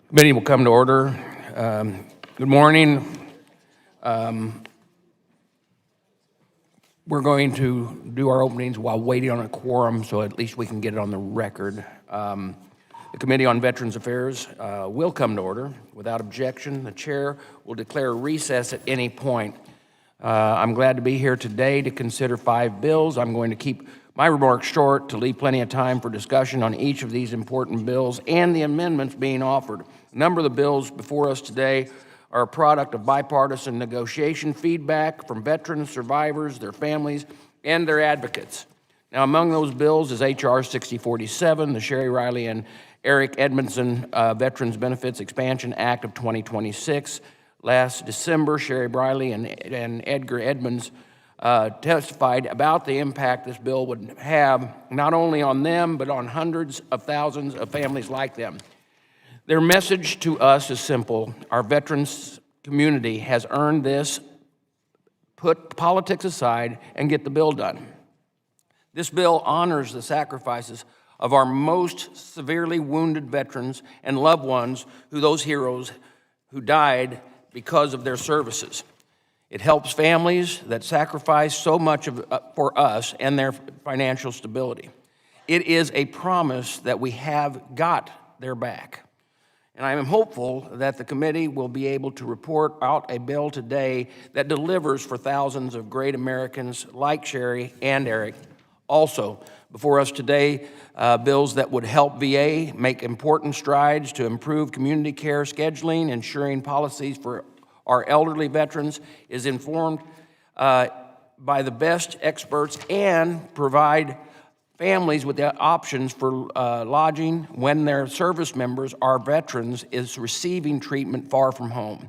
Committee will come to order. Good morning. We're going to do our openings while waiting on a quorum, so at least we can get it on the record. The Committee on Veterans Affairs will come to order. Without objection, the chair will declare recess at any point. I'm glad to be here today to consider 5 bills. I'm going to keep my remarks short to leave plenty of time for discussion on each of these important bills and the amendments being offered. A number of the bills before us today are a product of bipartisan negotiation feedback from veterans, survivors, their families, and their advocates. Now, among those bills is H.R. 6047, the Sharri, Briley, and Eric Edmundson Veterans Benefits Expansion Act of 2026. Last December, Sharri, Briley, and Edgar Edmonds testified about the impact this bill would have not only on them, but on hundreds of thousands of families like them. Their message to us is simple. Our veterans community has earned this. Put politics aside and get the bill done. This bill honors the sacrifices of our most severely wounded veterans and loved ones, those heroes who died because of their services. It helps families that sacrifice so much for us and their financial stability. It is a promise that we have got their back. And I am hopeful that the committee will be able to report out a bill today that delivers for thousands of great Americans like Sharri and Eric. Also, before us today, bills that would help VA make important strides to improve community care scheduling, ensuring policies for our elderly veterans is informed by the best experts and provide families with the options for lodging when their service members, our veterans, is receiving treatment far from home.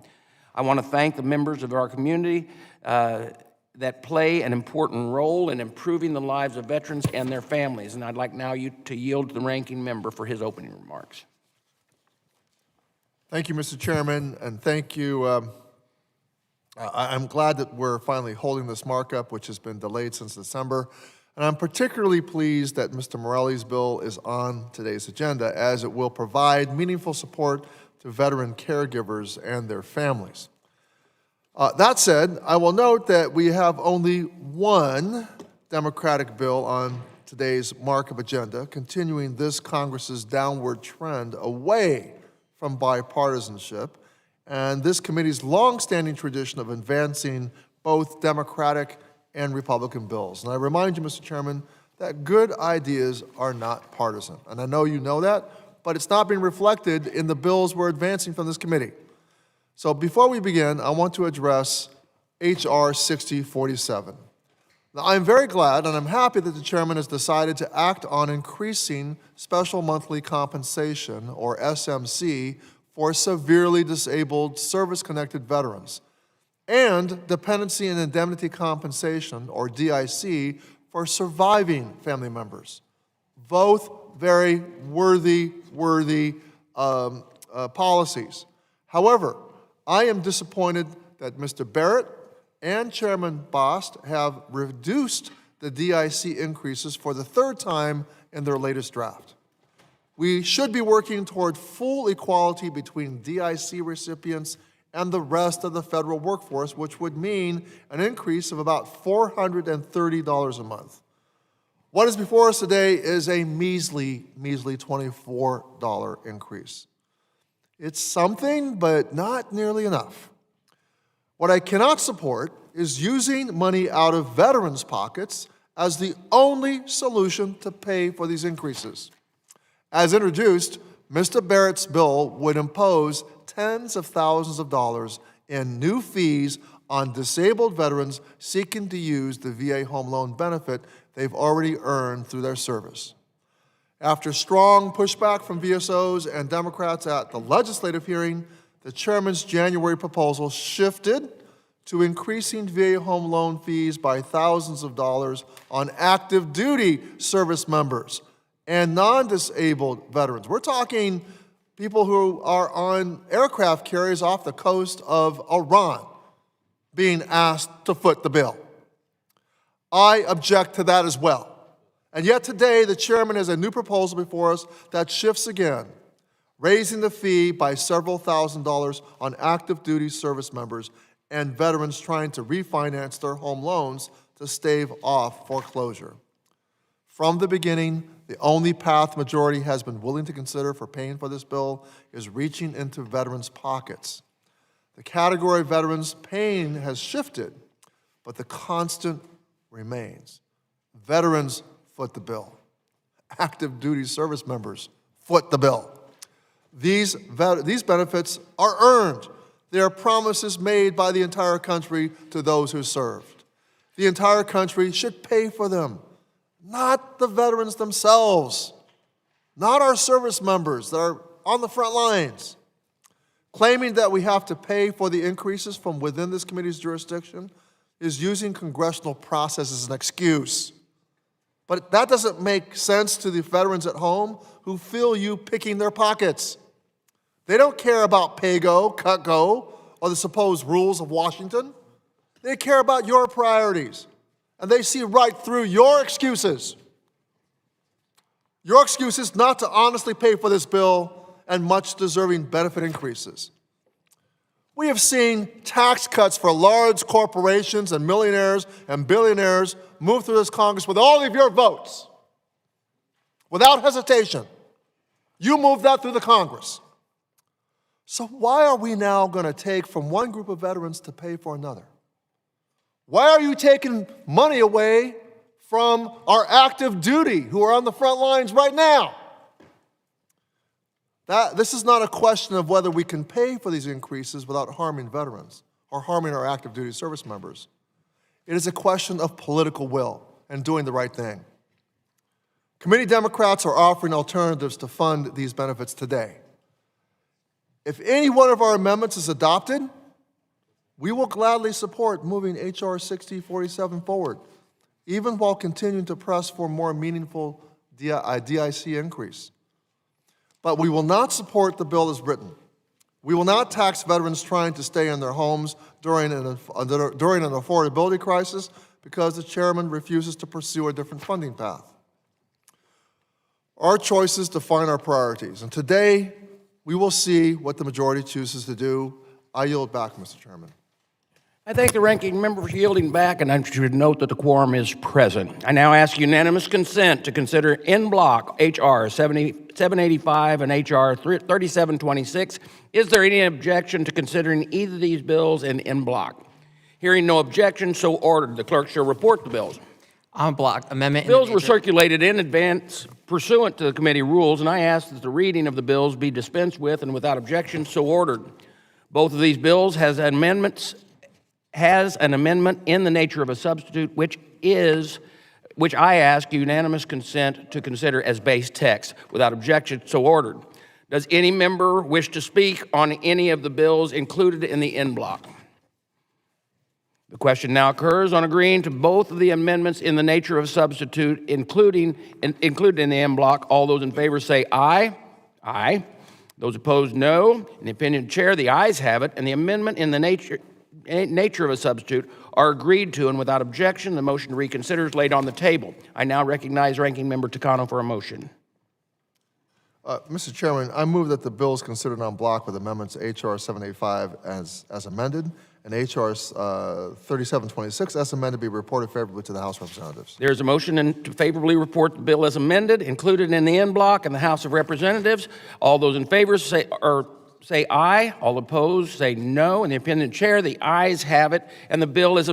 I want to thank the members of our community that play an important role in improving the lives of veterans and their families. And I'd like now to yield to the ranking member for his opening remarks. Thank you, Mr. Chairman, and thank you. I'm glad that we're finally holding this markup, which has been delayed since December. And I'm particularly pleased that Mr. Morelli's bill is on today's agenda, as it will provide meaningful support to veteran caregivers and their families. That said, I will note that we have only one Democratic bill on today's markup agenda, continuing this Congress's downward trend away from bipartisanship and this committee's longstanding tradition of advancing both Democratic and Republican bills. And I remind you, Mr. Chairman, that good ideas are not partisan. And I know you know that, but it's not being reflected in the bills we're advancing from this committee. So before we begin, I want to address H.R. 6047. Now, I'm very glad and I'm happy that the chairman has decided to act on increasing special monthly compensation, or SMC, for severely disabled service-connected veterans, and dependency and indemnity compensation, or DIC, for surviving family members. Both very worthy policies. However, I am disappointed that Mr. Barrett and Chairman Bost have reduced the DIC increases for the 3rd time in their latest draft. We should be working toward full equality between DIC recipients and the rest of the federal workforce, which would mean an increase of about $430 a month. What is before us today is a measly $24 increase. It's something, but not nearly enough. What I cannot support is using money out of veterans' pockets as the only solution to pay for these increases. As introduced, Mr. Barrett's bill would impose tens of thousands of dollars in new fees on disabled veterans seeking to use the VA home loan benefit they've already earned through their service. After strong pushback from VSOs and Democrats at the legislative hearing, the chairman's January proposal shifted to increasing VA home loan fees by thousands of dollars on active duty service members and non-disabled veterans. We're talking people who are on aircraft carriers off the coast of Iran being asked to foot the bill. I object to that as well. And yet today, the chairman has a new proposal before us that shifts again raising the fee by several $1,000s on active duty service members and veterans trying to refinance their home loans to stave off foreclosure. From the beginning, the only path majority has been willing to consider for paying for this bill is reaching into veterans' pockets. The category of veterans paying has shifted, but the constant remains. Veterans foot the bill. Active duty service members foot the bill. These benefits are earned. They are promises made by the entire country to those who served. The entire country should pay for them, not the veterans themselves, not our service members that are on the front lines. Claiming that we have to pay for the increases from within this committee's jurisdiction is using congressional process as an excuse. But that doesn't make sense to the veterans at home who feel you picking their pockets. They don't care about pay-go, cut-go, or the supposed rules of Washington. They care about your priorities, and they see right through your excuses. Your excuses not to honestly pay for this bill and much-deserving benefit increases. We have seen tax cuts for large corporations and millionaires and billionaires move through this Congress with all of your votes. Without hesitation, you moved that through the Congress. So why are we now going to take from one group of veterans to pay for another? Why are you taking money away from our active duty who are on the front lines right now? This is not a question of whether we can pay for these increases without harming veterans or harming our active duty service members. It is a question of political will and doing the right thing. Committee Democrats are offering alternatives to fund these benefits today. If any one of our amendments is adopted, we will gladly support moving H.R. 6047 forward, even while continuing to press for more meaningful DIC increase. But we will not support the bill as written. We will not tax veterans trying to stay in their homes during an affordability crisis because the chairman refuses to pursue a different funding path. Our choices define our priorities, and today we will see what the majority chooses to do. I yield back, Mr. Chairman. I thank the ranking member for yielding back, and I should note that the quorum is present. I now ask unanimous consent to consider in block H.R. 785 and H.R. 3726. Is there any objection to considering either of these bills in block? Hearing no objection, so ordered. The clerk shall report the bills. On block, amendment. Bills were circulated in advance pursuant to the committee rules, and I ask that the reading of the bills be dispensed with and without objection, so ordered. Both of these bills has an amendment in the nature of a substitute, which I ask unanimous consent to consider as base text. Without objection, so ordered. Does any member wish to speak on any of the bills included in the in block? The question now occurs on agreeing to both of the amendments in the nature of a substitute, included in the in block. All those in favor say aye. Aye. Those opposed, no. In the opinion of the chair, the ayes have it, and the amendment in the nature of a substitute are agreed to, and without objection, the motion to reconsider is laid on the table. I now recognize Ranking Member Takano for a motion. Mr. Chairman, I move that the bills considered en bloc with amendments H.R. 785 as amended and H.R. 3726 as amended be reported favorably to the House of Representatives. There is a motion to favorably report the bill as amended, included in the in block in the House of Representatives. All those in favor say aye. All opposed say no. In the opinion of the chair, the ayes have it, and the bill as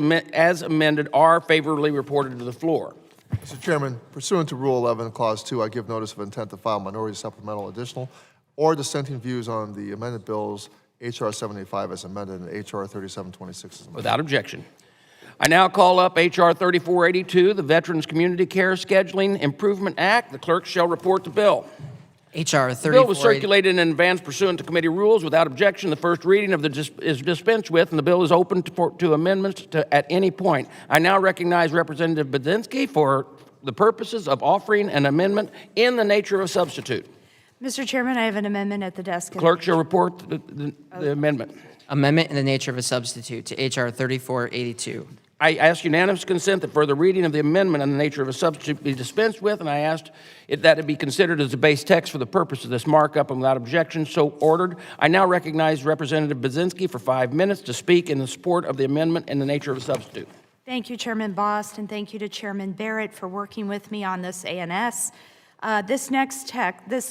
amended are favorably reported to the floor. Mr. Chairman, pursuant to Rule 11, Clause 2, I give notice of intent to file minority supplemental additional or dissenting views on the amended bills H.R. 785 as amended and H.R. 3726 as amended. Without objection. I now call up H.R. 3482, the Veterans Community Care Scheduling Improvement Act. The clerk shall report the bill. H.R. The bill was circulated in advance pursuant to committee rules. Without objection, the first reading of is dispensed with, and the bill is open to amendments at any point. I now recognize Representative Budzinski for the purposes of offering an amendment in the nature of a substitute. Mr. Chairman, I have an amendment at the desk. Clerk shall report the amendment. Amendment in the nature of a substitute to H.R. 3482. I ask unanimous consent that further reading of the amendment in the nature of a substitute be dispensed with, and I asked that it be considered as a base text for the purpose of this markup, and without objection, so ordered. I now recognize Representative Budzinski for 5 minutes to speak in the support of the amendment in the nature of a substitute. Thank you, Chairman Bost, and thank you to Chairman Barrett for working with me on this ANS. This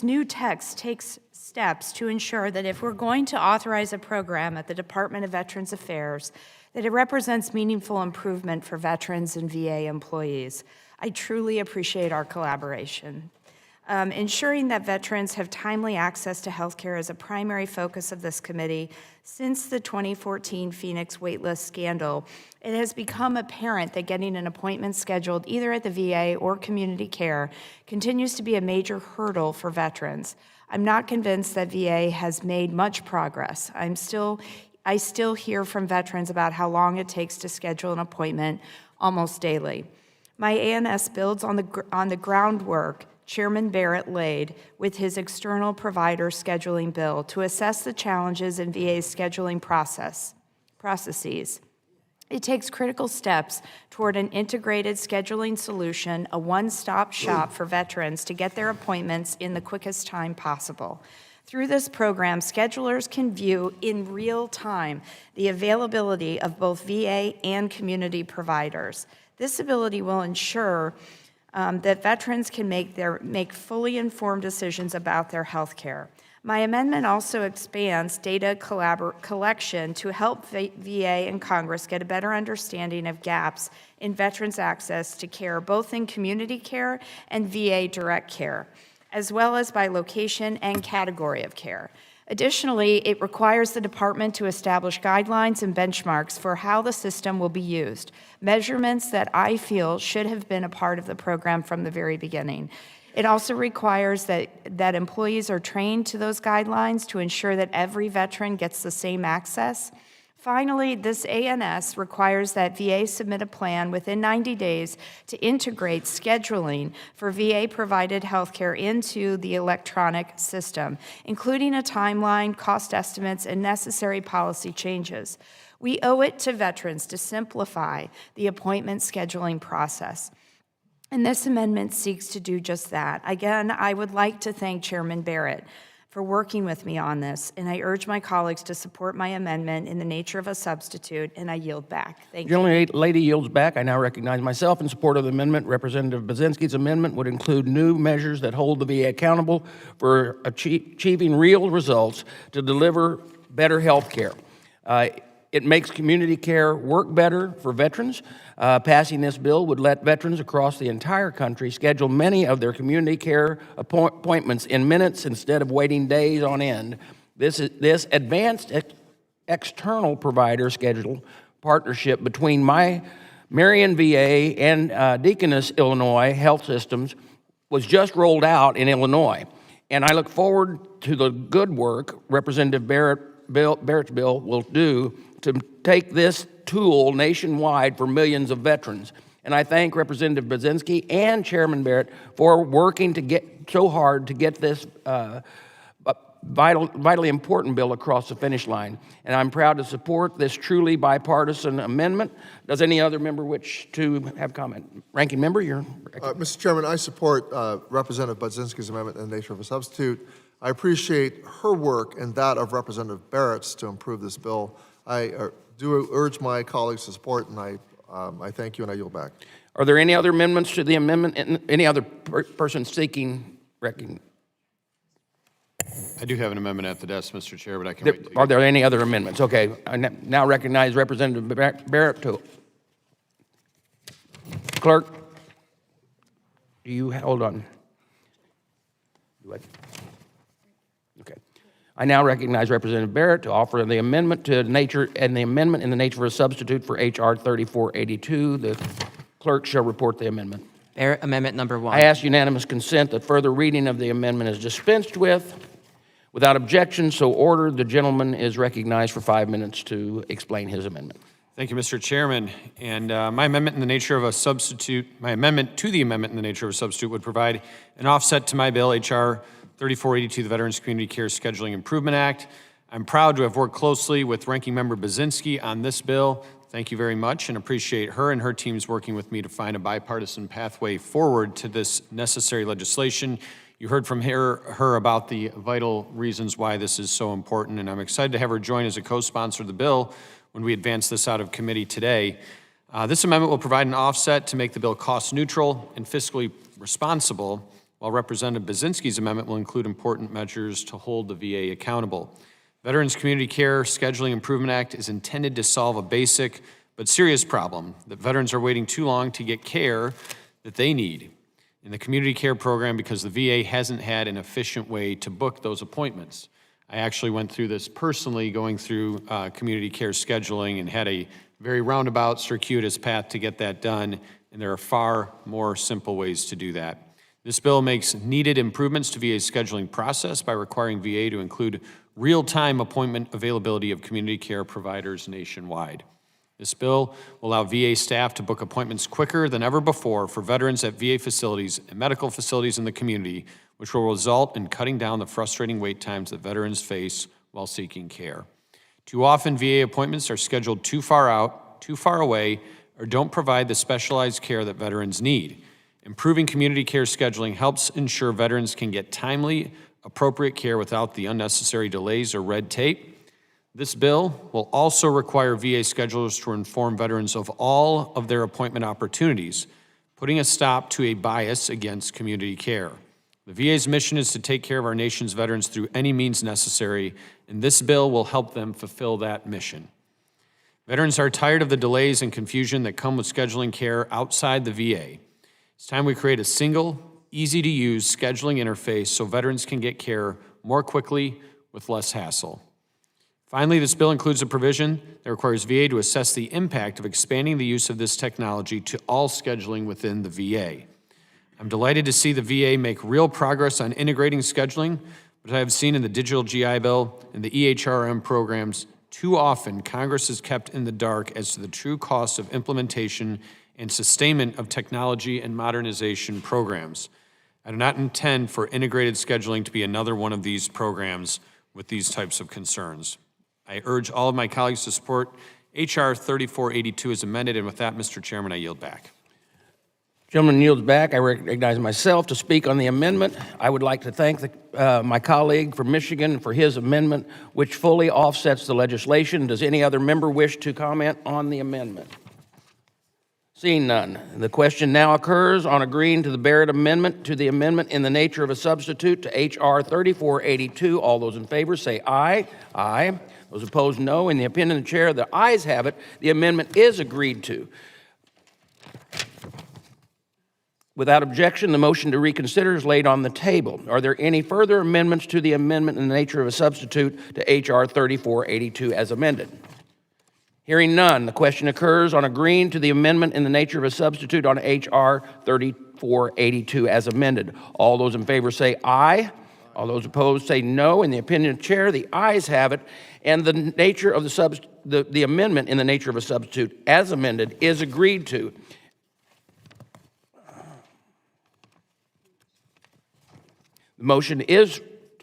new text takes steps to ensure that if we're going to authorize a program at the Department of Veterans Affairs, that it represents meaningful improvement for veterans and VA employees. I truly appreciate our collaboration. Ensuring that veterans have timely access to health care is a primary focus of this committee. Since the 2014 Phoenix waitlist scandal, it has become apparent that getting an appointment scheduled either at the VA or community care continues to be a major hurdle for veterans. I'm not convinced that VA has made much progress. I still hear from veterans about how long it takes to schedule an appointment almost daily. My ANS builds on the groundwork Chairman Barrett laid with his external provider scheduling bill to assess the challenges in VA's scheduling processes. It takes critical steps toward an integrated scheduling solution, a one-stop shop for veterans to get their appointments in the quickest time possible. Through this program, schedulers can view in real time the availability of both VA and community providers. This ability will ensure that veterans can make fully informed decisions about their health care. My amendment also expands data collection to help VA and Congress get a better understanding of gaps in veterans' access to care, both in community care and VA direct care, as well as by location and category of care. Additionally, it requires the department to establish guidelines and benchmarks for how the system will be used, measurements that I feel should have been a part of the program from the very beginning. It also requires that employees are trained to those guidelines to ensure that every veteran gets the same access. Finally, this ANS requires that VA submit a plan within 90 days to integrate scheduling for VA-provided healthcare into the electronic system, including a timeline, cost estimates, and necessary policy changes. We owe it to veterans to simplify the appointment scheduling process. And this amendment seeks to do just that. Again, I would like to thank Chairman Barrett for working with me on this, and I urge my colleagues to support my amendment in the nature of a substitute, and I yield back. Thank you. Gentlelady yields back. I now recognize myself in support of the amendment. Representative Budzinski's amendment would include new measures that hold the VA accountable for achieving real results to deliver better health care. It makes community care work better for veterans. Passing this bill would let veterans across the entire country schedule many of their community care appointments in minutes instead of waiting days on end. This advanced external provider schedule partnership between my Marion VA and Deaconess, Illinois health systems was just rolled out in Illinois. And I look forward to the good work Representative Barrett's bill will do to take this tool nationwide for millions of veterans. And I thank Representative Budzinski and Chairman Barrett for working to get so hard to get this vitally important bill across the finish line. And I'm proud to support this truly bipartisan amendment. Does any other member wish to have comment? Ranking member, you're... Mr. Chairman, I support Representative Budzinski's amendment in the nature of a substitute. I appreciate her work and that of Representative Barrett's to improve this bill. I do urge my colleagues to support, and I thank you, and I yield back. Are there any other amendments to the amendment? Any other person seeking recognition? I do have an amendment at the desk, Mr. Chair, but I can wait till you. Are there any other amendments? Okay, I now recognize Representative Barrett to... Clerk, do you, hold on. Okay. I now recognize Representative Barrett to offer the amendment to nature and the amendment in the nature of a substitute for H.R. 3482. The clerk shall report the amendment. Barrett, amendment number 1. I ask unanimous consent that further reading of the amendment is dispensed with. Without objection, so ordered. The gentleman is recognized for 5 minutes to explain his amendment. Thank you, Mr. Chairman. And my amendment in the nature of a substitute, my amendment to the amendment in the nature of a substitute would provide an offset to my bill, H.R. 3482, the Veterans Community Care Scheduling Improvement Act. I'm proud to have worked closely with Ranking Member Budzinski on this bill Thank you very much, and appreciate her and her teams working with me to find a bipartisan pathway forward to this necessary legislation. You heard from her about the vital reasons why this is so important, and I'm excited to have her join as a co-sponsor of the bill when we advance this out of committee today. This amendment will provide an offset to make the bill cost neutral and fiscally responsible, while Representative Bazinski's amendment will include important measures to hold the VA accountable. Veterans Community Care Scheduling Improvement Act is intended to solve a basic but serious problem that veterans are waiting too long to get care that they need in the community care program because the VA hasn't had an efficient way to book those appointments. I actually went through this personally, going through community care scheduling, and had a very roundabout, circuitous path to get that done, and there are far more simple ways to do that. This bill makes needed improvements to VA's scheduling process by requiring VA to include real-time appointment availability of community care providers nationwide. This bill will allow VA staff to book appointments quicker than ever before for veterans at VA facilities and medical facilities in the community, which will result in cutting down the frustrating wait times that veterans face while seeking care. Too often, VA appointments are scheduled too far out, too far away, or don't provide the specialized care that veterans need. Improving community care scheduling helps ensure veterans can get timely, appropriate care without the unnecessary delays or red tape. This bill will also require VA schedulers to inform veterans of all of their appointment opportunities, putting a stop to a bias against community care. The VA's mission is to take care of our nation's veterans through any means necessary, and this bill will help them fulfill that mission. Veterans are tired of the delays and confusion that come with scheduling care outside the VA. It's time we create a single, easy-to-use scheduling interface so veterans can get care more quickly with less hassle. Finally, this bill includes a provision that requires VA to assess the impact of expanding the use of this technology to all scheduling within the VA. I'm delighted to see the VA make real progress on integrating scheduling, but I have seen in the Digital GI Bill and the EHRM programs, too often Congress is kept in the dark as to the true cost of implementation and sustainment of technology and modernization programs. I do not intend for integrated scheduling to be another one of these programs with these types of concerns. I urge all of my colleagues to support H.R. 3482 as amended, and with that, Mr. Chairman, I yield back. Gentleman yields back. I recognize myself to speak on the amendment. I would like to thank my colleague from Michigan for his amendment, which fully offsets the legislation. Does any other member wish to comment on the amendment? Seeing none, the question now occurs on agreeing to the Barrett amendment to the amendment in the nature of a substitute to H.R. 3482. All those in favor say aye. Aye. Those opposed, no. In the opinion of the chair, the ayes have it. The amendment is agreed to. Without objection, the motion to reconsider is laid on the table. Are there any further amendments to the amendment in the nature of a substitute to H.R. 3482 as amended? Hearing none, the question occurs on agreeing to the amendment in the nature of a substitute on H.R. 3482 as amended. All those in favor say aye. All those opposed say no. In the opinion of the chair, the ayes have it, and the nature of the amendment in the nature of a substitute as amended is agreed to. The motion is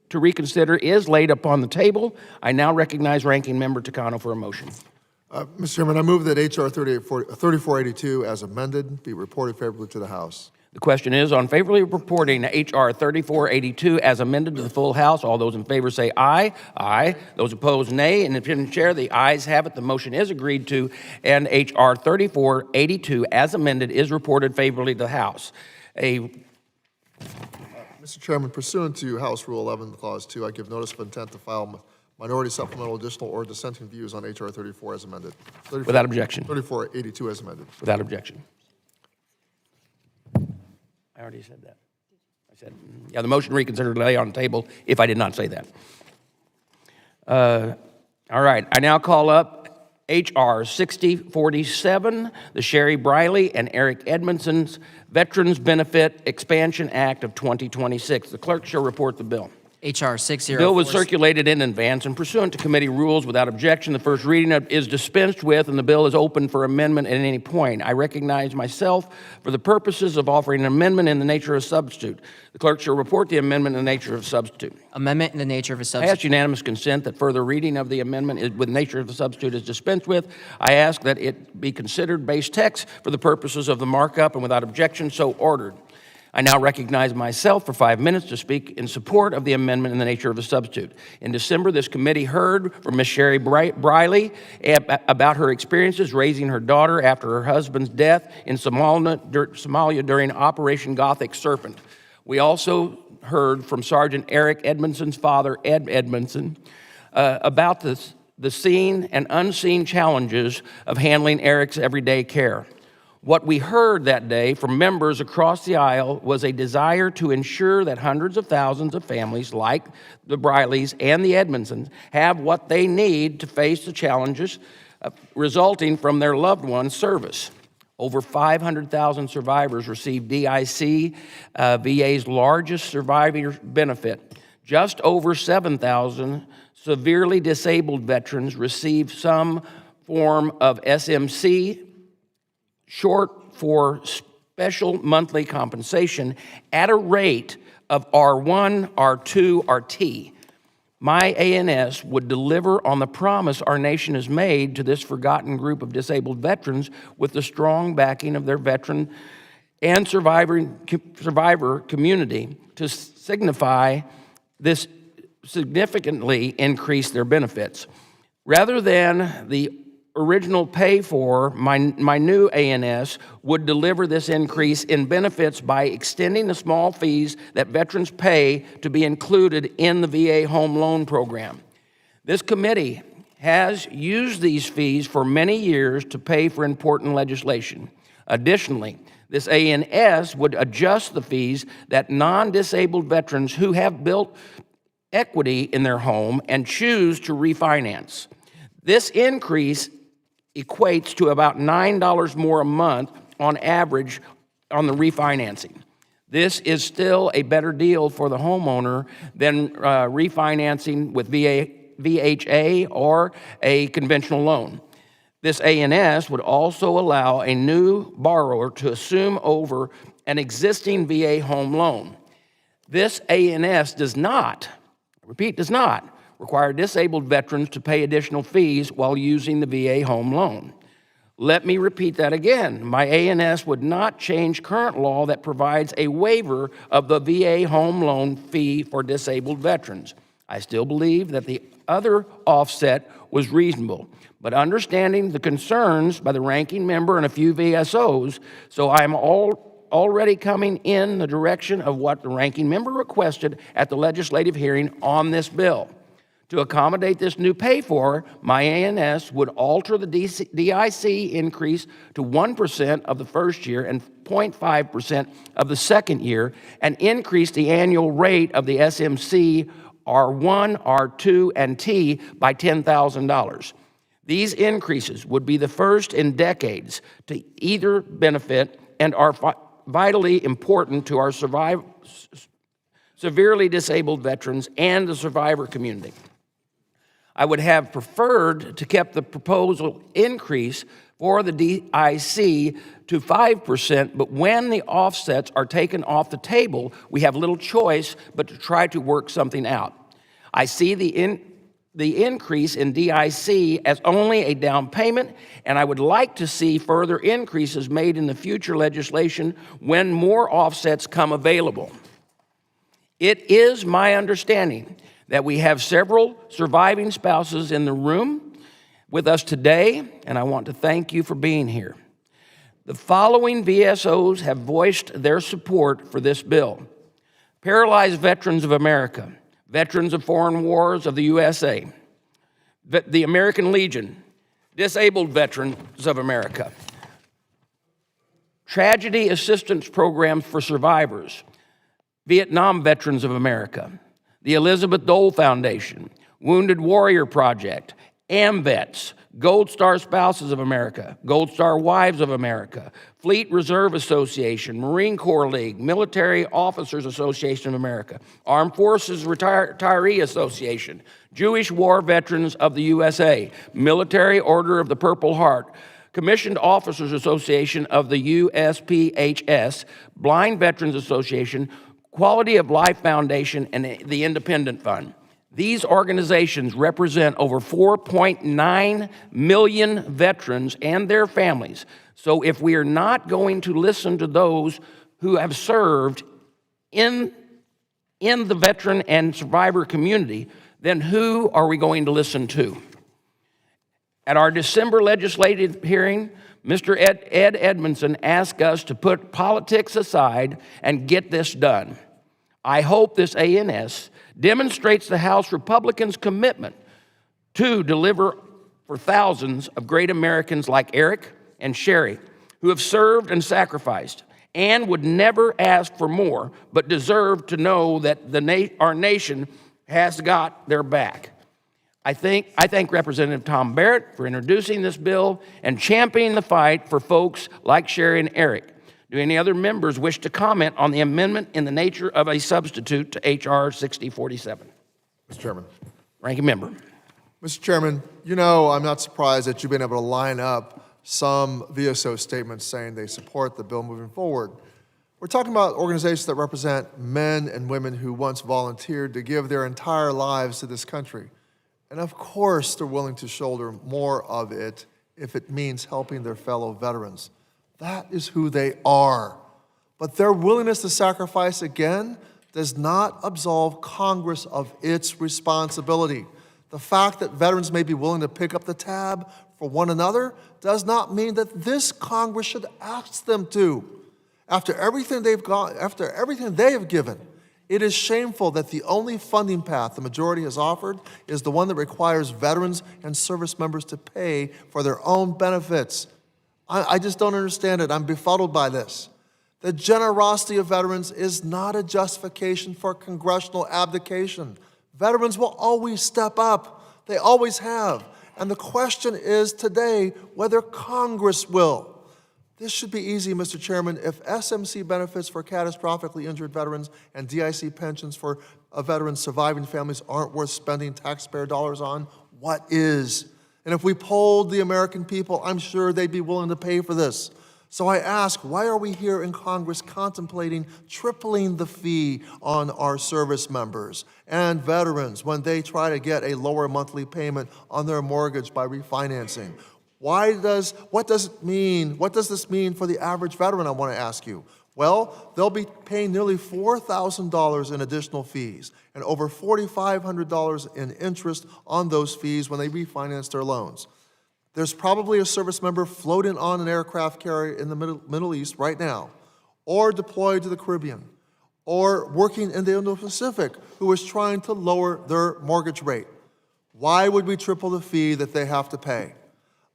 to reconsider is laid upon the table. I now recognize Ranking Member Takano for a motion. Mr. Chairman, I move that H.R. 3482 as amended be reported favorably to the House. The question is on favorably reporting H.R. 3482 as amended to the full House. All those in favor say aye. Aye. Those opposed, nay. In the opinion of the chair, the ayes have it. The motion is agreed to, and H.R. 3482 as amended is reported favorably to the House. Mr. Chairman, pursuant to House Rule 11, Clause 2, I give notice of intent to file minority supplemental additional or dissenting views on H.R. 34 as amended. Without objection. 3482 as amended. Without objection. I already said that. I said, yeah, the motion to reconsider lay on the table if I did not say that. All right, I now call up H.R. 6047, the Sharri, Briley, and Eric Edmundson's Veterans Benefit Expansion Act of 2026. The clerk shall report the bill. HR 60. Bill was circulated in advance and pursuant to committee rules without objection. The first reading is dispensed with and the bill is open for amendment at any point. I recognize myself for the purposes of offering an amendment in the nature of substitute. The clerk shall report the amendment in the nature of substitute. Amendment in the nature of a I substitute. ask unanimous consent that further reading of the amendment with nature of the substitute is dispensed with. I ask that it be considered base text for the purposes of the markup and without objection so ordered. I now recognize myself for 5 minutes to speak in support of the amendment in the nature of a substitute. In December, this committee heard from Ms. Sharri Briley about her experiences raising her daughter after her husband's death in Somalia during Operation Gothic Serpent. We also heard from Sergeant Eric Edmundson's father, Ed Edmundson, about the seen and unseen challenges of handling Eric's everyday care. What we heard that day from members across the aisle was a desire to ensure that hundreds of thousands of families like the Brileys and the Edmundsons have what they need to face the challenges resulting from their loved one's service. Over 500,000 survivors received DIC, VA's largest survivor benefit. Just over 7,000 severely disabled veterans received some form of SMC, short for special monthly compensation, at a rate of R1, R2, RT. My ANS would deliver on the promise our nation has made to this forgotten group of disabled veterans with the strong backing of their veteran and survivor community to signify this significantly increase their benefits. Rather than the original pay for, my new ANS would deliver this increase in benefits by extending the small fees that veterans pay to be included in the VA home loan program. This committee has used these fees for many years to pay for important legislation. Additionally, this ANS would adjust the fees that non-disabled veterans who have built equity in their home and choose to refinance. This increase equates to about $9 more a month on average on the refinancing. This is still a better deal for the homeowner than refinancing with VHA or a conventional loan. This ANS would also allow a new borrower to assume over an existing VA home loan. This ANS does not, I repeat, does not require disabled veterans to pay additional fees while using the VA home loan. Let me repeat that again. My ANS would not change current law that provides a waiver of the VA home loan fee for disabled veterans. I still believe that the other offset was reasonable, but understanding the concerns by the ranking member and a few VSOs, so I'm already coming in the direction of what the ranking member requested at the legislative hearing on this bill. To accommodate this new pay-for, my ANS would alter the DIC increase to 1% of the first year and 0.5% of the second year, and increase the annual rate of the SMC R1, R2, and T by $10,000. These increases would be the first in decades to either benefit and are vitally important to our severely disabled veterans and the survivor community. I would have preferred to keep the proposal increase for the DIC to 5%, but when the offsets are taken off the table, we have little choice but to try to work something out. I see the increase in DIC as only a down payment, and I would like to see further increases made in the future legislation when more offsets come available. It is my understanding that we have several surviving spouses in the room with us today, and I want to thank you for being here. The following VSOs have voiced their support for this bill: Paralyzed Veterans of America, Veterans of Foreign Wars of the USA, the American Legion, Disabled Veterans of America, Tragedy Assistance Programs for Survivors, Vietnam Veterans of America, the Elizabeth Dole Foundation, Wounded Warrior Project, AMVETS, Gold Star Spouses of America, Gold Star Wives of America, Fleet Reserve Association, Marine Corps League, Military Officers Association of America, Armed Forces Retiree Association, Jewish War Veterans of the USA, Military Order of the Purple Heart, Commissioned Officers Association of the USPHS, Blind Veterans Association, Quality of Life Foundation, and the Independent Fund. These organizations represent over 4.9 million veterans and their families. So if we are not going to listen to those who have served in the veteran and survivor community, then who are we going to listen to? At our December legislative hearing, Mr. Ed Edmundson asked us to put politics aside and get this done. I hope this ANS demonstrates the House Republicans' commitment to deliver for thousands of great Americans like Eric and Sharri, who have served and sacrificed and would never ask for more, but deserve to know that our nation has got their back. I thank Representative Tom Barrett for introducing this bill and championing the fight for folks like Sharri and Eric. Do any other members wish to comment on the amendment in the nature of a substitute to H.R. 6047? Mr. Chairman. Ranking member. Mr. Chairman, you know I'm not surprised that you've been able to line up some VSO statements saying they support the bill moving forward. We're talking about organizations that represent men and women who once volunteered to give their entire lives to this country. And of course, they're willing to shoulder more of it if it means helping their fellow veterans. That is who they are. But their willingness to sacrifice again does not absolve Congress of its responsibility. The fact that veterans may be willing to pick up the tab for one another does not mean that this Congress should ask them to. After everything they have given, it is shameful that the only funding path the majority has offered is the one that requires veterans and service members to pay for their own benefits. I just don't understand it. I'm befuddled by this. The generosity of veterans is not a justification for congressional abdication. Veterans will always step up. They always have. And the question is today whether Congress will. This should be easy, Mr. Chairman. If SMC benefits for catastrophically injured veterans and DIC pensions for veterans' surviving families aren't worth spending taxpayer dollars on, what is? And if we polled the American people, I'm sure they'd be willing to pay for this. So I ask, why are we here in Congress contemplating tripling the fee on our service members and veterans when they try to get a lower monthly payment on their mortgage by refinancing? What does this mean for the average veteran, I want to ask you? Well, they'll be paying nearly $4,000 in additional fees and over $4,500 in interest on those fees when they refinance their loans. There's probably a service member floating on an aircraft carrier in the Middle East right now, or deployed to the Caribbean, or working in the Indo-Pacific who is trying to lower their mortgage rate. Why would we triple the fee that they have to pay?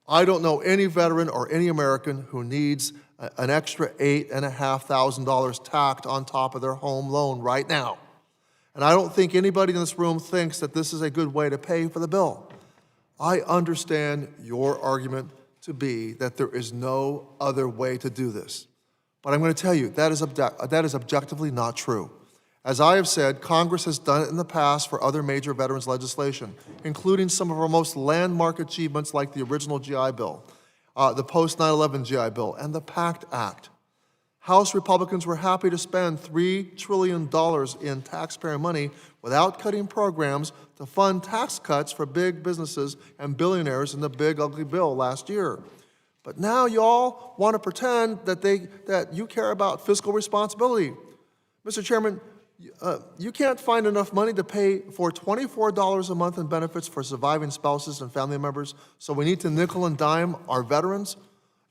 I don't know any veteran or any American who needs an extra $8,500 tacked on top of their home loan right now. And I don't think anybody in this room thinks that this is a good way to pay for the bill. I understand your argument to be that there is no other way to do this. But I'm going to tell you, that is objectively not true. As I have said, Congress has done it in the past for other major veterans legislation, including some of our most landmark achievements like the original GI Bill, the post-9/11 GI Bill, and the PACT Act. House Republicans were happy to spend $3 trillion in taxpayer money without cutting programs to fund tax cuts for big businesses and billionaires in the big ugly bill last year. But now y'all want to pretend that you care about fiscal responsibility. Mr. Chairman, you can't find enough money to pay for $24 a month in benefits for surviving spouses and family members, so we need to nickel and dime our veterans?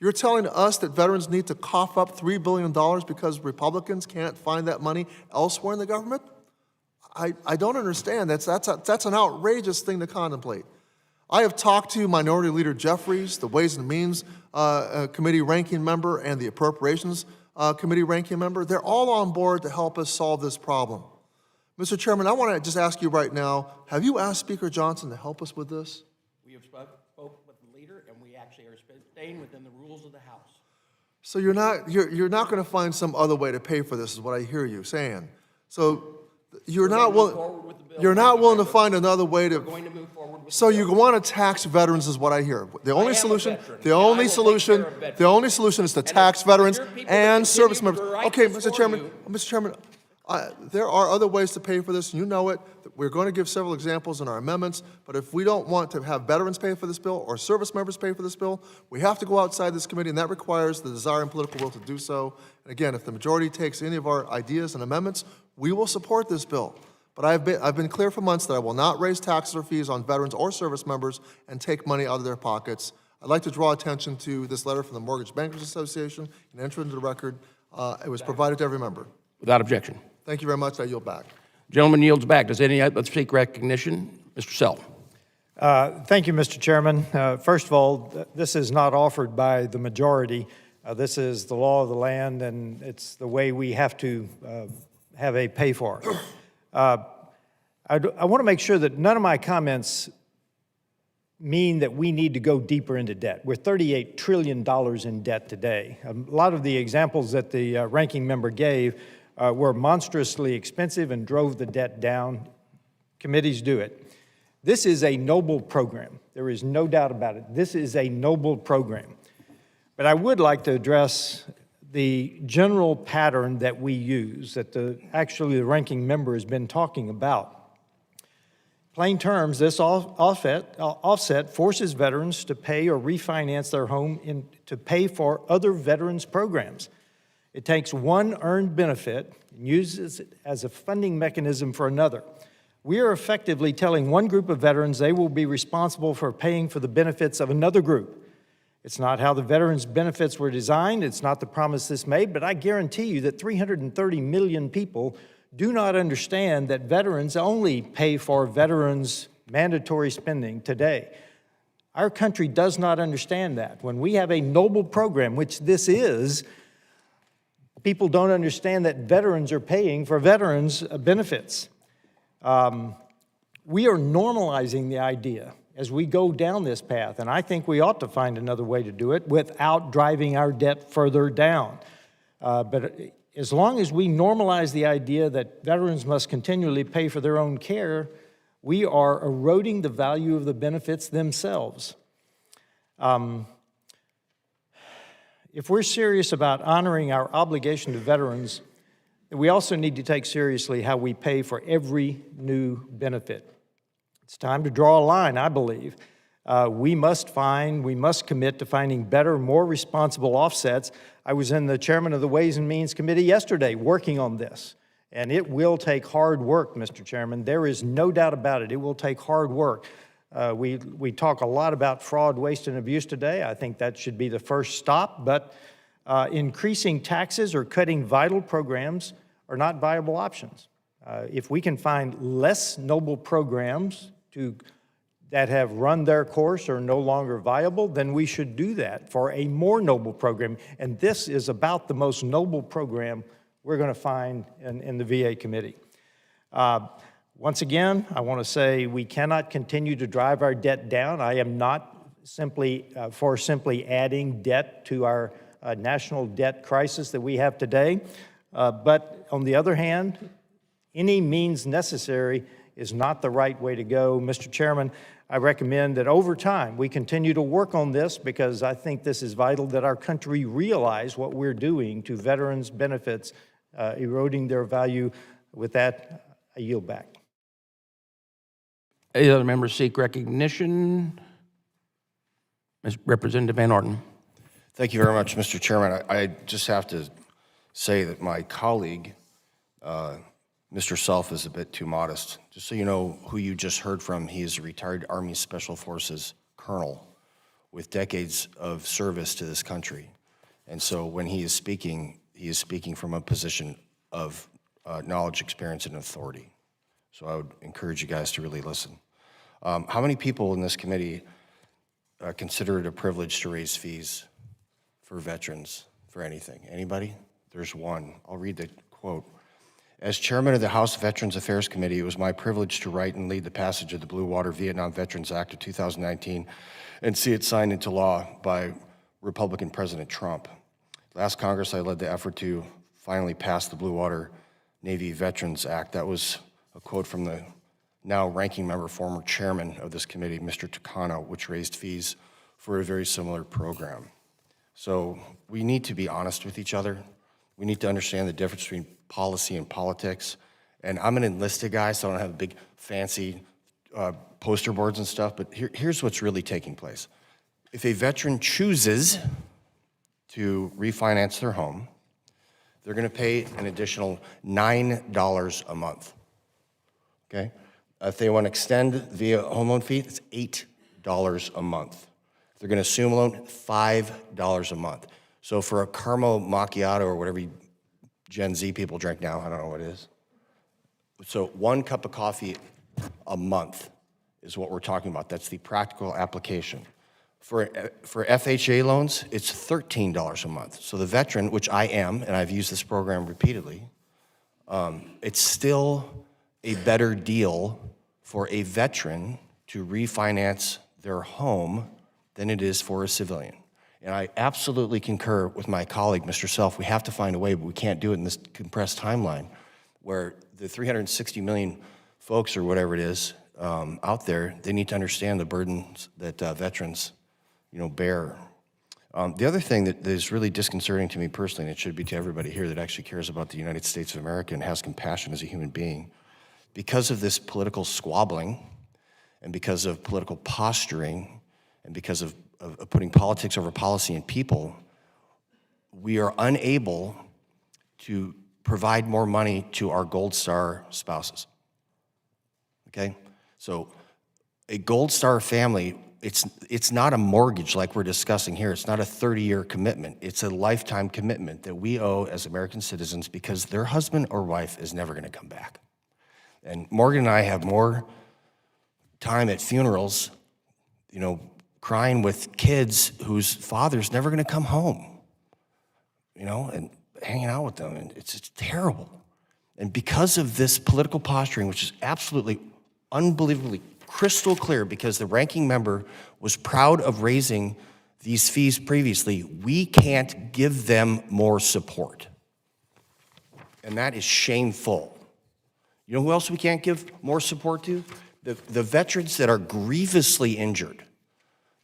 You're telling us that veterans need to cough up $3 billion because Republicans can't find that money elsewhere in the government? I don't understand. That's an outrageous thing to contemplate. I have talked to Minority Leader Jeffries, the Ways and Means Committee ranking member, and the Appropriations Committee ranking member. They're all on board to help us solve this problem. Mr. Chairman, I want to just ask you right now, have you asked Speaker Johnson to help us with this? We have spoke with the leader, and we actually are staying within the rules of the House. So you're not going to find some other way to pay for this, is what I hear you saying. So you're not move forward with the bill. you're not willing to find another way We're to. going to move forward with So the bill. you want to tax veterans, is what I hear. The only am a solution, veteran, the and I only will take solution, care of veterans. the only solution is to tax if veterans your people and that service continue to members. write Okay, this Mr. for Chairman, you- Mr. Chairman, there are other ways to pay for this. You know it. We're going to give several examples in our amendments. But if we don't want to have veterans pay for this bill or service members pay for this bill, we have to go outside this committee, and that requires the desire and political will to do so. And again, if the majority takes any of our ideas and amendments, we will support this bill. But I've been clear for months that I will not raise taxes or fees on veterans or service members and take money out of their pockets. I'd like to draw attention to this letter from the Mortgage Bankers Association and enter it into the record. It was provided to every member. Without objection. Thank you very much. I yield back. Gentleman yields back. Does any other seek recognition? Mr. Self. Thank you, Mr. Chairman. First of all, this is not offered by the majority. This is the law of the land, and it's the way we have to have a pay for. I want to make sure that none of my comments mean that we need to go deeper into debt. We're $38 trillion in debt today. A lot of the examples that the ranking member gave were monstrously expensive and drove the debt down. Committees do it. This is a noble program. There is no doubt about it. This is a noble program. But I would like to address the general pattern that we use, that actually the ranking member has been talking about. Plain terms, this offset forces veterans to pay or refinance their home to pay for other veterans programs. It takes one earned benefit and uses it as a funding mechanism for another. We are effectively telling one group of veterans they will be responsible for paying for the benefits of another group. It's not how the veterans' benefits were designed. It's not the promise this made, but I guarantee you that 330 million people do not understand that veterans only pay for veterans' mandatory spending today. Our country does not understand that. When we have a noble program, which this is, people don't understand that veterans are paying for veterans' benefits. We are normalizing the idea as we go down this path, and I think we ought to find another way to do it without driving our debt further down. But as long as we normalize the idea that veterans must continually pay for their own care, we are eroding the value of the benefits themselves. If we're serious about honoring our obligation to veterans, we also need to take seriously how we pay for every new benefit. It's time to draw a line, I believe. We must commit to finding better, more responsible offsets. I was in the chairman of the Ways and Means Committee yesterday working on this, and it will take hard work, Mr. Chairman. There is no doubt about it. It will take hard work. We talk a lot about fraud, waste, and abuse today. I think that should be the first stop, but increasing taxes or cutting vital programs are not viable options. If we can find less noble programs that have run their course or are no longer viable, then we should do that for a more noble program. And this is about the most noble program we're going to find in the VA committee. Once again, I want to say we cannot continue to drive our debt down. I am not simply adding debt to our national debt crisis that we have today. But on the other hand, any means necessary is not the right way to go. Mr. Chairman, I recommend that over time we continue to work on this because I think this is vital that our country realize what we're doing to veterans' benefits, eroding their value. With that, I yield back. Any other members seek recognition? Representative Van Orten. Thank you very much, Mr. Chairman. I just have to say that my colleague, Mr. Self, is a bit too modest. Just so you know who you just heard from, he is a retired Army Special Forces colonel with decades of service to this country. And so when he is speaking from a position of knowledge, experience, and authority. So I would encourage you guys to really listen. How many people in this committee consider it a privilege to raise fees for veterans for anything? Anybody? There's one. I'll read the quote. As chairman of the House Veterans Affairs Committee, it was my privilege to write and lead the passage of the Blue Water Vietnam Veterans Act of 2019 and see it signed into law by Republican President Trump. Last Congress, I led the effort to finally pass the Blue Water Navy Veterans Act. That was a quote from the now ranking member, former chairman of this committee, Mr. Takano, which raised fees for a very similar program. So we need to be honest with each other. We need to understand the difference between policy and politics. And I'm an enlisted guy, so I don't have big fancy poster boards and stuff, but here's what's really taking place. If a veteran chooses to refinance their home, they're gonna pay an additional $9 a month, okay? If they want to extend via home loan fee, it's $8 a month. If they're going to assume a loan, $5 a month. So for a caramel macchiato or whatever Gen Z people drink now, I don't know what it is. So 1 cup of coffee a month is what we're talking about. That's the practical application. For FHA loans, it's $13 a month. So the veteran, which I am, and I've used this program repeatedly, it's still a better deal for a veteran to refinance their home than it is for a civilian. And I absolutely concur with my colleague, Mr. Self. We have to find a way, but we can't do it in this compressed timeline where the 360 million folks or whatever it is out there, they need to understand the burdens that veterans, bear. The other thing that is really disconcerting to me personally, and it should be to everybody here that actually cares about the United States of America and has compassion as a human being, because of this political squabbling and because of political posturing and because of putting politics over policy and people, we are unable to provide more money to our Gold Star spouses, okay? So a Gold Star family, it's not a mortgage like we're discussing here. It's not a 30-year commitment. It's a lifetime commitment that we owe as American citizens because their husband or wife is never gonna come back. And Morgan and I have more time at funerals, crying with kids whose father's never gonna come home, and hanging out with them, and it's terrible. And because of this political posturing, which is absolutely, unbelievably crystal clear, because the ranking member was proud of raising these fees previously, we can't give them more support. And that is shameful. You know who else we can't give more support to? The veterans that are grievously injured,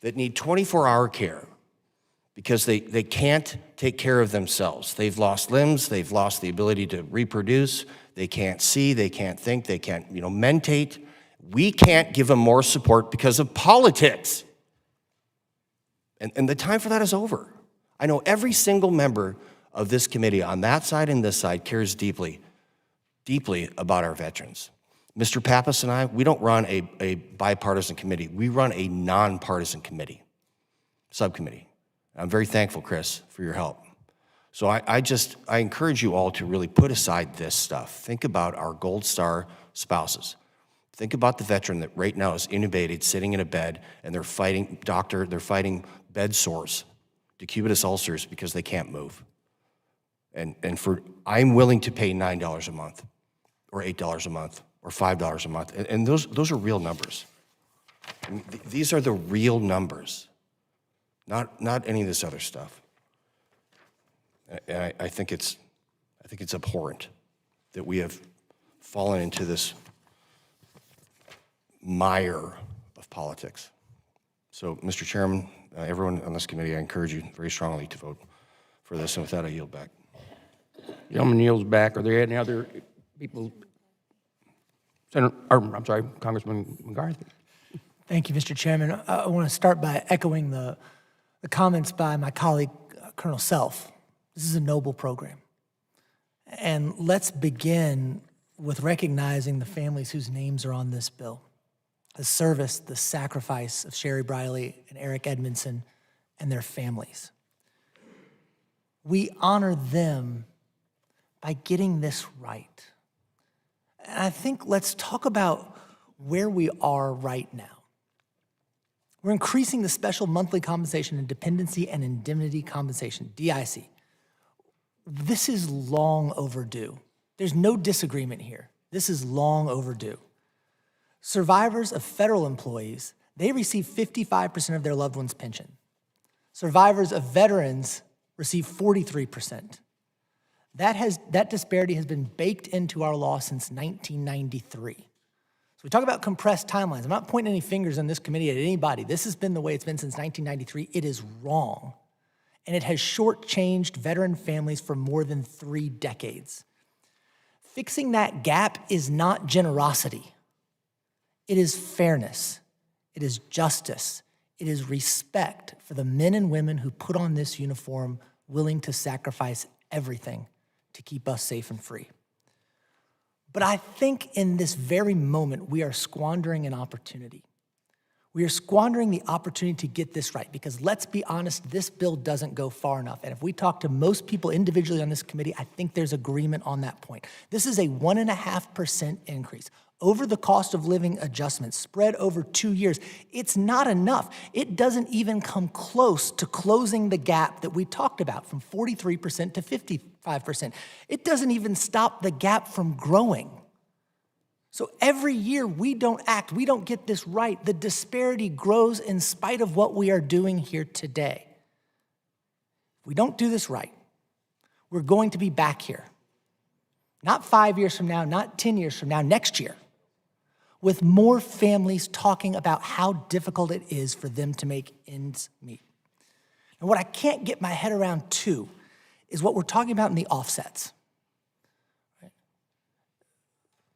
that need 24-hour care because they can't take care of themselves. They've lost limbs, they've lost the ability to reproduce, they can't see, they can't think, they can't, mentate. We can't give them more support because of politics. And the time for that is over. I know every single member of this committee on that side and this side cares deeply about our veterans. Mr. Pappas and I, we don't run a bipartisan committee. We run a nonpartisan committee, subcommittee. I'm very thankful, Chris, for your help. So I encourage you all to really put aside this stuff. Think about our Gold Star spouses. Think about the veteran that right now is intubated, sitting in a bed, and they're fighting bed sores, decubitus ulcers, because they can't move. And I'm willing to pay $9 a month, or $8 a month, or $5 a month. And those are real numbers. I mean, these are the real numbers, not any of this other stuff. And I think it's abhorrent that we have fallen into this mire of politics. So, Mr. Chairman, everyone on this committee, I encourage you very strongly to vote for this. And with that, I yield back. Gentleman yields back. Are there any other people? Congressman McCarthy. Thank you, Mr. Chairman. I want to start by echoing the comments by my colleague, Colonel Self. This is a noble program. And let's begin with recognizing the families whose names are on this bill. The service, the sacrifice of Sharri, Briley, and Eric Edmundson and their families. We honor them by getting this right. And I think let's talk about where we are right now. We're increasing the special monthly compensation in dependency and indemnity compensation, DIC. This is long overdue. There's no disagreement here. This is long overdue. Survivors of federal employees, they receive 55% of their loved one's pension. Survivors of veterans receive 43%. That disparity has been baked into our law since 1993. So we talk about compressed timelines. I'm not pointing any fingers on this committee at anybody. This has been the way it's been since 1993. It is wrong. And it has shortchanged veteran families for more than 3 decades. Fixing that gap is not generosity. It is fairness. It is justice. It is respect for the men and women who put on this uniform, willing to sacrifice everything to keep us safe and free. But I think in this very moment, we are squandering an opportunity. We are squandering the opportunity to get this right, because let's be honest, this bill doesn't go far enough. And if we talk to most people individually on this committee, I think there's agreement on that point. This is a 1.5% increase over the cost of living adjustment spread over 2 years. It's not enough. It doesn't even come close to closing the gap that we talked about from 43% to 55%. It doesn't even stop the gap from growing. So every year we don't act, we don't get this right, the disparity grows in spite of what we are doing here today. If we don't do this right, we're going to be back here. Not 5 years from now, not 10 years from now, next year, with more families talking about how difficult it is for them to make ends meet. And what I can't get my head around too is what we're talking about in the offsets.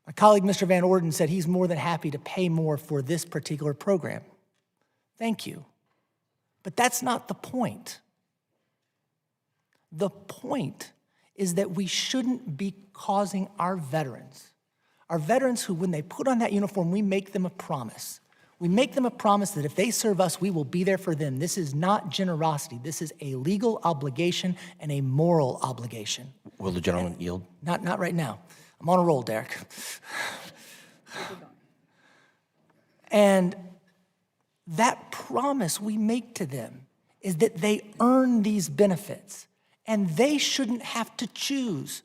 My colleague, Mr. Van Orden, said he's more than happy to pay more for this particular program. Thank you. But that's not the point. The point is that we shouldn't be causing our veterans who, when they put on that uniform, we make them a promise. We make them a promise that if they serve us, we will be there for them. This is not generosity. This is a legal obligation and a moral obligation. Will the gentleman yield? Not right now. I'm on a roll, Derek. And that promise we make to them is that they earn these benefits, and they shouldn't have to choose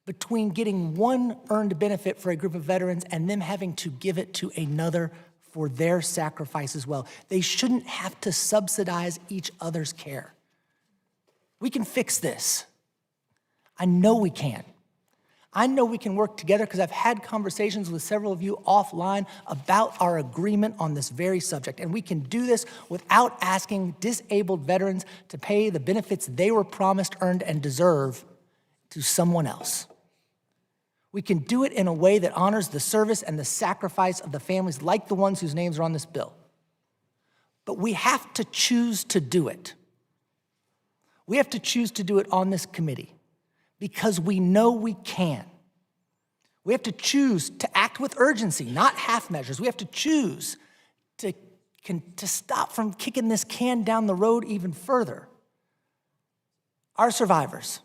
between getting one earned benefit for a group of veterans and them having to give it to another for their sacrifice as well. They shouldn't have to subsidize each other's care. We can fix this. I know we can. I know we can work together because I've had conversations with several of you offline about our agreement on this very subject. And we can do this without asking disabled veterans to pay the benefits they were promised, earned, and deserve to someone else. We can do it in a way that honors the service and the sacrifice of the families like the ones whose names are on this bill. But we have to choose to do it. We have to choose to do it on this committee, because we know we can. We have to choose to act with urgency, not half measures. We have to choose to stop from kicking this can down the road even further. Our survivors,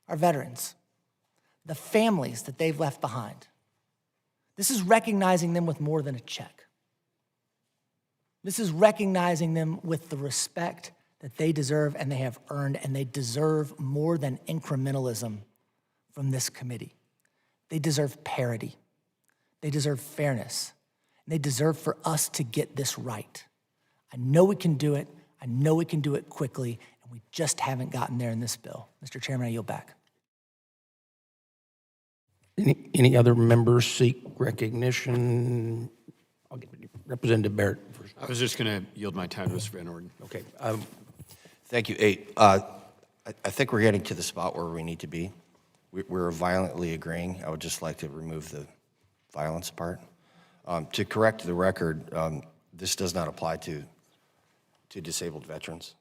our veterans, the families that they've left behind. This is recognizing them with more than a check. This is recognizing them with the respect that they deserve and they have earned, and they deserve more than incrementalism from this committee. They deserve parity. They deserve fairness. And they deserve for us to get this right. I know we can do it. I know we can do it quickly, and we just haven't gotten there in this bill. Mr. Chairman, I yield back. Any other members seek recognition? I'll get Representative Barrett first. I was just going to yield my time to Mr. Van Orden. Okay. Thank you. I think we're getting to the spot where we need to be. We're violently agreeing. I would just like to remove the violence part. To correct the record, this does not apply to disabled veterans.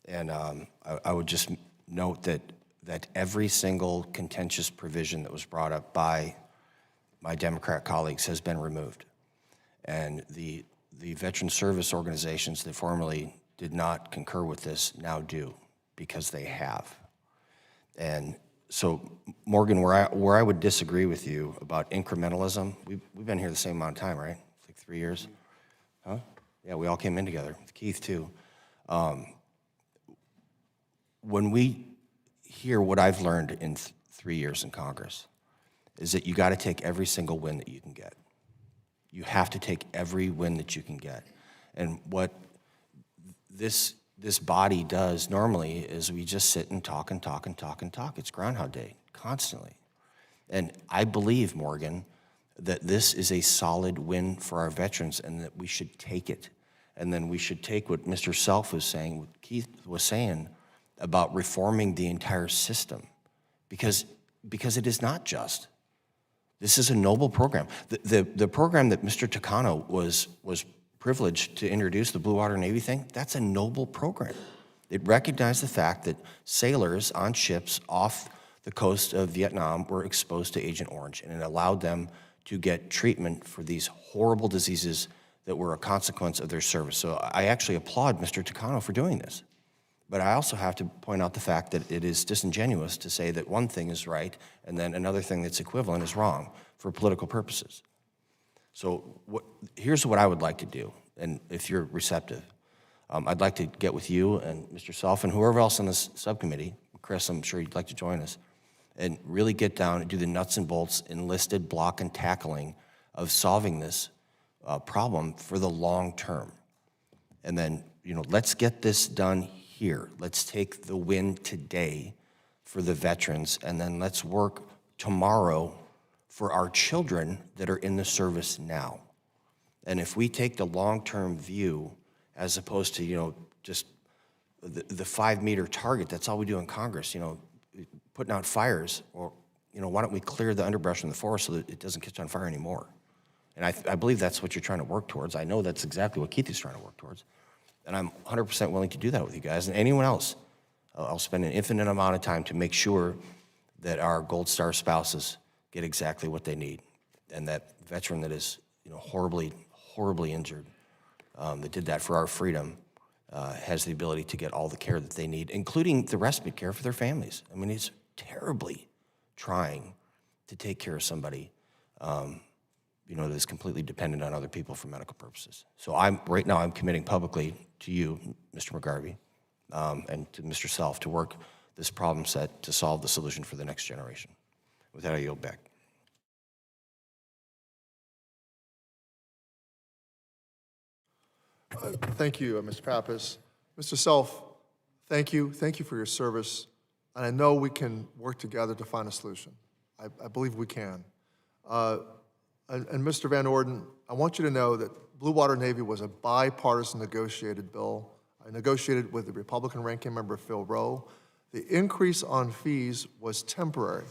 And I would just note that every single contentious provision that was brought up by my Democrat colleagues has been removed. And the veteran service organizations that formerly did not concur with this now do, because they have. And so, Morgan, where I would disagree with you about incrementalism, we've been here the same amount of time, right? It's like 3 years? Huh? Yeah, we all came in together, with Keith too. When we hear what I've learned in 3 years in Congress, is that you got to take every single win that you can get. You have to take every win that you can get. And what this body does normally is we just sit and talk and talk and talk and talk. It's Groundhog Day, constantly. And I believe, Morgan, that this is a solid win for our veterans and that we should take it. And then we should take what Mr. Self was saying, what Keith was saying about reforming the entire system, because it is not just. This is a noble program. The program that Mr. Takano was privileged to introduce, the Blue Water Navy thing, that's a noble program. It recognized the fact that sailors on ships off the coast of Vietnam were exposed to Agent Orange, and it allowed them to get treatment for these horrible diseases that were a consequence of their service. So I actually applaud Mr. Takano for doing this. But I also have to point out the fact that it is disingenuous to say that one thing is right and then another thing that's equivalent is wrong for political purposes. So here's what I would like to do, and if you're receptive, I'd like to get with you and Mr. Self and whoever else on this subcommittee, Chris, I'm sure you'd like to join us, and really get down and do the nuts and bolts, enlisted block and tackling of solving this problem for the long term. And then, let's get this done here. Let's take the win today for the veterans, and then let's work tomorrow for our children that are in the service now. And if we take the long-term view, as opposed to, just the 5-meter target, that's all we do in Congress, putting out fires, or, why don't we clear the underbrush in the forest so that it doesn't catch on fire anymore? And I believe that's what you're trying to work towards. I know that's exactly what Keith is trying to work towards. And I'm 100% willing to do that with you guys and anyone else. I'll spend an infinite amount of time to make sure that our Gold Star spouses get exactly what they need. And that veteran that is, horribly, horribly injured, that did that for our freedom, has the ability to get all the care that they need, including the respite care for their families. I mean, it's terribly trying to take care of somebody that is completely dependent on other people for medical purposes. So right now I'm committing publicly to you, Mr. McGarvey, and to Mr. Self to work this problem set to solve the solution for the next generation. With that, I yield back. Thank you, Mr. Pappas. Mr. Self, thank you. Thank you for your service. And I know we can work together to find a solution. I believe we can. And Mr. Van Orden, I want you to know that Blue Water Navy was a bipartisan negotiated bill. I negotiated with the Republican ranking member, Phil Rowe. The increase on fees was temporary.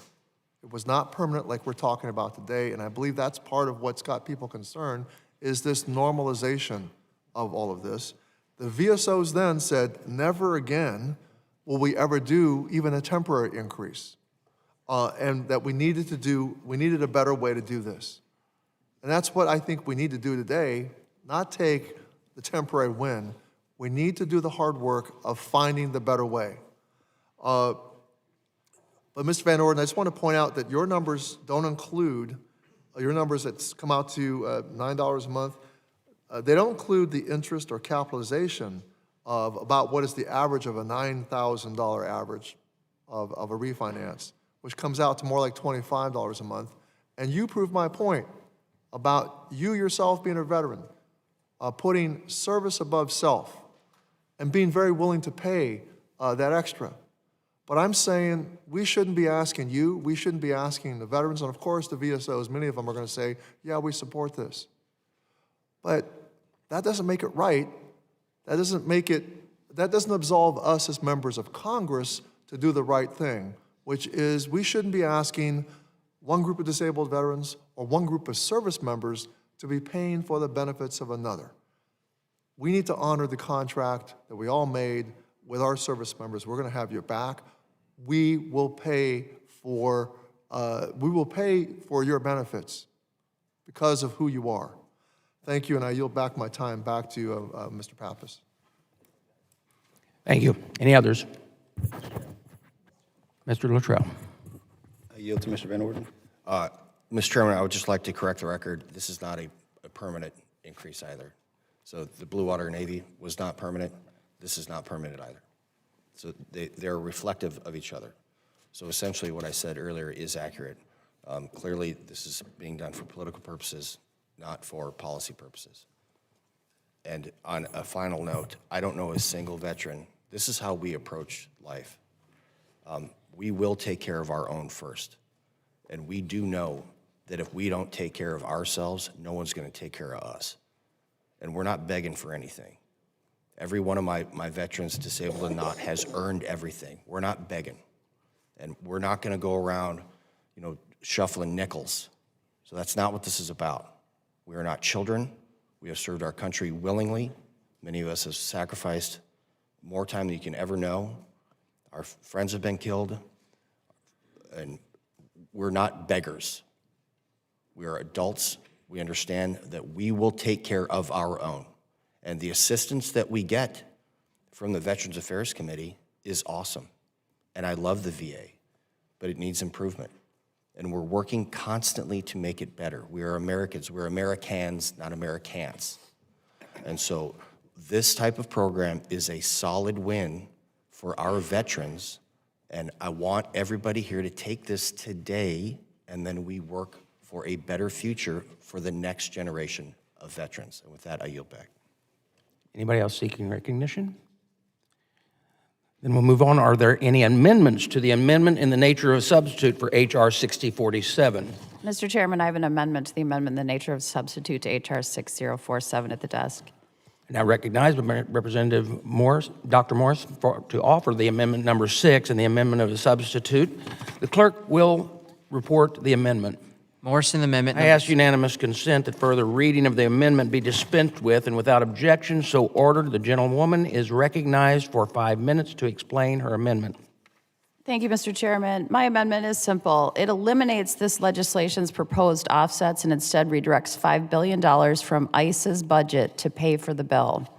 It was not permanent like we're talking about today, and I believe that's part of what's got people concerned is this normalization of all of this. The VSOs then said, never again will we ever do even a temporary increase, and that we needed a better way to do this. And that's what I think we need to do today, not take the temporary win. We need to do the hard work of finding the better way. But Mr. Van Orden, I just want to point out that your numbers don't include, your numbers that come out to $9 a month, they don't include the interest or capitalization of about what is the average of a $9,000 average of a refinance, which comes out to more like $25 a month. And you prove my point about you yourself being a veteran, putting service above self, and being very willing to pay that extra. But I'm saying we shouldn't be asking you, we shouldn't be asking the veterans, and of course the VSOs, many of them are going to say, yeah, we support this. But that doesn't make it right. That doesn't absolve us as members of Congress to do the right thing, which is we shouldn't be asking one group of disabled veterans or one group of service members to be paying for the benefits of another. We need to honor the contract that we all made with our service members. We're going to have your back. We will pay for your benefits because of who you are. Thank you, and I yield back my time back to Mr. Pappas. Thank you. Any others? Mr. Luttrell. I yield to Mr. Van Orden. Mr. Chairman, I would just like to correct the record. This is not a permanent increase either. So the Blue Water Navy was not permanent. This is not permanent either. So they're reflective of each other. So essentially what I said earlier is accurate. Clearly, this is being done for political purposes, not for policy purposes. And on a final note, I don't know a single veteran. This is how we approach life. We will take care of our own first. And we do know that if we don't take care of ourselves, no one's going to take care of us. And we're not begging for anything. Every one of my veterans, disabled or not, has earned everything. We're not begging. And we're not going to go around, shuffling nickels. So that's not what this is about. We are not children. We have served our country willingly. Many of us have sacrificed more time than you can ever know. Our friends have been killed. And we're not beggars. We are adults. We understand that we will take care of our own. And the assistance that we get from the Veterans Affairs Committee is awesome. And I love the VA, but it needs improvement. And we're working constantly to make it better. We are Americans. We're Americans, not Americans. And so this type of program is a solid win for our veterans. And I want everybody here to take this today, and then we work for a better future for the next generation of veterans. And with that, I yield back. Anybody else seeking recognition? Then we'll move on. Are there any amendments to the amendment in the nature of a substitute for H.R. 6047? Mr. Chairman, I have an amendment to the amendment in the nature of substitute to H.R. 6047 at the desk. I now recognize Representative Morris, Dr. Morris, to offer the amendment number 6 and the amendment of the substitute. The clerk will report the amendment. Morrison Amendment. I ask unanimous consent that further reading of the amendment be dispensed with, and without objection, so ordered. The gentlewoman is recognized for 5 minutes to explain her amendment. Thank you, Mr. Chairman. My amendment is simple. It eliminates this legislation's proposed offsets and instead redirects $5 billion from ICE's budget to pay for the bill.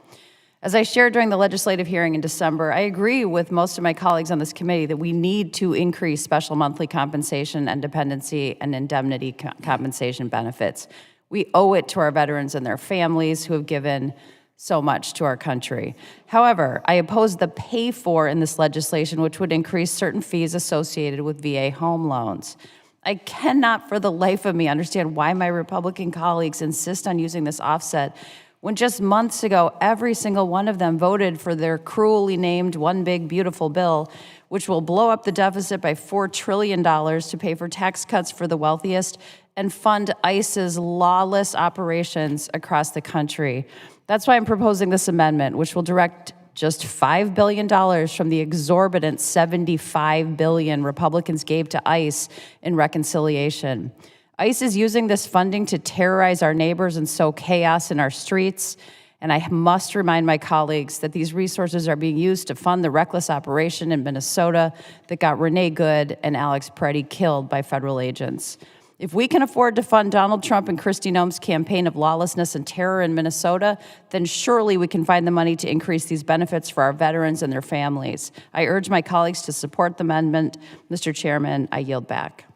As I shared during the legislative hearing in December, I agree with most of my colleagues on this committee that we need to increase special monthly compensation and dependency and indemnity compensation benefits. We owe it to our veterans and their families who have given so much to our country. However, I oppose the pay for in this legislation, which would increase certain fees associated with VA home loans. I cannot for the life of me understand why my Republican colleagues insist on using this offset when just months ago, every single one of them voted for their cruelly named One Big Beautiful Bill, which will blow up the deficit by $4 trillion to pay for tax cuts for the wealthiest and fund ICE's lawless operations across the country. That's why I'm proposing this amendment, which will direct just $5 billion from the exorbitant $75 billion Republicans gave to ICE in reconciliation. ICE is using this funding to terrorize our neighbors and sow chaos in our streets. And I must remind my colleagues that these resources are being used to fund the reckless operation in Minnesota that got Renee Good and Alex Preddy killed by federal agents. If we can afford to fund Donald Trump and Kristi Noem's campaign of lawlessness and terror in Minnesota, then surely we can find the money to increase these benefits for our veterans and their families. I urge my colleagues to support the amendment. Mr. Chairman, I yield back.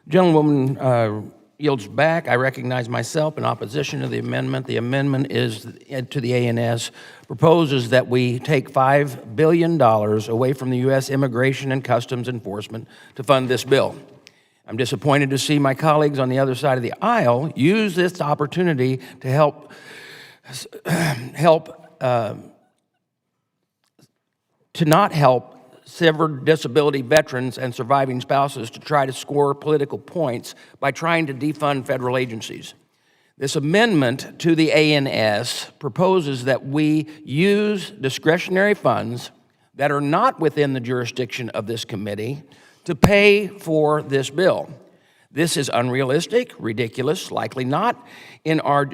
Gentlewoman yields back. I recognize myself in opposition to the amendment. The amendment is to the ANS, proposes that we take $5 billion away from the U.S. Immigration and Customs Enforcement to fund this bill. I'm disappointed to see my colleagues on the other side of the aisle use this opportunity to help severed disability veterans and surviving spouses to try to score political points by trying to defund federal agencies. This amendment to the ANS proposes that we use discretionary funds that are not within the jurisdiction of this committee to pay for this bill. This is unrealistic, ridiculous, likely not in our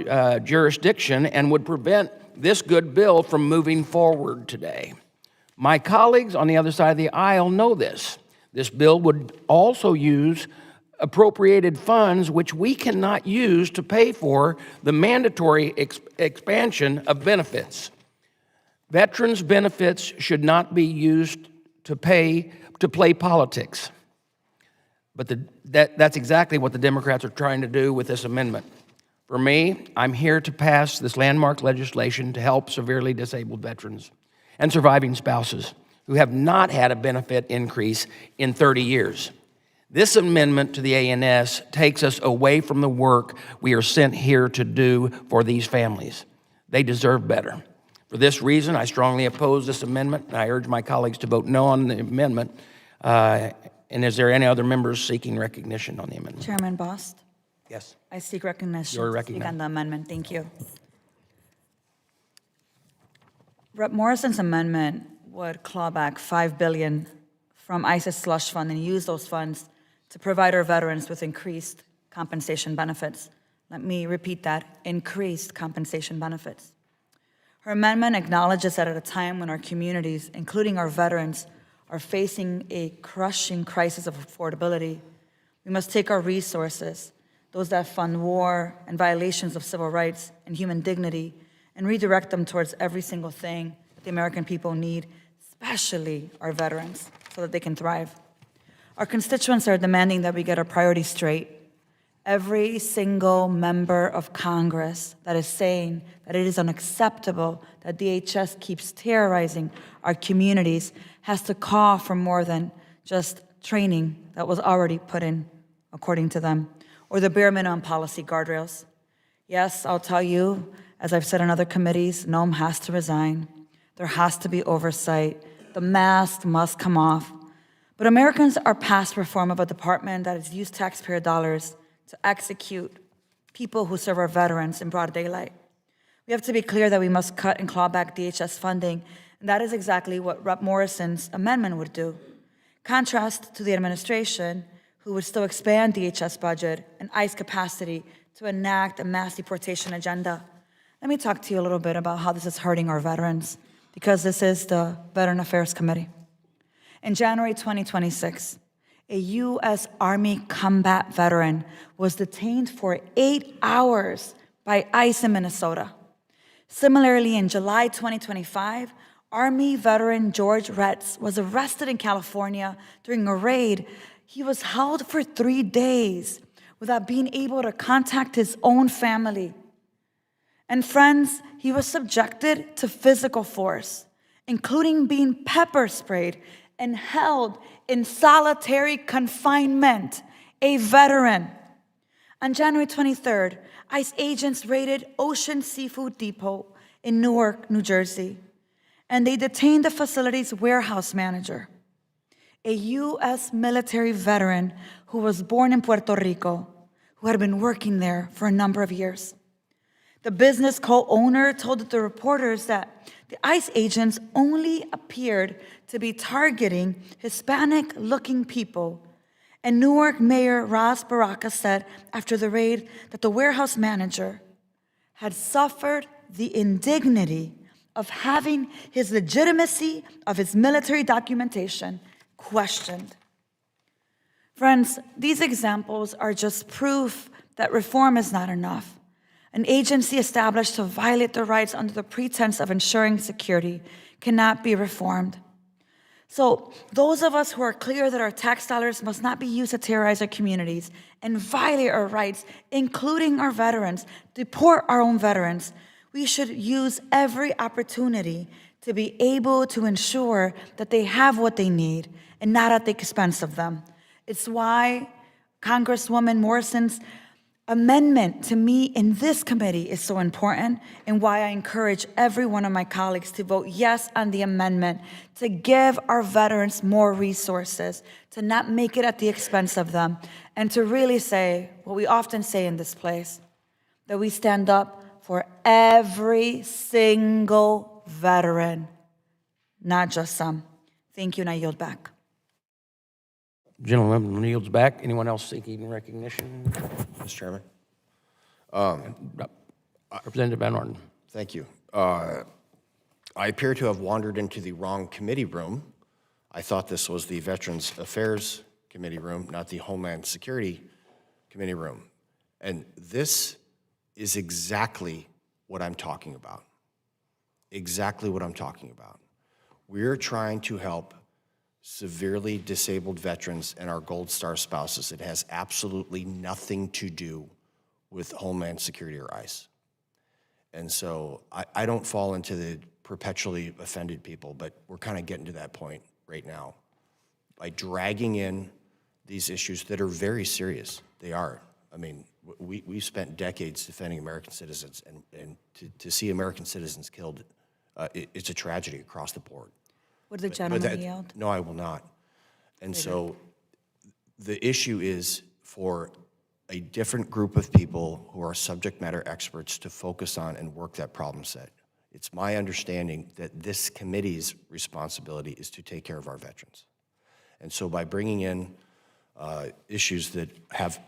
jurisdiction, and would prevent this good bill from moving forward today. My colleagues on the other side of the aisle know this. This bill would also use appropriated funds which we cannot use to pay for the mandatory expansion of benefits. Veterans' benefits should not be used to play politics. But that's exactly what the Democrats are trying to do with this amendment. For me, I'm here to pass this landmark legislation to help severely disabled veterans and surviving spouses who have not had a benefit increase in 30 years. This amendment to the ANS takes us away from the work we are sent here to do for these families. They deserve better. For this reason, I strongly oppose this amendment, and I urge my colleagues to vote no on the amendment. And is there any other members seeking recognition on the amendment? Chairman Bost, Yes. I seek recognition You're to speak recognized. on the amendment. Thank you. Rep. Morrison's amendment would claw back $5 billion from ICE's slush fund and use those funds to provide our veterans with increased compensation benefits. Let me repeat that, increased compensation benefits. Her amendment acknowledges that at a time when our communities, including our veterans, are facing a crushing crisis of affordability, we must take our resources, those that fund war and violations of civil rights and human dignity, and redirect them towards every single thing that the American people need, especially our veterans, so that they can thrive. Our constituents are demanding that we get our priorities straight. Every single member of Congress that is saying that it is unacceptable that DHS keeps terrorizing our communities has to call for more than just training that was already put in, according to them, or the bare minimum policy guardrails. Yes, I'll tell you, as I've said in other committees, NOM has to resign. There has to be oversight. The mask must come off. But Americans are past reform of a department that has used taxpayer dollars to execute people who serve our veterans in broad daylight. We have to be clear that we must cut and claw back DHS funding, and that is exactly what Rep. Morrison's amendment would do. Contrast to the administration, who would still expand DHS budget and ICE capacity to enact a mass deportation agenda. Let me talk to you a little bit about how this is hurting our veterans, because this is the Veteran Affairs Committee. In January 2026, a U.S. Army combat veteran was detained for 8 hours by ICE in Minnesota. Similarly, in July 2025, Army veteran George Retz was arrested in California during a raid. He was held for 3 days without being able to contact his own family. And friends, he was subjected to physical force, including being pepper sprayed and held in solitary confinement, a veteran. On January 23rd, ICE agents raided Ocean Seafood Depot in Newark, New Jersey, and they detained the facility's warehouse manager, a U.S. military veteran who was born in Puerto Rico, who had been working there for a number of years. The business co-owner told the reporters that the ICE agents only appeared to be targeting Hispanic-looking people. And Newark Mayor Ras Baraka said after the raid that the warehouse manager had suffered the indignity of having his legitimacy of his military documentation questioned. Friends, these examples are just proof that reform is not enough. An agency established to violate the rights under the pretense of ensuring security cannot be reformed. So those of us who are clear that our tax dollars must not be used to terrorize our communities and violate our rights, including our veterans, deport our own veterans, we should use every opportunity to be able to ensure that they have what they need and not at the expense of them. It's why Congresswoman Morrison's amendment to me in this committee is so important, and why I encourage every one of my colleagues to vote yes on the amendment to give our veterans more resources, to not make it at the expense of them, and to really say what we often say in this place, that we stand up for every single veteran, not just some. Thank you, and I yield back. Gentleman yields back. Anyone else seeking recognition? Mr. Chairman. Representative Van Orden. Thank you. I appear to have wandered into the wrong committee room. I thought this was the Veterans Affairs Committee room, not the Homeland Security Committee room. And this is exactly what I'm talking about. Exactly what I'm talking about. We're trying to help severely disabled veterans and our Gold Star spouses. It has absolutely nothing to do with Homeland Security or ICE. And so I don't fall into the perpetually offended people, but we're kind of getting to that point right now. By dragging in these issues that are very serious, they are. I mean, we've spent decades defending American citizens, and to see American citizens killed, it's a tragedy across the board. Would the gentleman yield? No, I will not. And so the issue is for a different group of people who are subject matter experts to focus on and work that problem set. It's my understanding that this committee's responsibility is to take care of our veterans. And so by bringing in issues that have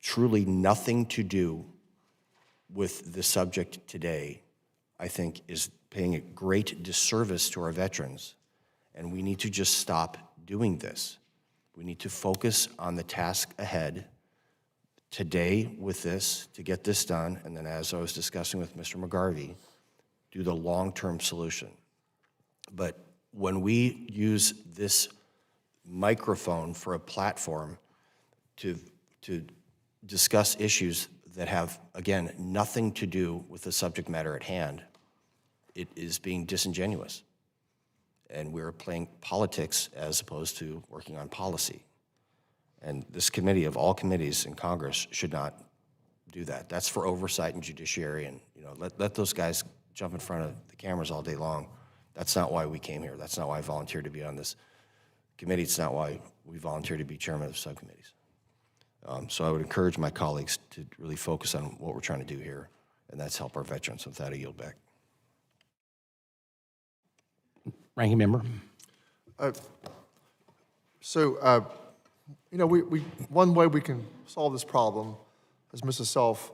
truly nothing to do with the subject today, I think is paying a great disservice to our veterans. And we need to just stop doing this. We need to focus on the task ahead today with this, to get this done, and then as I was discussing with Mr. McGarvey, do the long-term solution. But when we use this microphone for a platform to discuss issues that have, again, nothing to do with the subject matter at hand, it is being disingenuous. And we're playing politics as opposed to working on policy. And this committee, of all committees in Congress, should not do that. That's for oversight and judiciary, and let those guys jump in front of the cameras all day long. That's not why we came here. That's not why I volunteered to be on this committee. It's not why we volunteered to be chairman of subcommittees. So I would encourage my colleagues to really focus on what we're trying to do here, and that's help our veterans. With that, I yield back. Ranking member. One way we can solve this problem, as Mrs. Self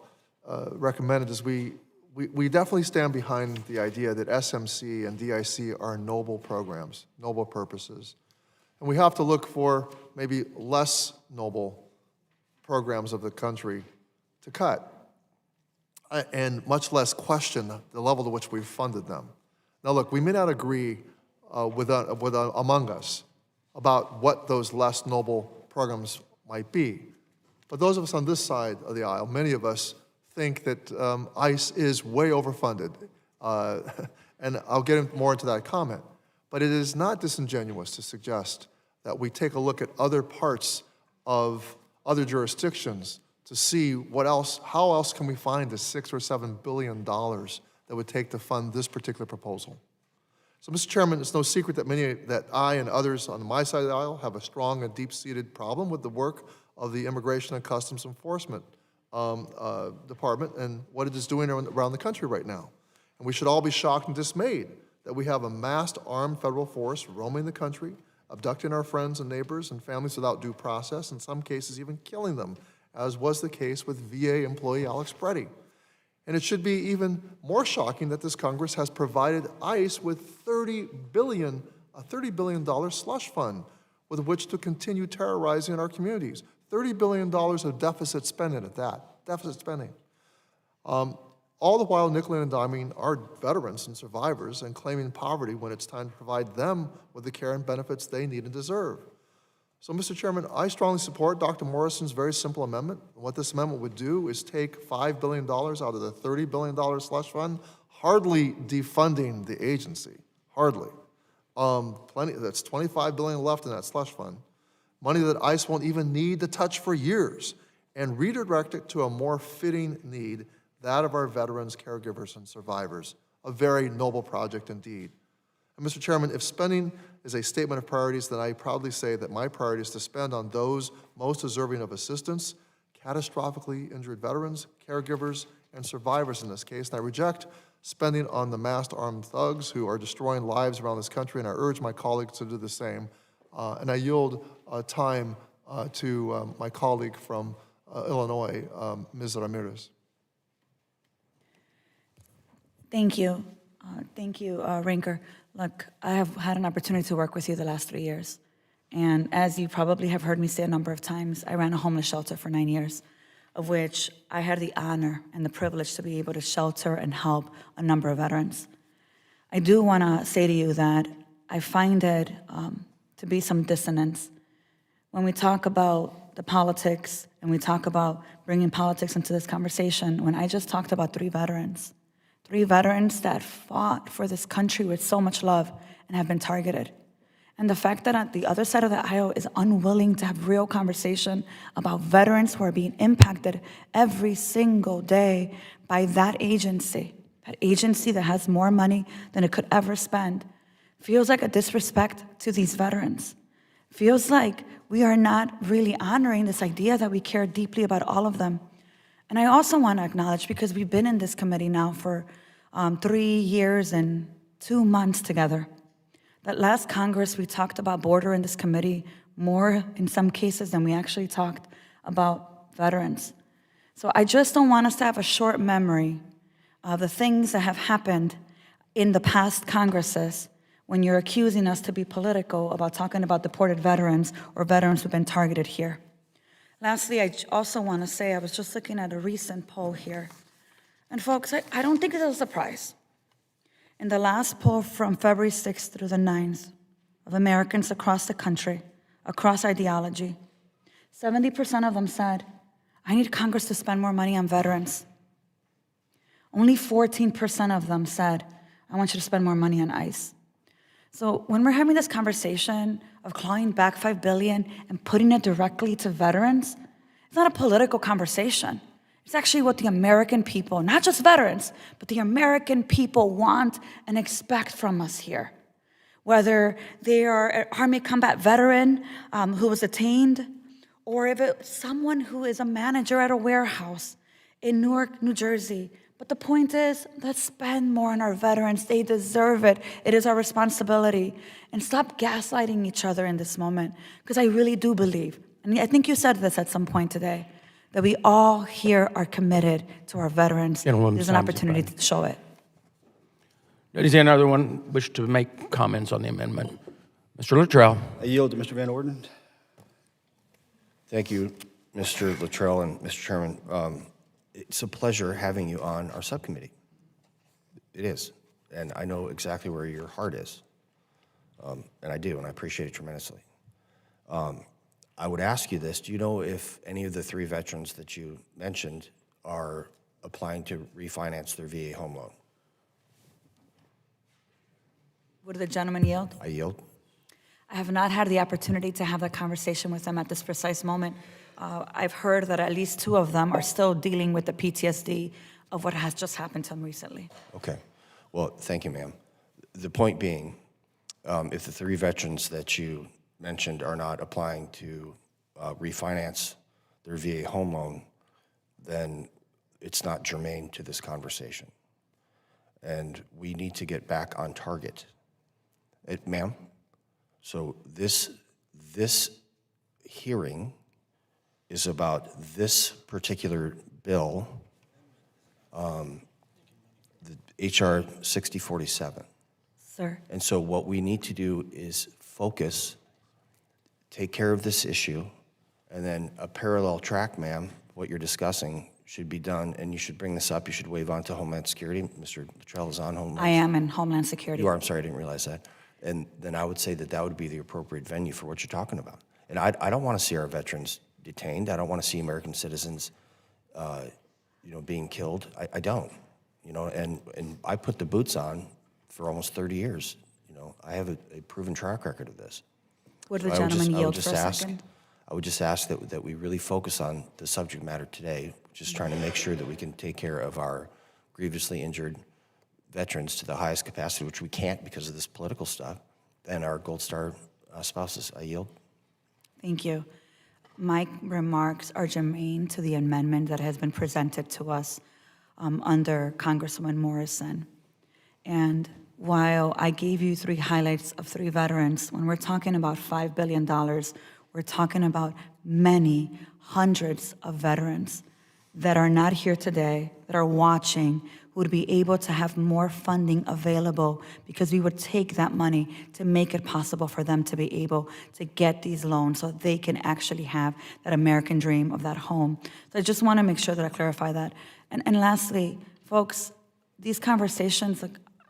recommended, is we definitely stand behind the idea that SMC and DIC are noble programs, noble purposes. And we have to look for maybe less noble programs of the country to cut, and much less question the level to which we've funded them. Now look, we may not agree among us about what those less noble programs might be, but those of us on this side of the aisle, many of us think that ICE is way overfunded, and I'll get more into that comment. But it is not disingenuous to suggest that we take a look at other parts of other jurisdictions to see how else can we find the $6 or $7 billion that would take to fund this particular proposal. So, Mr. Chairman, it's no secret that I and others on my side of the aisle have a strong and deep-seated problem with the work of the Immigration and Customs Enforcement Department and what it is doing around the country right now. And we should all be shocked and dismayed that we have a massed armed federal force roaming the country, abducting our friends and neighbors and families without due process, in some cases even killing them, as was the case with VA employee Alex Briley. And it should be even more shocking that this Congress has provided ICE with a $30 billion slush fund with which to continue terrorizing our communities. $30 billion of deficit spending at that, deficit spending. All the while nickeling and diming our veterans and survivors and claiming poverty when it's time to provide them with the care and benefits they need and deserve. So, Mr. Chairman, I strongly support Dr. Morrison's very simple amendment. What this amendment would do is take $5 billion out of the $30 billion slush fund, hardly defunding the agency, hardly. That's $25 billion left in that slush fund, money that ICE won't even need to touch for years, and redirect it to a more fitting need, that of our veterans, caregivers, and survivors. A very noble project indeed. And Mr. Chairman, if spending is a statement of priorities, then I proudly say that my priority is to spend on those most deserving of assistance, catastrophically injured veterans, caregivers, and survivors in this case. And I reject spending on the masked armed thugs who are destroying lives around this country, and I urge my colleagues to do the same. And I yield time to my colleague from Illinois, Ms. Ramirez. Thank you. Thank you, Ranker. Look, I have had an opportunity to work with you the last 3 years. And as you probably have heard me say a number of times, I ran a homeless shelter for 9 years, of which I had the honor and the privilege to be able to shelter and help a number of veterans. I do want to say to you that I find it to be some dissonance when we talk about the politics and we talk about bringing politics into this conversation. When I just talked about 3 veterans, 3 veterans that fought for this country with so much love and have been targeted. And the fact that on the other side of the aisle is unwilling to have real conversation about veterans who are being impacted every single day by that agency that has more money than it could ever spend, feels like a disrespect to these veterans. Feels like we are not really honoring this idea that we care deeply about all of them. And I also want to acknowledge, because we've been in this committee now for 3 years and 2 months together, that last Congress we talked about border in this committee more in some cases than we actually talked about veterans. So I just don't want us to have a short memory of the things that have happened in the past Congresses when you're accusing us to be political about talking about deported veterans or veterans who've been targeted here. Lastly, I also want to say, I was just looking at a recent poll here. And folks, I don't think it's a surprise. In the last poll from February 6th through the 9th of Americans across the country, across ideology, 70% of them said, I need Congress to spend more money on veterans. Only 14% of them said, I want you to spend more money on ICE. So when we're having this conversation of clawing back $5 billion and putting it directly to veterans, it's not a political conversation. It's actually what the American people, not just veterans, but the American people want and expect from us here. Whether they are an Army combat veteran who was detained, or if it's someone who is a manager at a warehouse in Newark, New Jersey. But the point is, let's spend more on our veterans. They deserve it. It is our responsibility. And stop gaslighting each other in this moment, because I really do believe, and I think you said this at some point today, that we all here are committed to our veterans. There's an opportunity to show it. Does another one wish to make comments on the amendment? Mr. Luttrell. I yield to Mr. Van Orden. Thank you, Mr. Luttrell and Mr. Chairman. It's a pleasure having you on our subcommittee. It is, and I know exactly where your heart is, and I do, and I appreciate it tremendously. I would ask you this: do you know if any of the 3 veterans that you mentioned are applying to refinance their VA home loan? Would the gentleman yield? I yield. I have not had the opportunity to have that conversation with them at this precise moment. I've heard that at least 2 of them are still dealing with the PTSD of what has just happened to them recently. Okay. Well, thank you, ma'am. The point being, if the 3 veterans that you mentioned are not applying to refinance their VA home loan, then it's not germane to this conversation. And we need to get back on target. Ma'am, so this hearing is about this particular bill, the HR 6047. Sir. And so what we need to do is focus, take care of this issue, and then a parallel track, ma'am, what you're discussing should be done, and you should bring this up. You should wave on to Homeland Security. Mr. Luttrell is on Homeland I am in Homeland Security. You are, I'm sorry, I didn't realize that. And then I would say that that would be the appropriate venue for what you're talking about. And I don't want to see our veterans detained. I don't want to see American citizens, being killed. I don't, and I put the boots on for almost 30 years. I have a proven track record of this. Would the gentleman yield for a second? I would just ask that we really focus on the subject matter today, just trying to make sure that we can take care of our grievously injured veterans to the highest capacity, which we can't because of this political stuff, and our Gold Star spouses. I yield. Thank you. My remarks are germane to the amendment that has been presented to us under Congresswoman Morrison. And while I gave you 3 highlights of 3 veterans, when we're talking about $5 billion, we're talking about many hundreds of veterans that are not here today, that are watching, who would be able to have more funding available because we would take that money to make it possible for them to be able to get these loans so they can actually have that American dream of that home. So I just want to make sure that I clarify that. And lastly, folks, these conversations,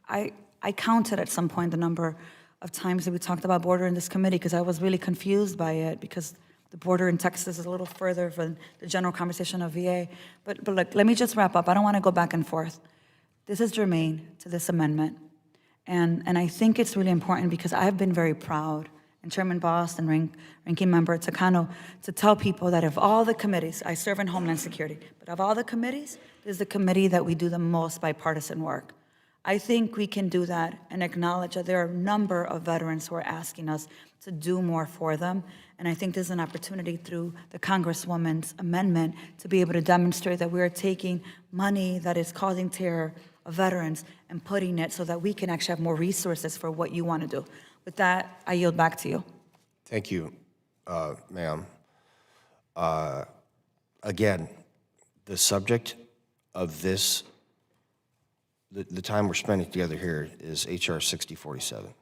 I counted at some point the number of times that we talked about border in this committee because I was really confused by it because the border in Texas is a little further from the general conversation of VA. But look, let me just wrap up. I don't want to go back and forth. This is germane to this amendment. And I think it's really important because I've been very proud, and Chairman Bost and Ranking Member Takano, to tell people that of all the committees, I serve in Homeland Security, but of all the committees, this is the committee that we do the most bipartisan work. I think we can do that and acknowledge that there are a number of veterans who are asking us to do more for them. And I think there's an opportunity through the Congresswoman's amendment to be able to demonstrate that we are taking money that is causing terror of veterans and putting it so that we can actually have more resources for what you want to do. With that, I yield back to you. Thank you, ma'am. Again, the subject of this, the time we're spending together here is HR 6047.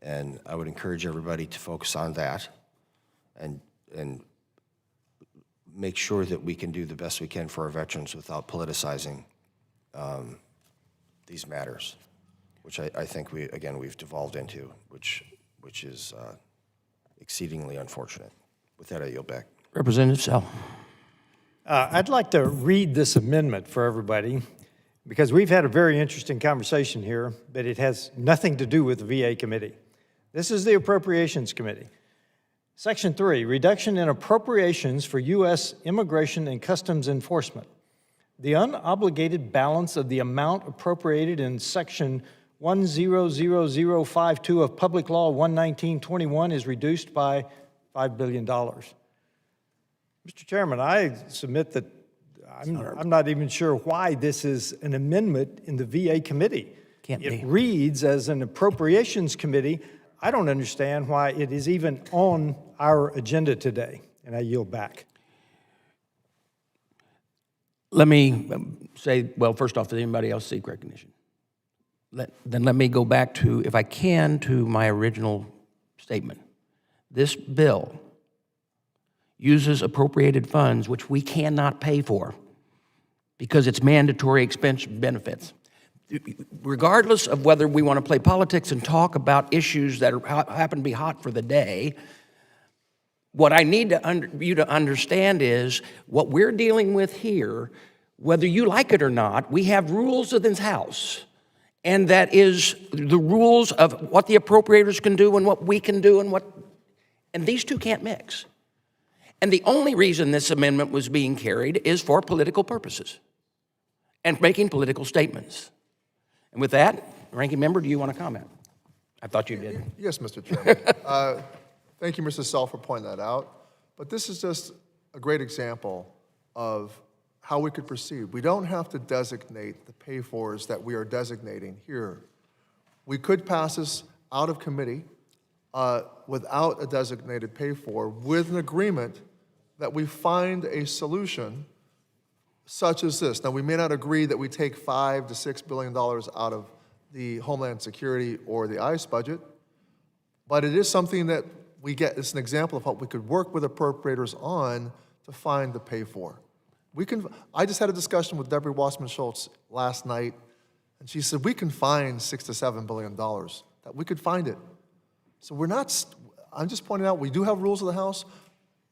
And I would encourage everybody to focus on that and make sure that we can do the best we can for our veterans without politicizing these matters, which I think we've devolved into, which is exceedingly unfortunate. With that, I yield back. Representative Sell. I'd like to read this amendment for everybody, because we've had a very interesting conversation here, but it has nothing to do with the VA committee. This is the Appropriations Committee. Section 3, reduction in appropriations for U.S. Immigration and Customs Enforcement. The unobligated balance of the amount appropriated in Section 100052 of Public Law 11921 is reduced by $5 billion. Mr. Chairman, I submit that I'm not even sure why this is an amendment in the VA committee. It reads as an Appropriations Committee. I don't understand why it is even on our agenda today, and I yield back. Let me say, well, first off, does anybody else seek recognition? Then let me go back to, if I can, to my original statement. This bill uses appropriated funds which we cannot pay for because it's mandatory expense benefits. Regardless of whether we want to play politics and talk about issues that happen to be hot for the day, what I need you to understand is what we're dealing with here, whether you like it or not, we have rules of this House. And that is the rules of what the appropriators can do and what we can do and these two can't mix. And the only reason this amendment was being carried is for political purposes and making political statements. And with that, Ranking Member, do you want to comment? I thought you did. Yes, Mr. Chairman. Thank you, Mr. Sell, for pointing that out. But this is just a great example of how we could proceed. We don't have to designate the pay-fors that we are designating here. We could pass this out of committee without a designated pay-for, with an agreement that we find a solution such as this. Now, we may not agree that we take $5 to $6 billion out of the Homeland Security or the ICE budget, but it is something that we get. It's an example of what we could work with appropriators on to find the pay-for. I just had a discussion with Deborah Wasserman-Schultz last night, and she said we can find $6 to $7 billion, that we could find it. So we're not, I'm just pointing out, we do have rules of the House,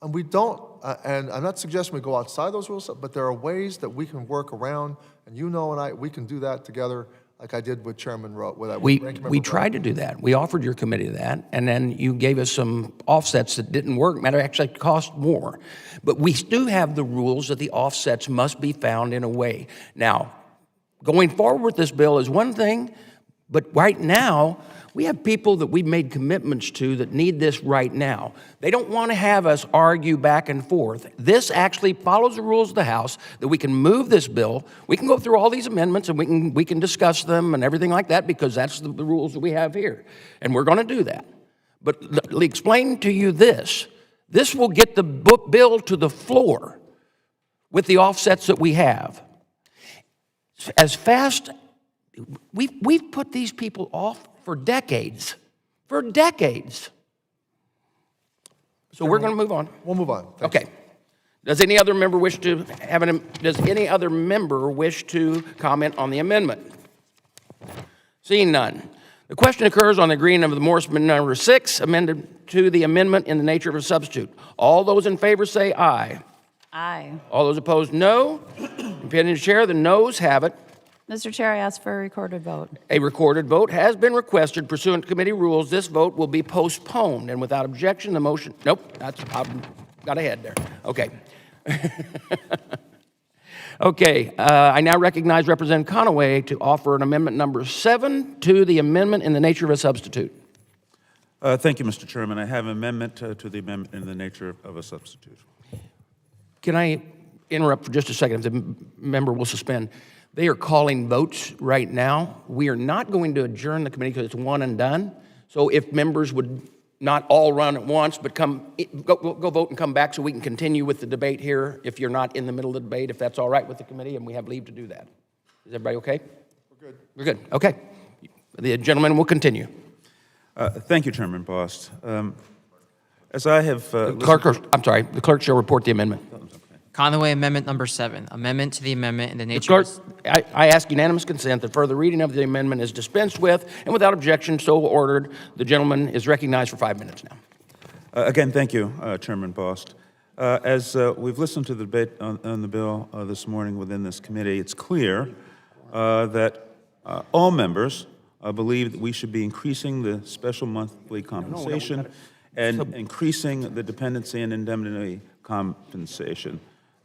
and we don't, and I'm not suggesting we go outside those rules, but there are ways that we can work around, and you know and we can do that together, like I did with Chairman Rowe. We tried to do that. We offered your committee that, and then you gave us some offsets that didn't work. Matter of actually cost more. But we do have the rules that the offsets must be found in a way. Now, going forward with this bill is one thing, but right now, we have people that we've made commitments to that need this right now. They don't want to have us argue back and forth. This actually follows the rules of the House, that we can move this bill. We can go through all these amendments and we can discuss them and everything like that, because that's the rules that we have here. And we're going to do that. But let me explain to you this. This will get the bill to the floor with the offsets that we have. As fast, we've put these people off for decades. For decades. So we're going to move on. We'll move on. Okay. Does any other member wish to comment on the amendment? Seeing none. The question occurs on the agreeing of the Morse number 6, amended to the amendment in the nature of a substitute. All those in favor say aye. Aye. All those opposed, no. Depending on the chair, the noes have it. Mr. Chair, I ask for a recorded vote. A recorded vote has been requested pursuant to committee rules. This vote will be postponed, and without objection, the motion, nope, I got ahead there. Okay. Okay, I now recognize Representative Conaway to offer an amendment number 7 to the amendment in the nature of a substitute. Thank you, Mr. Chairman. I have an amendment to the amendment in the nature of a substitute. Can I interrupt for just a second? If the member will suspend. They are calling votes right now. We are not going to adjourn the committee because it's one and done. So if members would not all run at once, but go vote and come back so we can continue with the debate here if you're not in the middle of the debate, if that's all right with the committee, and we have leave to do that. Is everybody okay? We're good. We're good. Okay. The gentleman will continue. Thank you, Chairman Bost. As I have... The clerk shall report the amendment. Conaway Amendment Number 7, amendment to the amendment in the The nature clerk, of... I ask unanimous consent that further reading of the amendment is dispensed with, and without objection, so ordered. The gentleman is recognized for 5 minutes now. Again, thank you, Chairman Bost. As we've listened to the debate on the bill this morning within this committee, it's clear that all members believe that we should be increasing the special monthly compensation and increasing the dependency and indemnity compensation,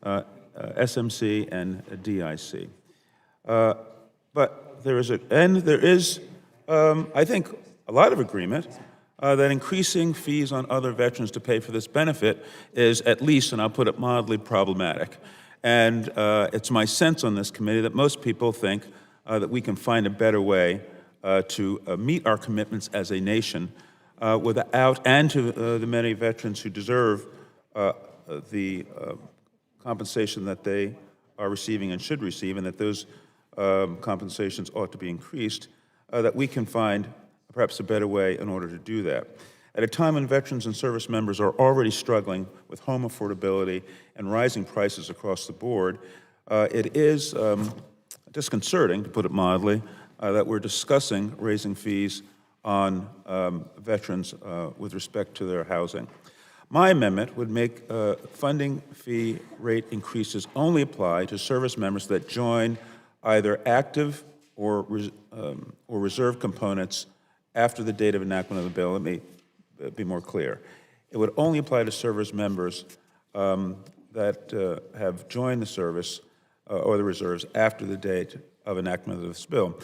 SMC and DIC. But there is, I think, a lot of agreement that increasing fees on other veterans to pay for this benefit is at least, and I'll put it mildly, problematic. And it's my sense on this committee that most people think that we can find a better way to meet our commitments as a nation without, and to the many veterans who deserve the compensation that they are receiving and should receive, and that those compensations ought to be increased, that we can find perhaps a better way in order to do that. At a time when veterans and service members are already struggling with home affordability and rising prices across the board, it is disconcerting, to put it mildly, that we're discussing raising fees on veterans with respect to their housing. My amendment would make funding fee rate increases only apply to service members that join either active or reserve components after the date of enactment of the bill. Let me be more clear. It would only apply to service members that have joined the service or the reserves after the date of enactment of this bill.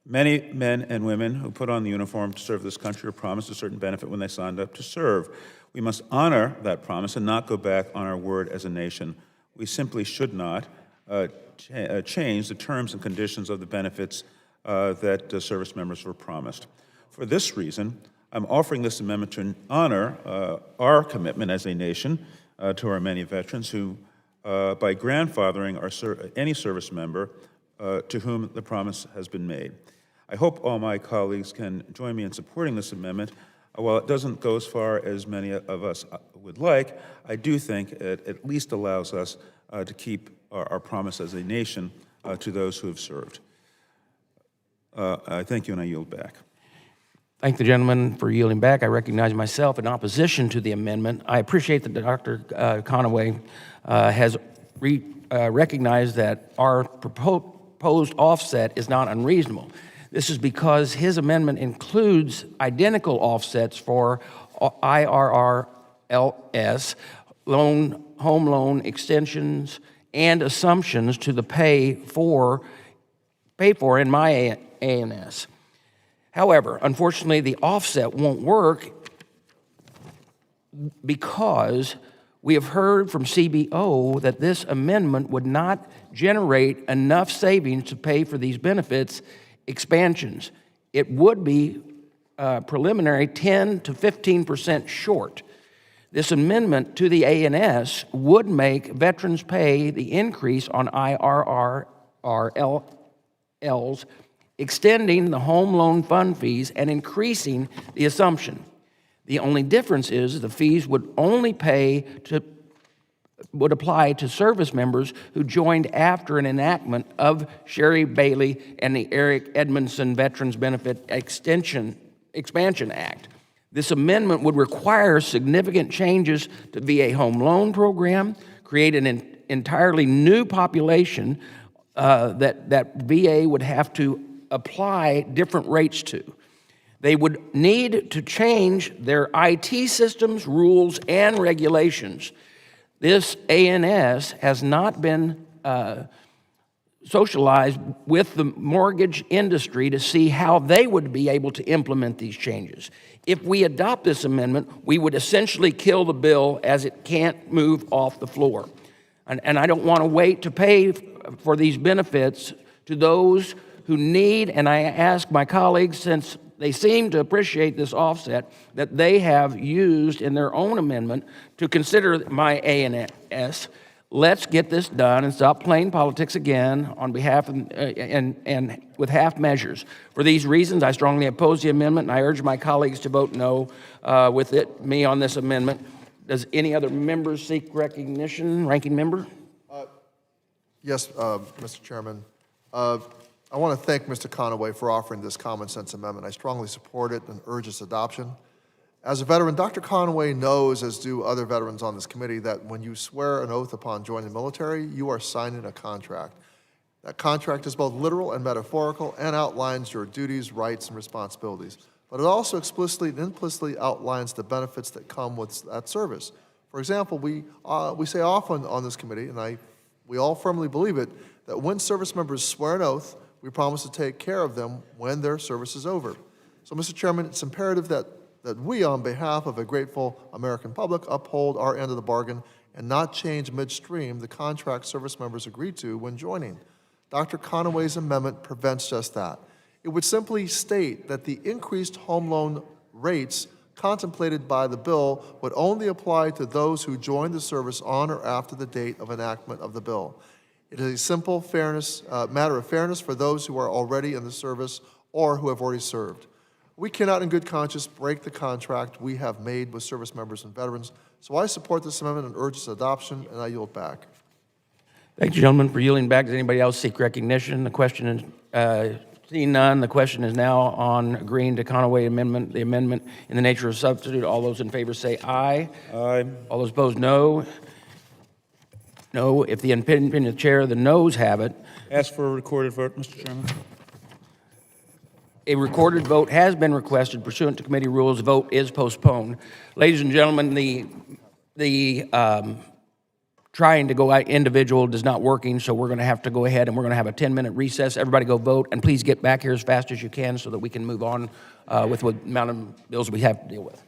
Many men and women who put on the uniform to serve this country are promised a certain benefit when they signed up to serve. We must honor that promise and not go back on our word as a nation. We simply should not change the terms and conditions of the benefits that service members were promised. For this reason, I'm offering this amendment to honor our commitment as a nation to our many veterans who, by grandfathering any service member to whom the promise has been made. I hope all my colleagues can join me in supporting this amendment. While it doesn't go as far as many of us would like, I do think it at least allows us to keep our promise as a nation to those who have served. I thank you, and I yield back. Thank the gentleman for yielding back. I recognize myself in opposition to the amendment. I appreciate that Dr. Conaway has recognized that our proposed offset is not unreasonable. This is because his amendment includes identical offsets for IRRLS, home loan extensions, and assumptions to the pay for in my ANS. However, unfortunately, the offset won't work because we have heard from CBO that this amendment would not generate enough savings to pay for these benefits expansions. It would be preliminary 10 to 15% short. This amendment to the ANS would make veterans pay the increase on IRRLs, extending the home loan fund fees and increasing the assumption. The only difference is the fees would only apply to service members who joined after an enactment of Sharri, Bailey, and the Eric Edmundson Veterans Benefit Expansion Act. This amendment would require significant changes to VA home loan program, create an entirely new population that VA would have to apply different rates to. They would need to change their IT systems, rules, and regulations. This ANS has not been socialized with the mortgage industry to see how they would be able to implement these changes. If we adopt this amendment, we would essentially kill the bill as it can't move off the floor. And I don't want to wait to pay for these benefits to those who need, and I ask my colleagues, since they seem to appreciate this offset, that they have used in their own amendment to consider my ANS. Let's get this done and stop playing politics again on behalf of, and with half measures. For these reasons, I strongly oppose the amendment, and I urge my colleagues to vote no with me on this amendment. Does any other members seek recognition? Ranking member? Yes, Mr. Chairman. I want to thank Mr. Conaway for offering this common sense amendment. I strongly support it and urge its adoption. As a veteran, Dr. Conaway knows, as do other veterans on this committee, that when you swear an oath upon joining the military, you are signing a contract. That contract is both literal and metaphorical and outlines your duties, rights, and responsibilities. But it also explicitly and implicitly outlines the benefits that come with that service. For example, we say often on this committee, and we all firmly believe it, that when service members swear an oath, we promise to take care of them when their service is over. So, Mr. Chairman, it's imperative that we, on behalf of a grateful American public, uphold our end of the bargain and not change midstream the contract service members agreed to when joining. Dr. Conaway's amendment prevents just that. It would simply state that the increased home loan rates contemplated by the bill would only apply to those who joined the service on or after the date of enactment of the bill. It is a simple matter of fairness for those who are already in the service or who have already served. We cannot in good conscience break the contract we have made with service members and veterans, so I support this amendment and urge its adoption, and I yield back. Thank you, gentlemen, for yielding back. Does anybody else seek recognition? The question is, seeing none, the question is now on agreeing to Conaway amendment, the amendment in the nature of substitute. All those in favor say aye. Aye. All those opposed, no. No. If the opinion of the chair, the noes have it. Ask for a recorded vote, Mr. Chairman. A recorded vote has been requested pursuant to committee rules. The vote is postponed. Ladies and gentlemen, the trying to go out individual is not working, so we're going to have to go ahead and we're going to have a 10-minute recess. Everybody go vote, and please get back here as fast as you can so that we can move on with what amount of bills we have to deal with.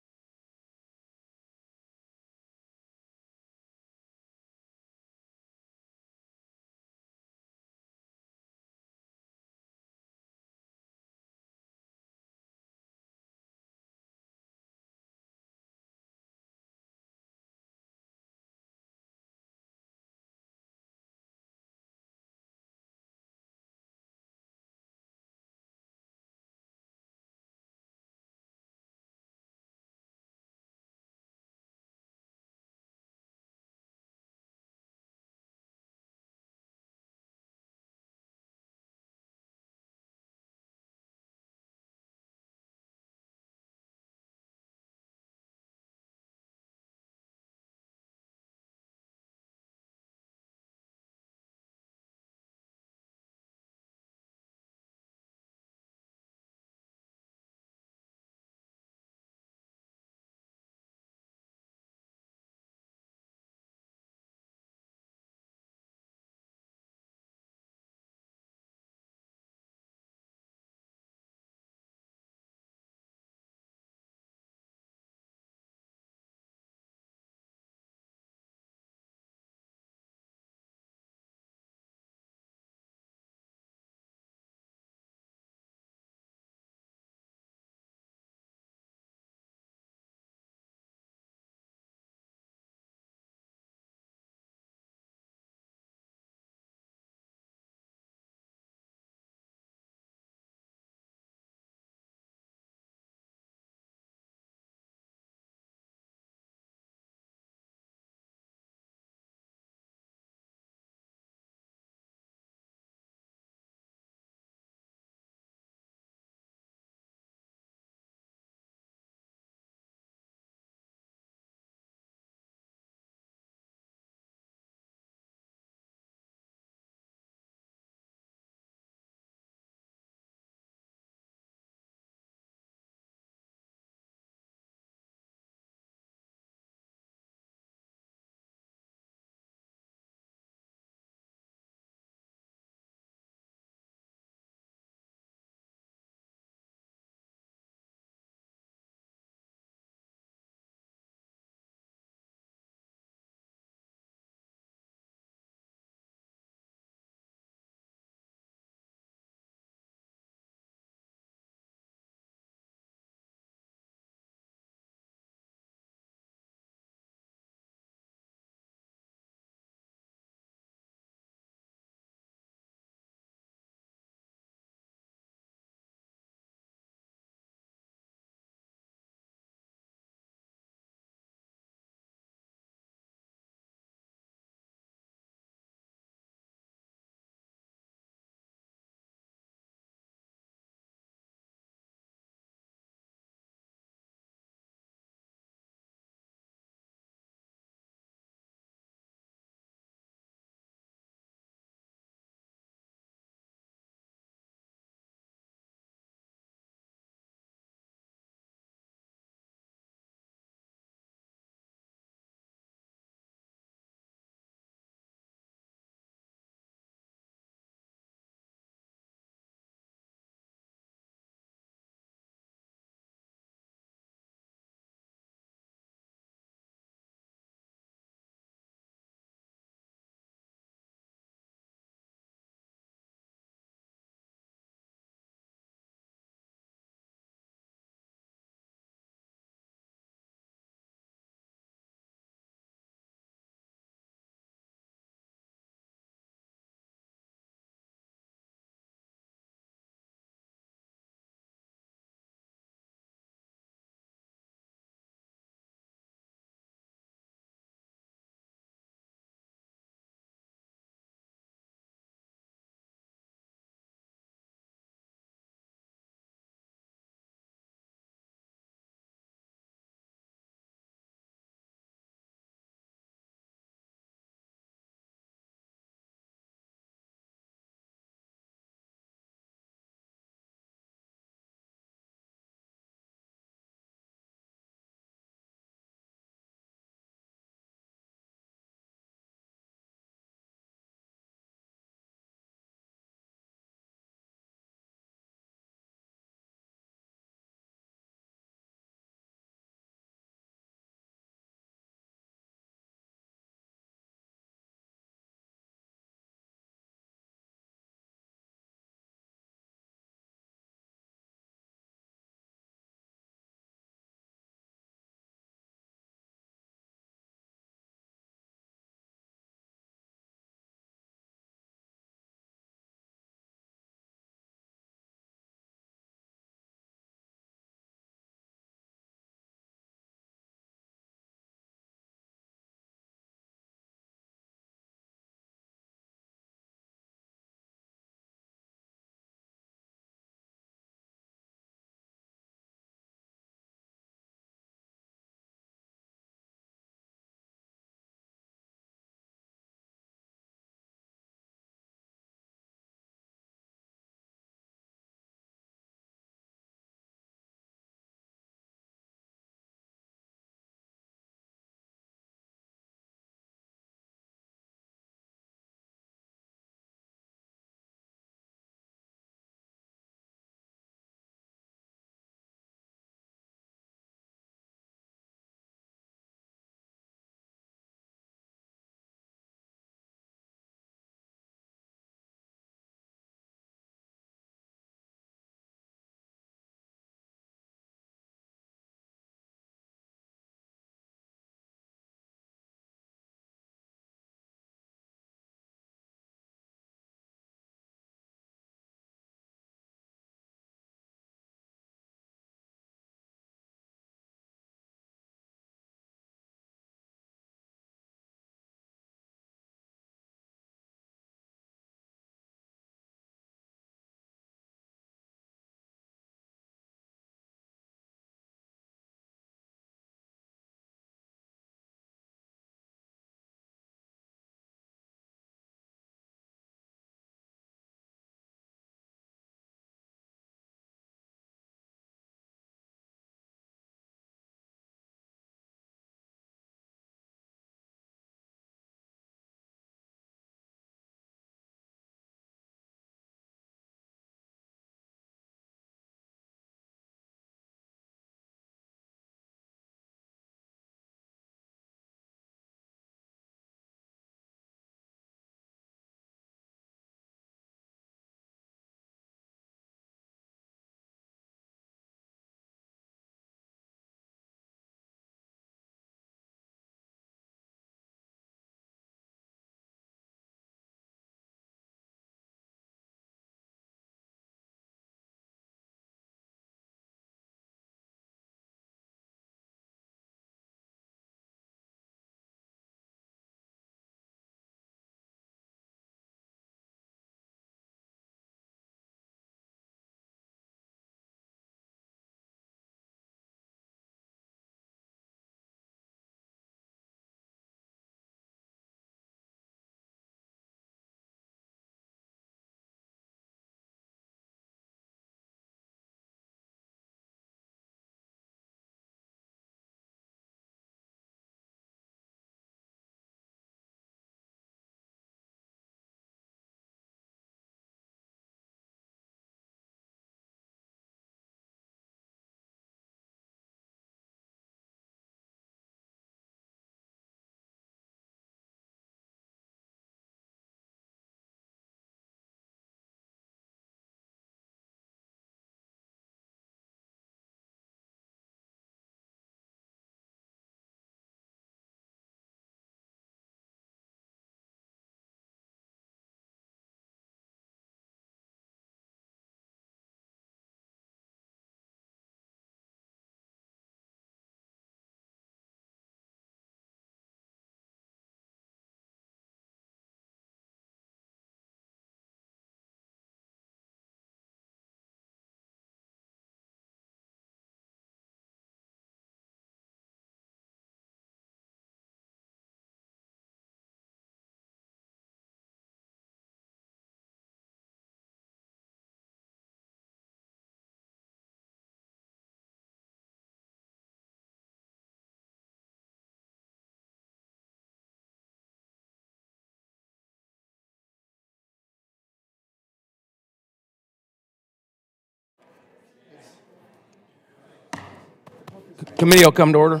Committee will come to order.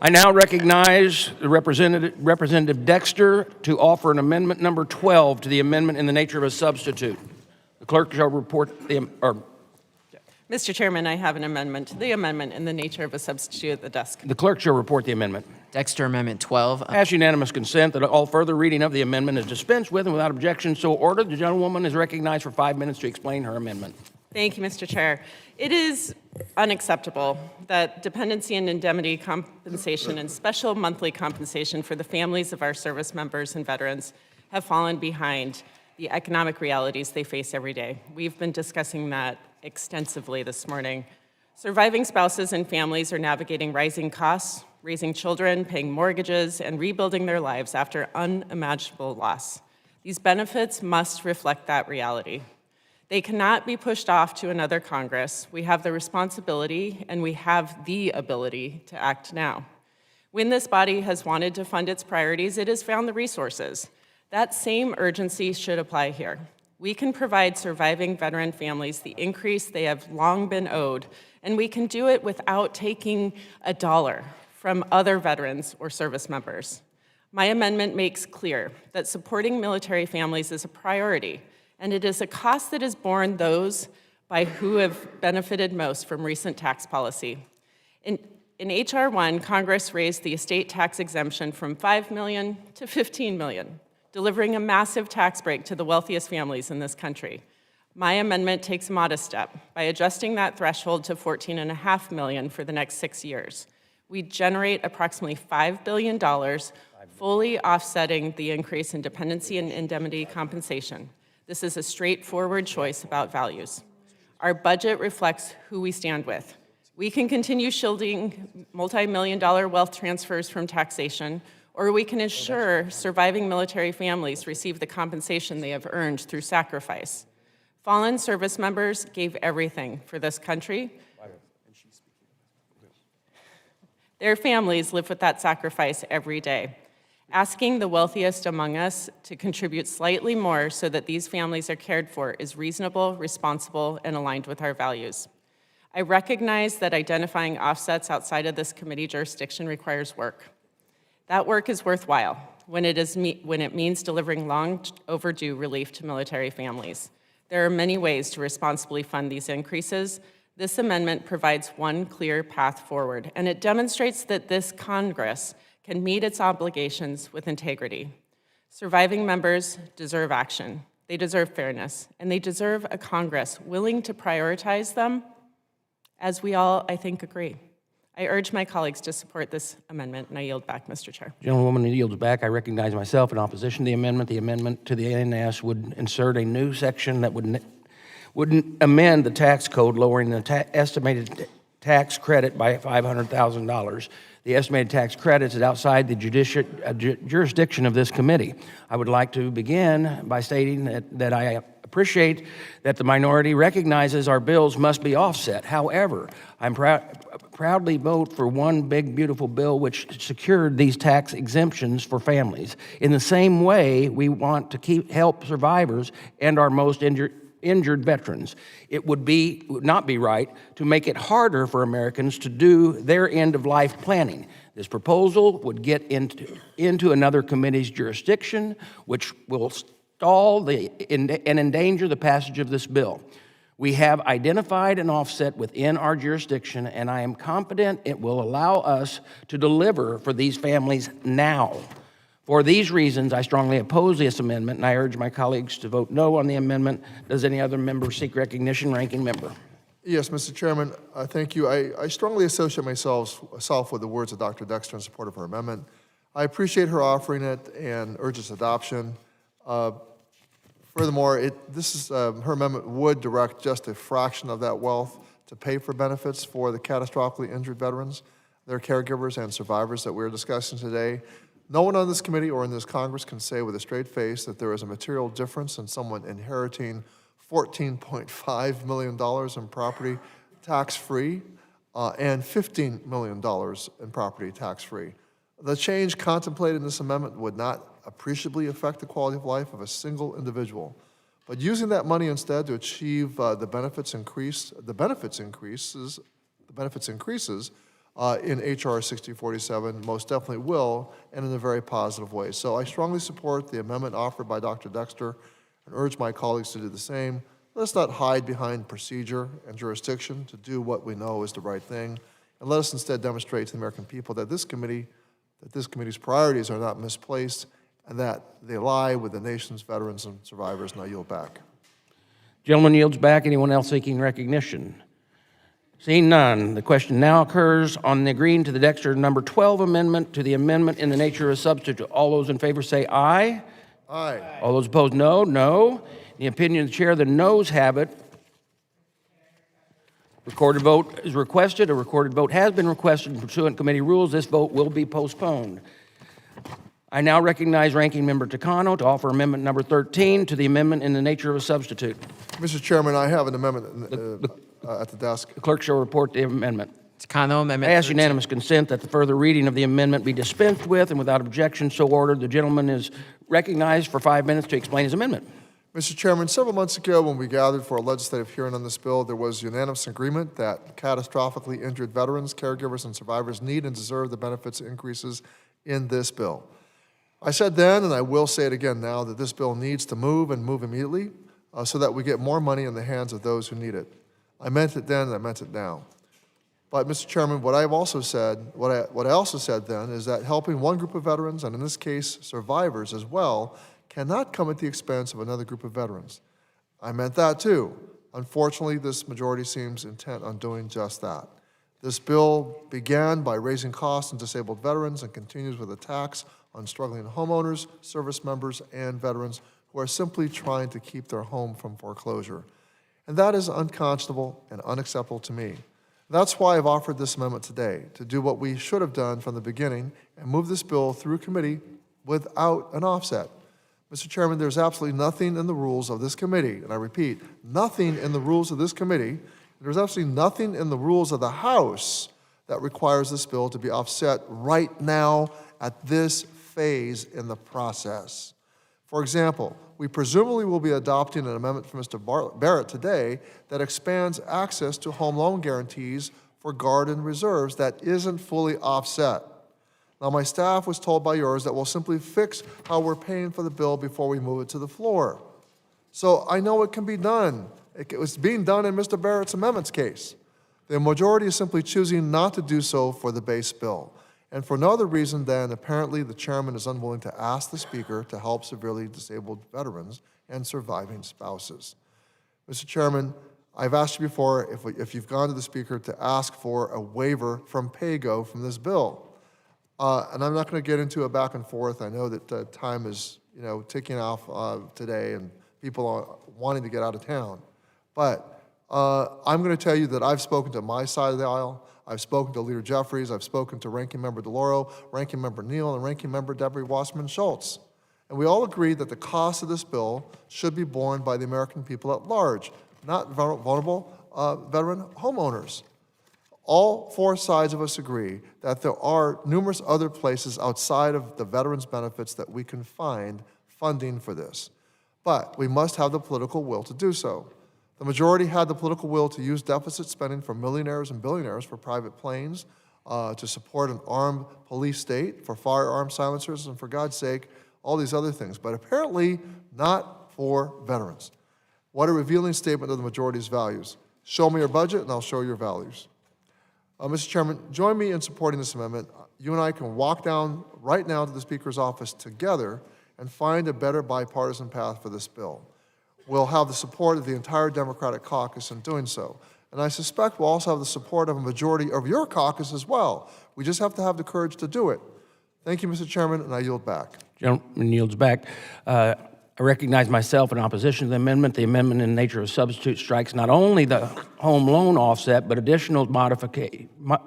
I now recognize the Representative Dexter to offer an amendment number 12 to the amendment in the nature of a substitute. The clerk shall report the, Mr. Chairman, I have an amendment to the amendment in the nature of a substitute at the desk. the clerk shall report the amendment. Dexter Amendment 12. Pass unanimous consent that all further reading of the amendment is dispensed with and without objection so ordered. The gentlewoman is recognized for 5 minutes to explain her amendment. Thank you, Mr. Chair. It is unacceptable that dependency and indemnity compensation and special monthly compensation for the families of our service members and veterans have fallen behind the economic realities they face every day. We've been discussing that extensively this morning. Surviving spouses and families are navigating rising costs, raising children, paying mortgages, and rebuilding their lives after unimaginable loss. These benefits must reflect that reality. They cannot be pushed off to another Congress. We have the responsibility and we have the ability to act now. When this body has wanted to fund its priorities, it has found the resources. That same urgency should apply here. We can provide surviving veteran families the increase they have long been owed, and we can do it without taking a dollar from other veterans or service members. My amendment makes clear that supporting military families is a priority, and it is a cost that is borne those by who have benefited most from recent tax policy. In H.R. 1, Congress raised the estate tax exemption from $5 million to $15 million, delivering a massive tax break to the wealthiest families in this country. My amendment takes a modest step by adjusting that threshold to $14.5 million for the next 6 years. We generate approximately $5 billion, fully offsetting the increase in dependency and indemnity compensation. This is a straightforward choice about values. Our budget reflects who we stand with. We can continue shielding multi-million-dollar wealth transfers from taxation, or we can ensure surviving military families receive the compensation they have earned through sacrifice. Fallen service members gave everything for this country. Their families live with that sacrifice every day. Asking the wealthiest among us to contribute slightly more so that these families are cared for is reasonable, responsible, and aligned with our values. I recognize that identifying offsets outside of this committee jurisdiction requires work. That work is worthwhile when it means delivering long overdue relief to military families. There are many ways to responsibly fund these increases. This amendment provides one clear path forward, and it demonstrates that this Congress can meet its obligations with integrity. Surviving members deserve action. They deserve fairness, and they deserve a Congress willing to prioritize them, as we all, I think, agree. I urge my colleagues to support this amendment, and I yield back, Mr. Chair. Gentlewoman yields back. I recognize myself in opposition to the amendment. The amendment to the ANS would insert a new section that would amend the tax code, lowering the estimated tax credit by $500,000. The estimated tax credits is outside the jurisdiction of this committee. I would like to begin by stating that I appreciate that the minority recognizes our bills must be offset. However, I'm proudly vote for one big, beautiful bill which secured these tax exemptions for families. In the same way, we want to help survivors and our most injured veterans. It would not be right to make it harder for Americans to do their end-of-life planning. This proposal would get into another committee's jurisdiction, which will stall and endanger the passage of this bill. We have identified an offset within our jurisdiction, and I am confident it will allow us to deliver for these families now. For these reasons, I strongly oppose this amendment, and I urge my colleagues to vote no on the amendment. Does any other member seek recognition? Ranking member. Yes, Mr. Chairman, thank you. I strongly associate myself with the words of Dr. Dexter in support of her amendment. I appreciate her offering it and urge its adoption. Furthermore, her amendment would direct just a fraction of that wealth to pay for benefits for the catastrophically injured veterans, their caregivers, and survivors that we're discussing today. No one on this committee or in this Congress can say with a straight face that there is a material difference in someone inheriting $14.5 million in property tax-free and $15 million in property tax-free. The change contemplated in this amendment would not appreciably affect the quality of life of a single individual. But using that money instead to achieve the benefits increases the benefits increases in H.R. 6047 most definitely will, and in a very positive way. So I strongly support the amendment offered by Dr. Dexter and urge my colleagues to do the same. Let's not hide behind procedure and jurisdiction to do what we know is the right thing, and let us instead demonstrate to the American people that this committee's priorities are not misplaced and that they lie with the nation's veterans and survivors. And I yield back. Gentleman yields back. Anyone else seeking recognition? Seeing none, the question now occurs on the agreeing to the Dexter number 12 amendment to the amendment in the nature of a substitute. All those in favor say aye. Aye. All those opposed, no. No. In the opinion of the chair, the noes have it. Recorded vote is requested. A recorded vote has been requested pursuant to committee rules. This vote will be postponed. I now recognize Ranking Member Takano to offer amendment number 13 to the amendment in the nature of a substitute. Mr. Chairman, I have an amendment at the desk. The clerk shall report the amendment. Takano, I Amendment ask 13. unanimous consent that the further reading of the amendment be dispensed with, and without objection, so ordered. The gentleman is recognized for 5 minutes to explain his amendment. Mr. Chairman, several months ago when we gathered for a legislative hearing on this bill, there was unanimous agreement that catastrophically injured veterans, caregivers, and survivors need and deserve the benefits increases in this bill. I said then, and I will say it again now, that this bill needs to move and move immediately so that we get more money in the hands of those who need it. I meant it then, and I meant it now. But, Mr. Chairman, what I also said then is that helping one group of veterans, and in this case survivors as well, cannot come at the expense of another group of veterans. I meant that too. Unfortunately, this majority seems intent on doing just that. This bill began by raising costs on disabled veterans and continues with a tax on struggling homeowners, service members, and veterans who are simply trying to keep their home from foreclosure. And that is unconscionable and unacceptable to me. That's why I've offered this amendment today, to do what we should have done from the beginning and move this bill through committee without an offset. Mr. Chairman, there's absolutely nothing in the rules of this committee, and I repeat, nothing in the rules of this committee, there's absolutely nothing in the rules of the House that requires this bill to be offset right now at this phase in the process. For example, we presumably will be adopting an amendment from Mr. Barrett today that expands access to home loan guarantees for Guard and Reserves that isn't fully offset. Now, my staff was told by yours that we'll simply fix how we're paying for the bill before we move it to the floor. So I know it can be done. It was being done in Mr. Barrett's amendments case. The majority is simply choosing not to do so for the base bill. And for no other reason than apparently the chairman is unwilling to ask the speaker to help severely disabled veterans and surviving spouses. Mr. Chairman, I've asked you before if you've gone to the speaker to ask for a waiver from PAYGO from this bill. And I'm not going to get into a back and forth. I know that time is ticking off today and people are wanting to get out of town. But I'm going to tell you that I've spoken to my side of the aisle. I've spoken to Leader Jeffries, I've spoken to Ranking Member DeLauro, Ranking Member Neal, and Ranking Member Debbie Wasserman Schultz. And we all agree that the cost of this bill should be borne by the American people at large, not vulnerable veteran homeowners. All four sides of us agree that there are numerous other places outside of the veterans' benefits that we can find funding for this. But we must have the political will to do so. The majority had the political will to use deficit spending for millionaires and billionaires for private planes, to support an armed police state, for firearm silencers, and for God's sake, all these other things. But apparently not for veterans. What a revealing statement of the majority's values. Show me your budget and I'll show your values. Mr. Chairman, join me in supporting this amendment. You and I can walk down right now to the Speaker's office together and find a better bipartisan path for this bill. We'll have the support of the entire Democratic caucus in doing so. And I suspect we'll also have the support of a majority of your caucus as well. We just have to have the courage to do it. Thank you, Mr. Chairman, and I yield back. Gentleman yields back. I recognize myself in opposition to the amendment. The amendment in the nature of a substitute strikes not only the home loan offset, but additional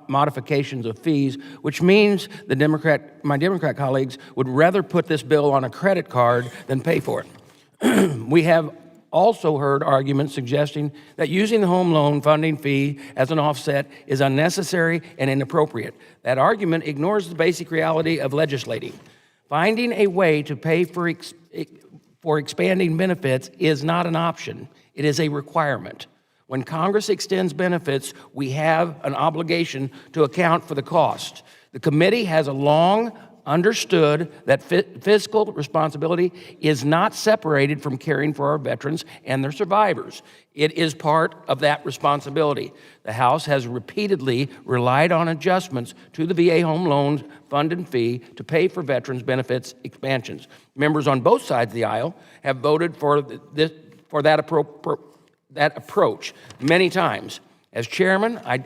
modifications of fees, which means my Democrat colleagues would rather put this bill on a credit card than pay for it. We have also heard arguments suggesting that using the home loan funding fee as an offset is unnecessary and inappropriate. That argument ignores the basic reality of legislating. Finding a way to pay for expanding benefits is not an option. It is a requirement. When Congress extends benefits, we have an obligation to account for the cost. The committee has long understood that fiscal responsibility is not separated from caring for our veterans and their survivors. It is part of that responsibility. The House has repeatedly relied on adjustments to the VA home loan fund and fee to pay for veterans' benefits expansions. Members on both sides of the aisle have voted for that approach many times. As chairman, I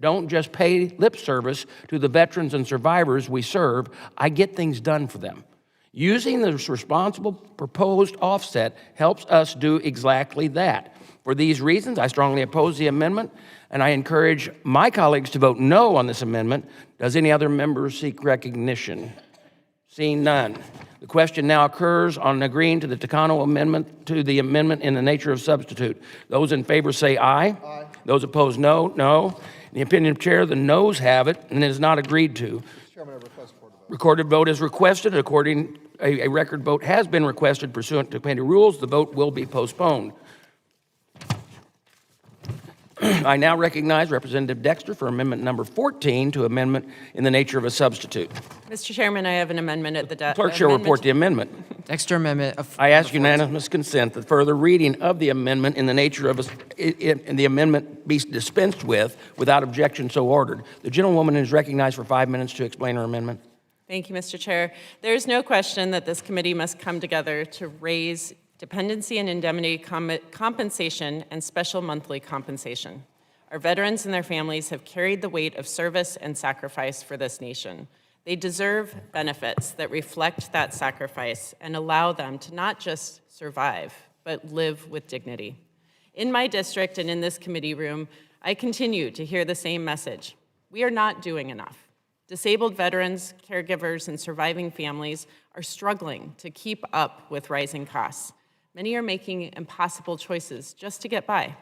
don't just pay lip service to the veterans and survivors we serve, I get things done for them. Using this responsible proposed offset helps us do exactly that. For these reasons, I strongly oppose the amendment, and I encourage my colleagues to vote no on this amendment. Does any other member seek recognition? Seeing none. The question now occurs on agreeing to the Takano amendment, to the amendment in the nature of substitute. Those in favor say aye. Aye. Those opposed, no. No. In the opinion of chair, the noes have it, and it is not agreed to. Mr. Chairman, I request a vote. Recorded vote is requested. A record vote has been requested pursuant to committee rules. The vote will be postponed. I now recognize Representative Dexter for amendment number 14 to amendment in the nature of a substitute. Mr. Chairman, I have an amendment at the Clerk shall report the amendment. Dexter amendment. I ask unanimous consent that further reading of the amendment in the nature of the amendment be dispensed with without objection so ordered. The gentlewoman is recognized for 5 minutes to explain her amendment. Thank you, Mr. Chair. There is no question that this committee must come together to raise dependency and indemnity compensation and special monthly compensation. Our veterans and their families have carried the weight of service and sacrifice for this nation. They deserve benefits that reflect that sacrifice and allow them to not just survive, but live with dignity. In my district and in this committee room, I continue to hear the same message. We are not doing enough. Disabled veterans, caregivers, and surviving families are struggling to keep up with rising costs. Many are making impossible choices just to get by.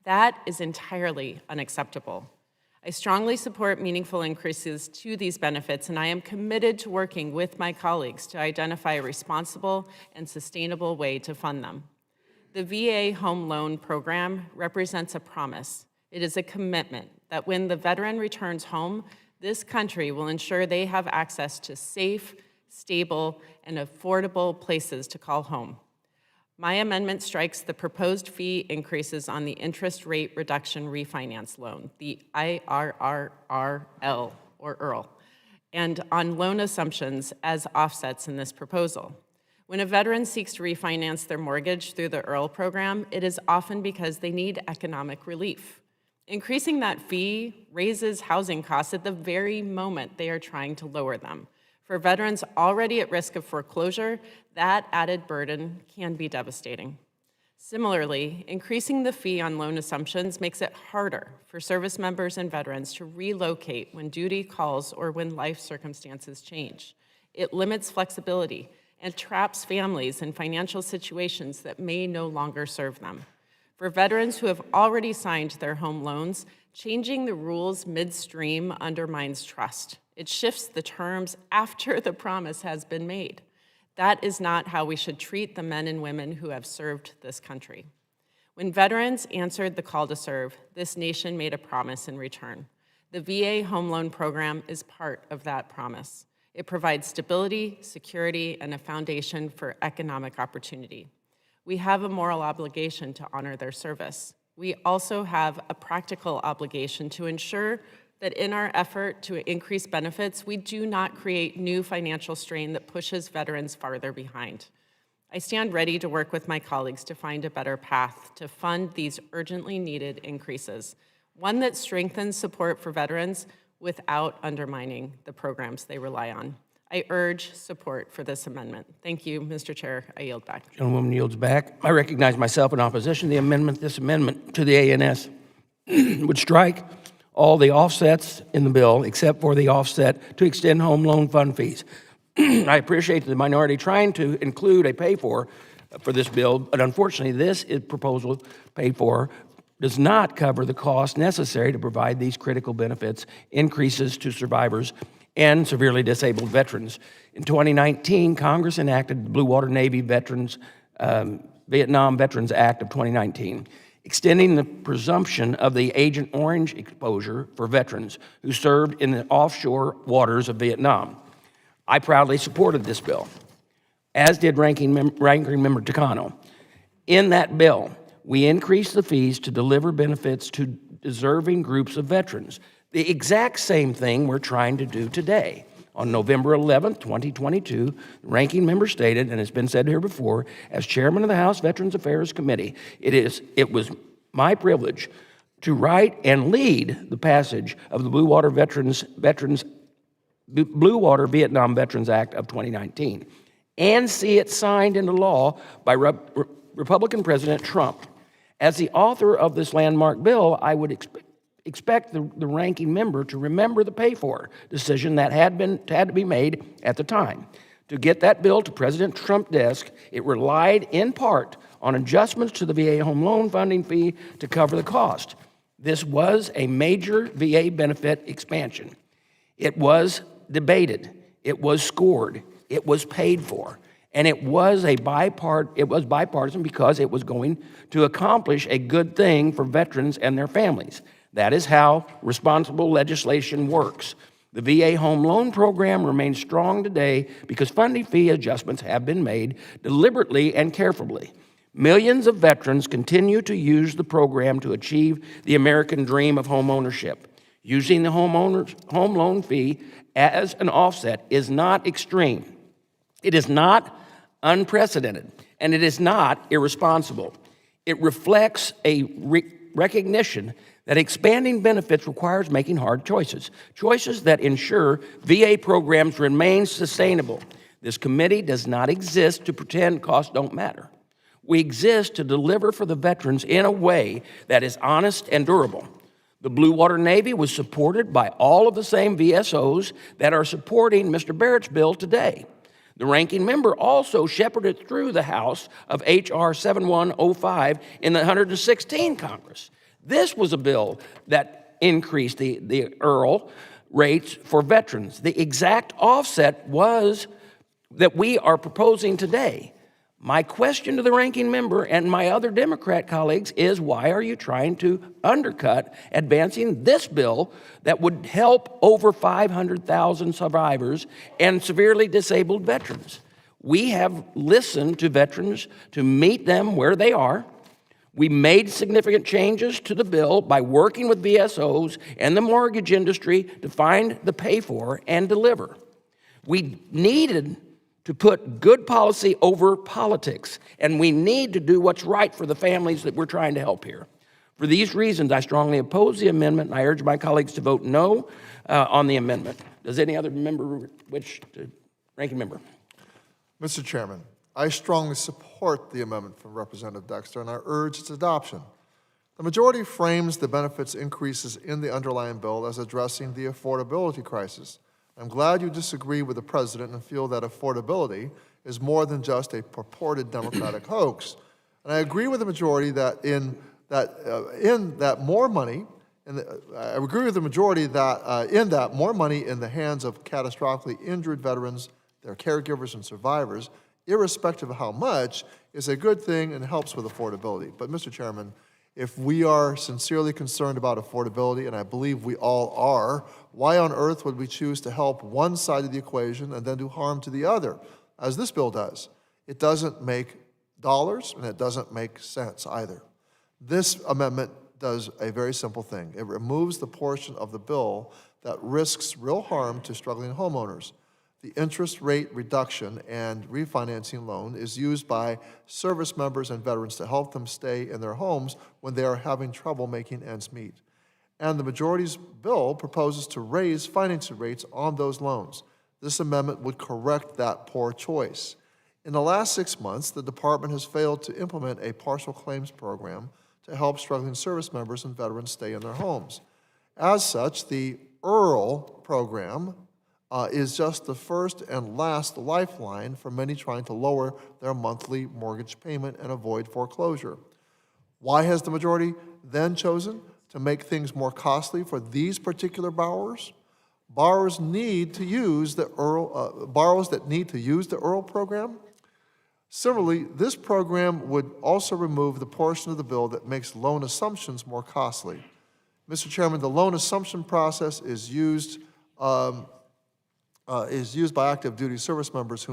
That is entirely unacceptable. I strongly support meaningful increases to these benefits, and I am committed to working with my colleagues to identify a responsible and sustainable way to fund them. The VA Home Loan Program represents a promise. It is a commitment that when the veteran returns home, this country will ensure they have access to safe, stable, and affordable places to call home. My amendment strikes the proposed fee increases on the interest rate reduction refinance loan, the IRRRL, or IRL, and on loan assumptions as offsets in this proposal. When a veteran seeks to refinance their mortgage through the IRL program, it is often because they need economic relief. Increasing that fee raises housing costs at the very moment they are trying to lower them. For veterans already at risk of foreclosure, that added burden can be devastating. Similarly, increasing the fee on loan assumptions makes it harder for service members and veterans to relocate when duty calls or when life circumstances change. It limits flexibility and traps families in financial situations that may no longer serve them. For veterans who have already signed their home loans, changing the rules midstream undermines trust. It shifts the terms after the promise has been made. That is not how we should treat the men and women who have served this country. When veterans answered the call to serve, this nation made a promise in return. The VA Home Loan Program is part of that promise. It provides stability, security, and a foundation for economic opportunity. We have a moral obligation to honor their service. We also have a practical obligation to ensure that in our effort to increase benefits, we do not create new financial strain that pushes veterans farther behind. I stand ready to work with my colleagues to find a better path to fund these urgently needed increases, one that strengthens support for veterans without undermining the programs they rely on. I urge support for this amendment. Thank you, Mr. Chair. I yield back. Gentlewoman yields back. I recognize myself in opposition to the amendment. This amendment to the ANS would strike all the offsets in the bill except for the offset to extend home loan fund fees. I appreciate the minority trying to include a pay-for this bill, but unfortunately this proposal pay-for does not cover the cost necessary to provide these critical benefits increases to survivors and severely disabled veterans. In 2019, Congress enacted the Blue Water Navy Vietnam Veterans Act of 2019. extending the presumption of the Agent Orange exposure for veterans who served in the offshore waters of Vietnam. I proudly supported this bill, as did Ranking Member Takano. In that bill, we increased the fees to deliver benefits to deserving groups of veterans, the exact same thing we're trying to do today. On November 11, 2022, the ranking member stated, and it's been said here before, as chairman of the House Veterans Affairs Committee, it was my privilege to write and lead the passage of the Blue Water Vietnam Veterans Act of 2019 and see it signed into law by Republican President Trump. As the author of this landmark bill, I would expect the ranking member to remember the pay-for decision that had to be made at the time. To get that bill to President Trump's desk, it relied in part on adjustments to the VA home loan funding fee to cover the cost. This was a major VA benefit expansion. It was debated, it was scored, it was paid for, and it was bipartisan because it was going to accomplish a good thing for veterans and their families. That is how responsible legislation works. The VA home loan program remains strong today because funding fee adjustments have been made deliberately and carefully. Millions of veterans continue to use the program to achieve the American dream of home ownership. Using the home loan fee as an offset is not extreme. It is not unprecedented, and it is not irresponsible. It reflects a recognition that expanding benefits requires making hard choices that ensure VA programs remain sustainable. This committee does not exist to pretend costs don't matter. We exist to deliver for the veterans in a way that is honest and durable. The Blue Water Navy was supported by all of the same VSOs that are supporting Mr. Barrett's bill today. The ranking member also shepherded through the House of H.R. 7105 in the 116th Congress. This was a bill that increased the IRL rates for veterans. The exact offset was that we are proposing today. My question to the ranking member and my other Democrat colleagues is, why are you trying to undercut advancing this bill that would help over 500,000 survivors and severely disabled veterans? We have listened to veterans to meet them where they are. We made significant changes to the bill by working with VSOs and the mortgage industry to find the pay for and deliver. We needed to put good policy over politics, and we need to do what's right for the families that we're trying to help here. For these reasons, I strongly oppose the amendment, and I urge my colleagues to vote no on the amendment. Does any other member wish to? Ranking member. Mr. Chairman, I strongly support the amendment from Representative Dexter, and I urge its adoption. The majority frames the benefits increases in the underlying bill as addressing the affordability crisis. I'm glad you disagree with the president and feel that affordability is more than just a purported Democratic hoax. And I agree with the majority that in that more money in the hands of catastrophically injured veterans, their caregivers and survivors, irrespective of how much, is a good thing and helps with affordability. But Mr. Chairman, if we are sincerely concerned about affordability, and I believe we all are, why on earth would we choose to help one side of the equation and then do harm to the other, as this bill does? It doesn't make dollars, and it doesn't make sense either. This amendment does a very simple thing. It removes the portion of the bill that risks real harm to struggling homeowners. The interest rate reduction and refinancing loan is used by service members and veterans to help them stay in their homes when they are having trouble making ends meet. And the majority's bill proposes to raise financing rates on those loans. This amendment would correct that poor choice. In the last 6 months, the department has failed to implement a partial claims program to help struggling service members and veterans stay in their homes. As such, the IRL program is just the first and last lifeline for many trying to lower their monthly mortgage payment and avoid foreclosure. Why has the majority then chosen to make things more costly for these particular borrowers? Borrowers that need to use the IRL program Similarly, this program would also remove the portion of the bill that makes loan assumptions more costly. Mr. Chairman, the loan assumption process is used by active duty service members who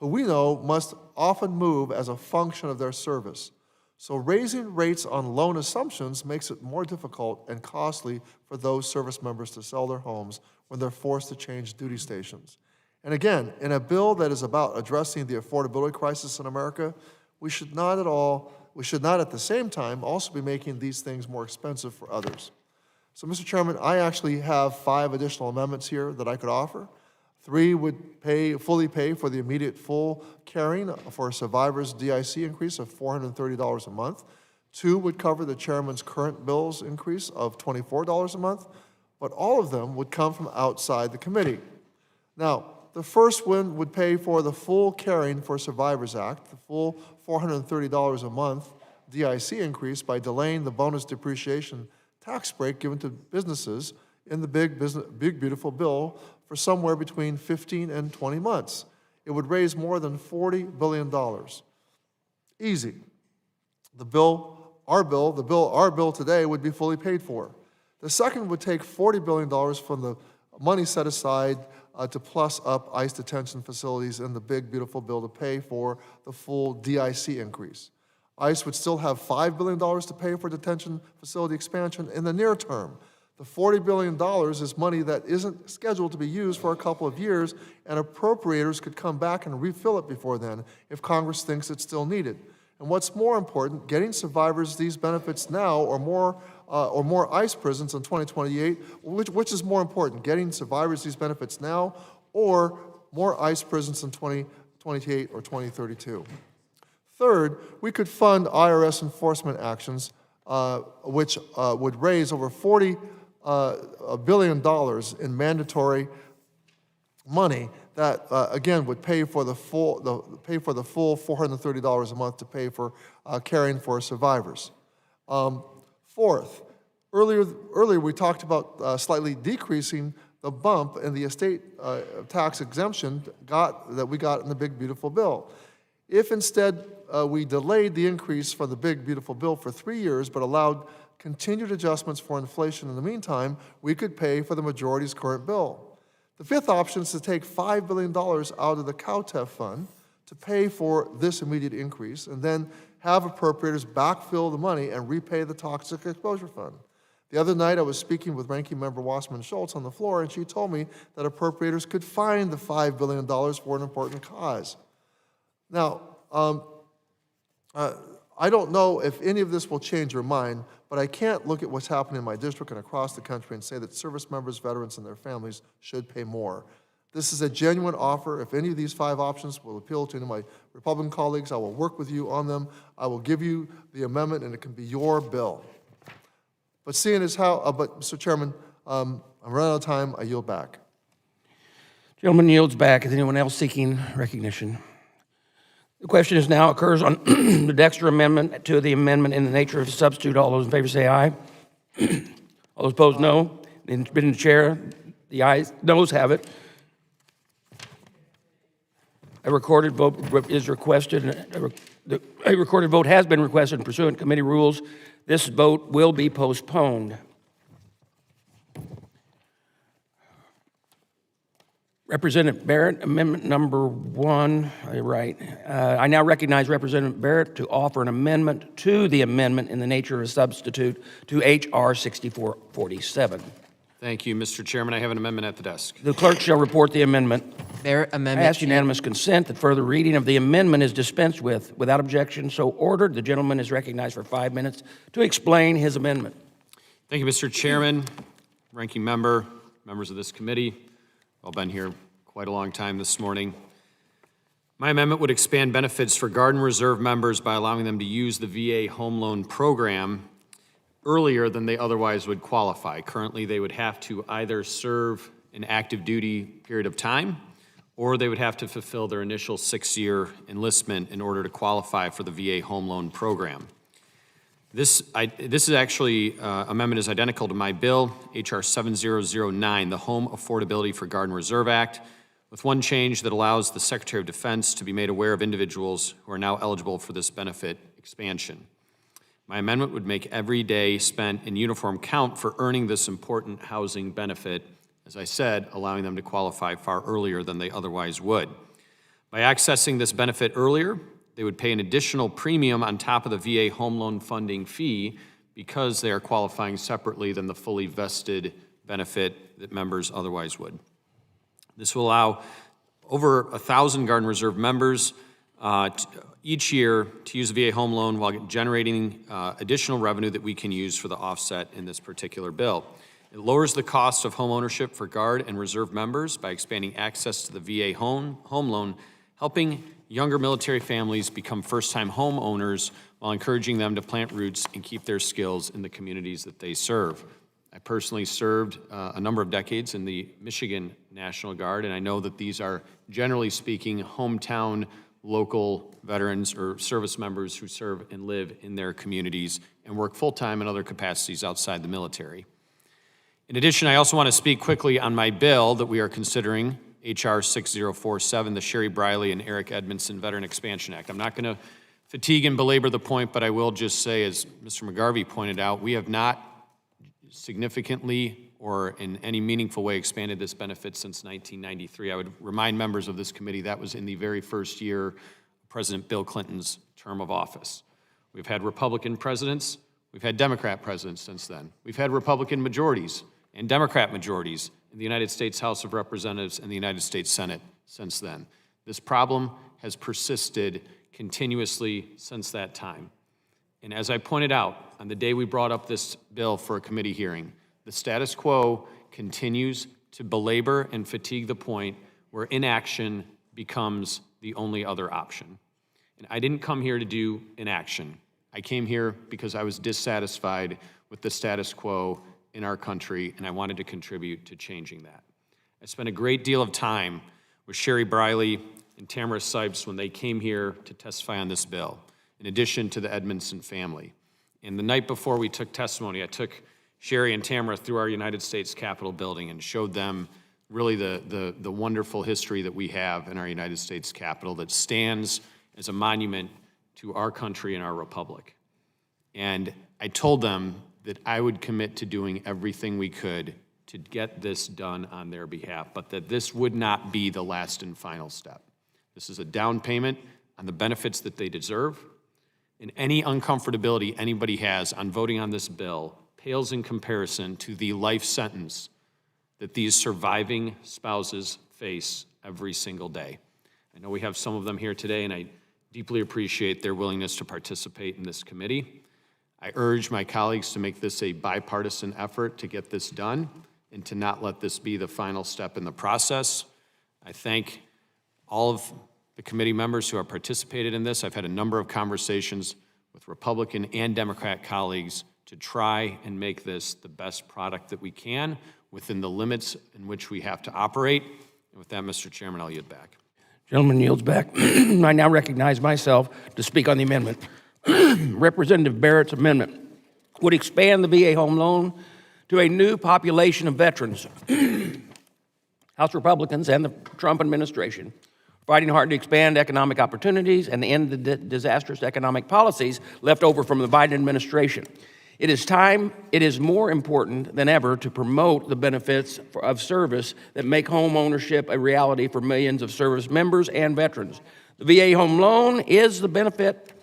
we know must often move as a function of their service. So raising rates on loan assumptions makes it more difficult and costly for those service members to sell their homes when they're forced to change duty stations. And again, in a bill that is about addressing the affordability crisis in America, we should not at the same time also be making these things more expensive for others. So, Mr. Chairman, I actually have 5 additional amendments here that I could offer. 3 would fully pay for the immediate full carrying for a survivor's DIC increase of $430 a month. 2 would cover the chairman's current bill's increase of $24 a month, but all of them would come from outside the committee. Now, the first one would pay for the full Caring for Survivors Act, the full $430 a month DIC increase by delaying the bonus depreciation tax break given to businesses in the big beautiful bill for somewhere between 15 and 20 months. It would raise more than $40 billion. Easy. Our bill today would be fully paid for. The second would take $40 billion from the money set aside to plus up ICE detention facilities in the big, beautiful bill to pay for the full DIC increase. ICE would still have $5 billion to pay for detention facility expansion in the near term. The $40 billion is money that isn't scheduled to be used for a couple of years, and appropriators could come back and refill it before then if Congress thinks it's still needed. And what's more important, getting survivors these benefits now or more ICE prisons in 2028, which is more important, getting survivors these benefits now or more ICE prisons in 2028 or 2032? Third, we could fund IRS enforcement actions, which would raise over $40 billion in mandatory money that, again, would pay for the full $430 a month to pay for caring for survivors. Fourth, earlier we talked about slightly decreasing the bump in the estate tax exemption that we got in the big, beautiful bill. If instead we delayed the increase for the big, beautiful bill for 3 years but allowed continued adjustments for inflation in the meantime, we could pay for the majority's current bill. The fifth option is to take $5 billion out of the COWTEF fund to pay for this immediate increase and then have appropriators backfill the money and repay the toxic exposure fund. The other night I was speaking with Ranking Member Wasserman Schultz on the floor, and she told me that appropriators could find the $5 billion for an important cause. Now, I don't know if any of this will change your mind, but I can't look at what's happening in my district and across the country and say that service members, veterans, and their families should pay more. This is a genuine offer. If any of these 5 options will appeal to any of my Republican colleagues, I will work with you on them. I will give you the amendment, and it can be your bill. But seeing as how, Mr. Chairman, I'm running out of time. I yield back. Gentleman yields back. Is anyone else seeking recognition? The question is now occurs on the Dexter amendment to the amendment in the nature of a substitute. All those in favor say aye. All those opposed, no. It's been in the chair. The ayes, noes have it. A recorded vote is requested. A recorded vote has been requested pursuant to committee rules. This vote will be postponed. Representative Barrett, amendment number 1, right. I now recognize Representative Barrett to offer an amendment to the amendment in the nature of a substitute to H.R. 6447. Thank you, Mr. Chairman. I have an amendment at the desk. The clerk shall report the amendment. Barrett, I amendment. ask unanimous consent that further reading of the amendment is dispensed with. Without objection, so ordered. The gentleman is recognized for 5 minutes to explain his amendment. Thank you, Mr. Chairman, ranking member, members of this committee. I've been here quite a long time this morning. My amendment would expand benefits for Guard and Reserve members by allowing them to use the VA home loan program earlier than they otherwise would qualify. Currently, they would have to either serve an active duty period of time, or they would have to fulfill their initial 6-year enlistment in order to qualify for the VA home loan program. This is actually, amendment is identical to my bill, H.R. 7009, the Home Affordability for Guard and Reserve Act, with one change that allows the Secretary of Defense to be made aware of individuals who are now eligible for this benefit expansion. My amendment would make every day spent in uniform count for earning this important housing benefit, as I said, allowing them to qualify far earlier than they otherwise would. By accessing this benefit earlier, they would pay an additional premium on top of the VA home loan funding fee because they are qualifying separately than the fully vested benefit that members otherwise would. This will allow over 1,000 Guard and Reserve members each year to use the VA home loan while generating additional revenue that we can use for the offset in this particular bill. It lowers the cost of home ownership for Guard and Reserve members by expanding access to the VA home loan, helping younger military families become first-time homeowners while encouraging them to plant roots and keep their skills in the communities that they serve. I personally served a number of decades in the Michigan National Guard, and I know that these are, generally speaking, hometown local veterans or service members who serve and live in their communities and work full-time in other capacities outside the military. In addition, I also want to speak quickly on my bill that we are considering, H.R. 6047, the Sharri, Briley, and Eric Edmundson Veteran Expansion Act. I'm not going to fatigue and belabor the point, but I will just say, as Mr. McGarvey pointed out, we have not significantly or in any meaningful way expanded this benefit since 1993. I would remind members of this committee that was in the very first year of President Bill Clinton's term of office. We've had Republican presidents, we've had Democrat presidents since then. We've had Republican majorities and Democrat majorities in the United States House of Representatives and the United States Senate since then. This problem has persisted continuously since that time. And as I pointed out on the day we brought up this bill for a committee hearing, the status quo continues to belabor and fatigue the point where inaction becomes the only other option. And I didn't come here to do inaction. I came here because I was dissatisfied with the status quo in our country, and I wanted to contribute to changing that. I spent a great deal of time with Sharri, Briley, and Tamara Sipes when they came here to testify on this bill, in addition to the Edmundson family. And the night before we took testimony, I took Sharri and Tamara through our United States Capitol building and showed them really the wonderful history that we have in our United States Capitol that stands as a monument to our country and our republic. And I told them that I would commit to doing everything we could to get this done on their behalf, but that this would not be the last and final step. This is a down payment on the benefits that they deserve, and any uncomfortability anybody has on voting on this bill pales in comparison to the life sentence that these surviving spouses face every single day. I know we have some of them here today, and I deeply appreciate their willingness to participate in this committee. I urge my colleagues to make this a bipartisan effort to get this done and to not let this be the final step in the process. I thank all of the committee members who have participated in this. I've had a number of conversations with Republican and Democrat colleagues to try and make this the best product that we can within the limits in which we have to operate. And with that, Mr. Chairman, I'll yield back. Gentleman yields back. I now recognize myself to speak on the amendment. Representative Barrett's amendment would expand the VA home loan to a new population of veterans. House Republicans and the Trump administration fighting hard to expand economic opportunities and end the disastrous economic policies left over from the Biden administration. It is more important than ever to promote the benefits of service that make home ownership a reality for millions of service members and veterans. The VA home loan is the benefit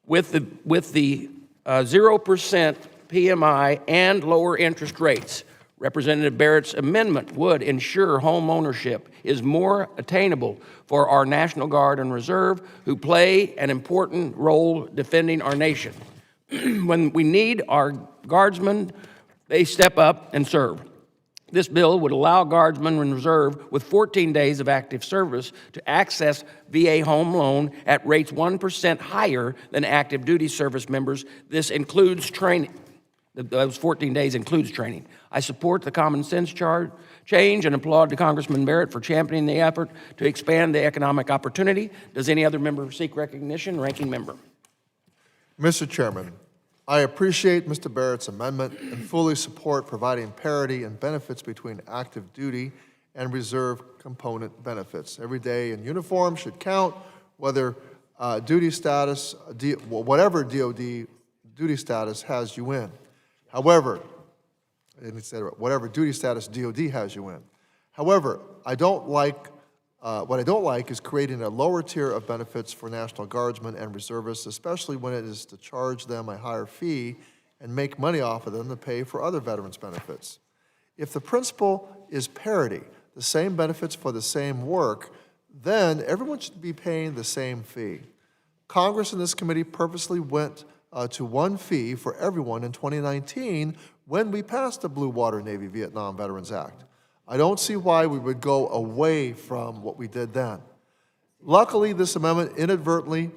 with the 0% PMI and lower interest rates. Representative Barrett's amendment would ensure home ownership is more attainable for our National Guard and Reserve, who play an important role defending our nation. When we need our guardsmen, they step up and serve. This bill would allow guardsmen and reserve with 14 days of active service to access VA home loan at rates 1% higher than active duty service members. This includes training. Those 14 days includes training. I support the common sense change and applaud to Congressman Barrett for championing the effort to expand the economic opportunity. Does any other member seek recognition? Ranking member. Mr. Chairman, I appreciate Mr. Barrett's amendment and fully support providing parity and benefits between active duty and reserve component benefits. Every day in uniform should count, whether duty status, whatever DOD duty status has you in. However, and it said whatever duty status DOD has you in. However, what I don't like is creating a lower tier of benefits for National Guardsmen and reservists, especially when it is to charge them a higher fee and make money off of them to pay for other veterans' benefits. If the principle is parity, the same benefits for the same work, then everyone should be paying the same fee. Congress and this committee purposely went to one fee for everyone in 2019 when we passed the Blue Water Navy Vietnam Veterans Act. I don't see why we would go away from what we did then. Luckily, this amendment inadvertently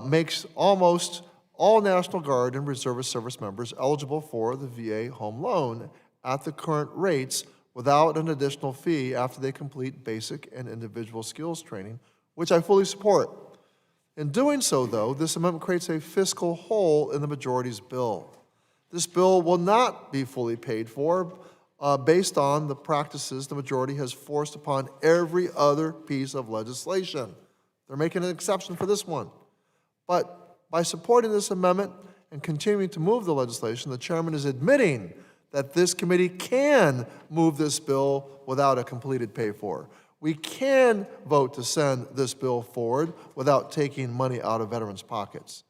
makes almost all National Guard and Reservist service members eligible for the VA home loan at the current rates without an additional fee after they complete basic and individual skills training, which I fully support. In doing so, though, this amendment creates a fiscal hole in the majority's bill. This bill will not be fully paid for based on the practices the majority has forced upon every other piece of legislation. They're making an exception for this one. But by supporting this amendment and continuing to move the legislation, the chairman is admitting that this committee can move this bill without a completed pay-for. We can vote to send this bill forward without taking money out of veterans' pockets.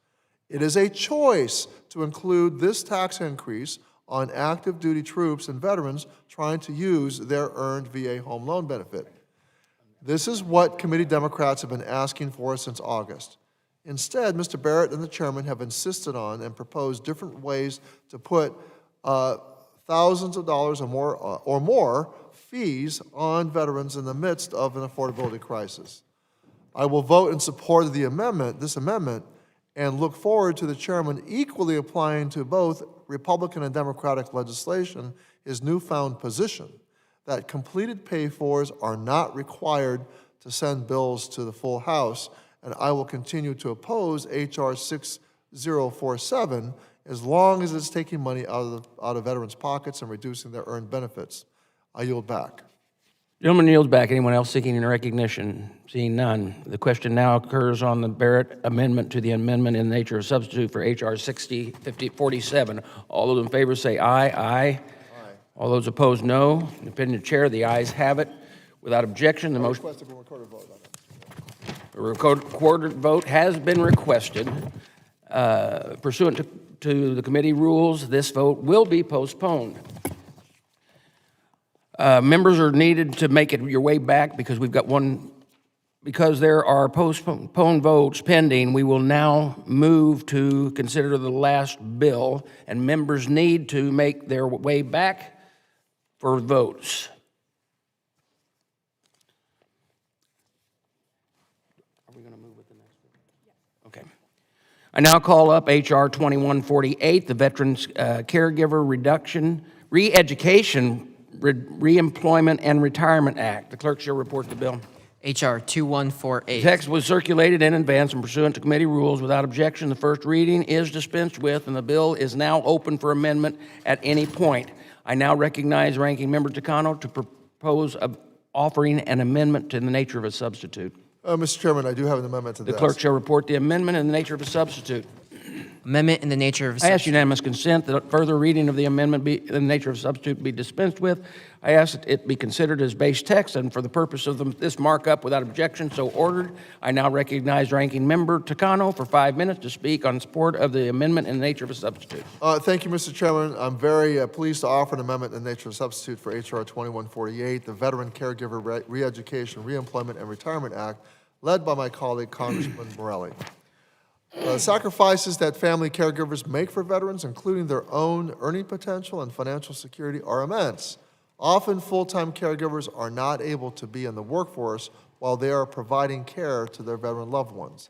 It is a choice to include this tax increase on active duty troops and veterans trying to use their earned VA home loan benefit. This is what committee Democrats have been asking for since August. Instead, Mr. Barrett and the chairman have insisted on and proposed different ways to put thousands of dollars or more fees on veterans in the midst of an affordability crisis. I will vote in support of this amendment, and look forward to the chairman equally applying to both Republican and Democratic legislation his newfound position that completed pay-fors are not required to send bills to the full House, and I will continue to oppose H.R. 6047 as long as it's taking money out of veterans' pockets and reducing their earned benefits. I yield back. Gentleman yields back. Anyone else seeking recognition? Seeing none. The question now occurs on the Barrett amendment to the amendment in the nature of substitute for H.R. 6047. All those in favor say aye. Aye. All those opposed, no. In the opinion of the chair, the ayes have it. Without objection, the motion. A recorded vote has been requested. Pursuant to the committee rules, this vote will be postponed. Members are needed to make it your way back because we've got one. Because there are postponed votes pending, we will now move to consider the last bill, and members need to make their way back for votes. Are we going to move with the next one? Okay. I now call up H.R. 2148, the Veterans Caregiver Reeducation, Reemployment and Retirement Act. The clerk shall report the bill. H.R. 2148. The text was circulated in advance and pursuant to committee rules. Without objection, the first reading is dispensed with, and the bill is now open for amendment at any point. I now recognize Ranking Member Takano to propose offering an amendment to the nature of a substitute. Mr. Chairman, I do have an amendment to this. The clerk shall report the amendment in the nature of a substitute. Amendment in the nature of a I ask substitute. unanimous consent that further reading of the amendment be, in the nature of a substitute be dispensed with. I ask that it be considered as base text and for the purpose of this markup without objection so ordered. I now recognize Ranking Member Takano for 5 minutes to speak on support of the amendment in the nature of a substitute. Thank you, Mr. Chairman. I'm very pleased to offer an amendment in the nature of a substitute for H.R. 2148, the Veteran Caregiver Reeducation, Reemployment, and Retirement Act, led by my colleague, Congressman Briley. The sacrifices that family caregivers make for veterans, including their own earning potential and financial security, are immense. Often, full-time caregivers are not able to be in the workforce while they are providing care to their veteran loved ones.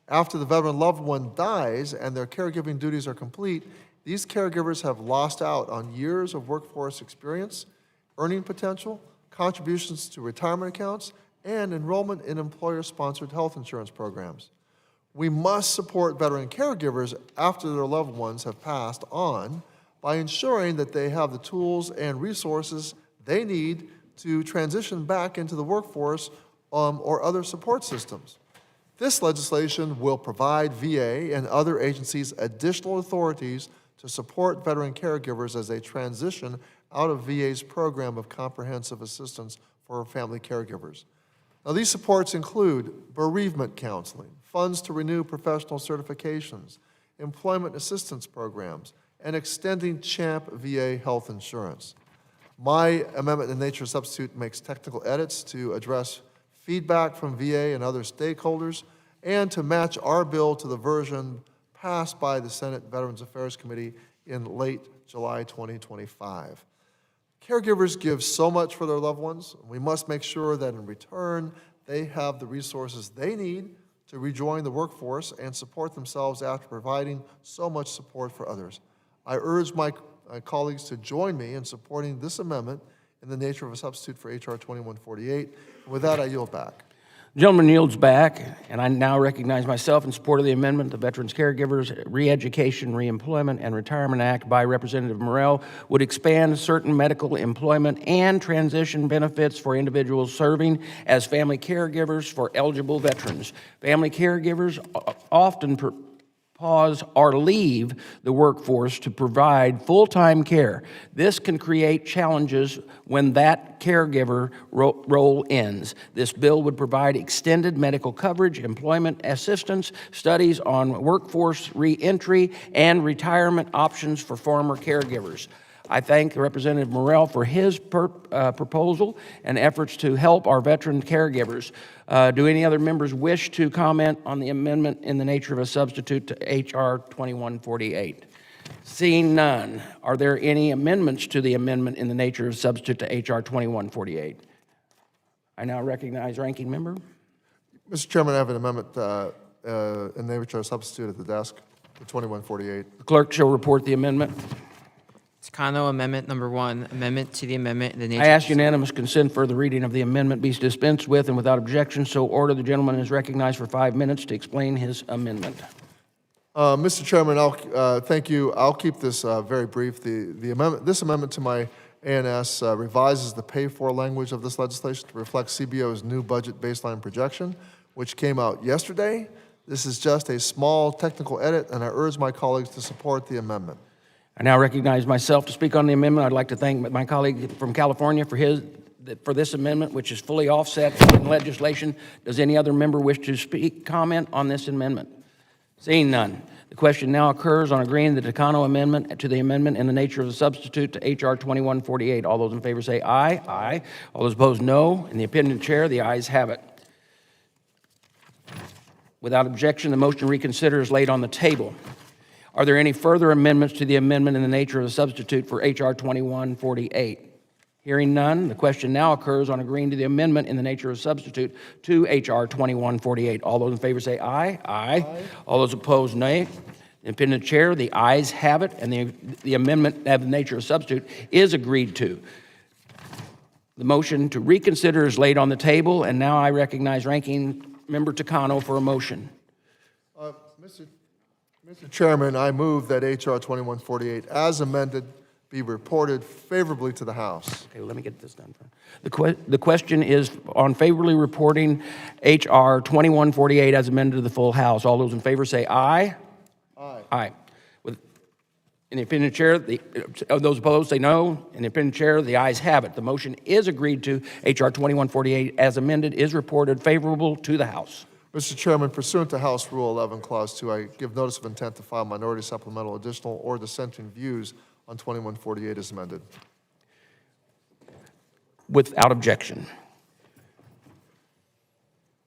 After the veteran loved one dies and their caregiving duties are complete, these caregivers have lost out on years of workforce experience, earning potential, contributions to retirement accounts, and enrollment in employer-sponsored health insurance programs. We must support veteran caregivers after their loved ones have passed on by ensuring that they have the tools and resources they need to transition back into the workforce or other support systems. This legislation will provide VA and other agencies additional authorities to support veteran caregivers as they transition out of VA's program of comprehensive assistance for family caregivers. Now, these supports include bereavement counseling, funds to renew professional certifications, employment assistance programs, and extending CHAMP VA health insurance. My amendment in nature substitute makes technical edits to address feedback from VA and other stakeholders and to match our bill to the version passed by the Senate Veterans Affairs Committee in late July 2025. Caregivers give so much for their loved ones. We must make sure that in return, they have the resources they need to rejoin the workforce and support themselves after providing so much support for others. I urge my colleagues to join me in supporting this amendment in the nature of a substitute for H.R. 2148. And with that, I yield back. The gentleman yields back, and I now recognize myself in support of the amendment. The Veterans Caregivers Reeducation, Reemployment, and Retirement Act by Representative Morell would expand certain medical, employment, and transition benefits for individuals serving as family caregivers for eligible veterans. Family caregivers often pause or leave the workforce to provide full-time care. This can create challenges when that caregiver role ends. This bill would provide extended medical coverage, employment assistance, studies on workforce reentry, and retirement options for former caregivers. I thank Representative Morell for his proposal and efforts to help our veteran caregivers. Do any other members wish to comment on the amendment in the nature of a substitute to H.R. 2148? Seeing none, are there any amendments to the amendment in the nature of substitute to H.R. 2148? I now recognize Ranking Member. Mr. Chairman, I have an amendment in the nature of a substitute at the desk, the 2148. The clerk shall report the amendment. Takano Amendment Number 1, amendment to the amendment in the nature I ask unanimous consent for the reading of the amendment be dispensed with, and without objection, so order. The gentleman is recognized for 5 minutes to explain his amendment. Mr. Chairman, thank you. I'll keep this very brief. This amendment to my ANS revises the pay-for language of this legislation to reflect CBO's new budget baseline projection, which came out yesterday. This is just a small technical edit, and I urge my colleagues to support the amendment. I now recognize myself to speak on the amendment. I'd like to thank my colleague from California for this amendment, which is fully offset in legislation. Does any other member wish to comment on this amendment? Seeing none, the question now occurs on agreeing the Takano amendment to the amendment in the nature of a substitute to H.R. 2148. All those in favor say aye. Aye. All those opposed, no. In the opinion of the chair, the ayes have it. Without objection, the motion to reconsider is laid on the table. Are there any further amendments to the amendment in the nature of a substitute for H.R. 2148? Hearing none, the question now occurs on agreeing to the amendment in the nature of a substitute to H.R. 2148. All those in favor say aye. Aye. All those opposed, nay. The opinion of the chair, the ayes have it, and the amendment of the nature of substitute is agreed to. The motion to reconsider is laid on the table, and now I recognize Ranking Member Takano for a motion. Mr. Chairman, I move that H.R. 2148, as amended, be reported favorably to the House. Okay, let me get this done. The question is on favorably reporting H.R. 2148 as amended to the full House. All those in favor say aye. Aye. Aye. In the opinion of the chair, those opposed say no. In the opinion of the chair, the ayes have it. The motion is agreed to. H.R. 2148 as amended is reported favorable to the House. Mr. Chairman, pursuant to House Rule 11, Clause 2, I give notice of intent to file minority supplemental additional or dissenting views on 2148 as amended. Without objection.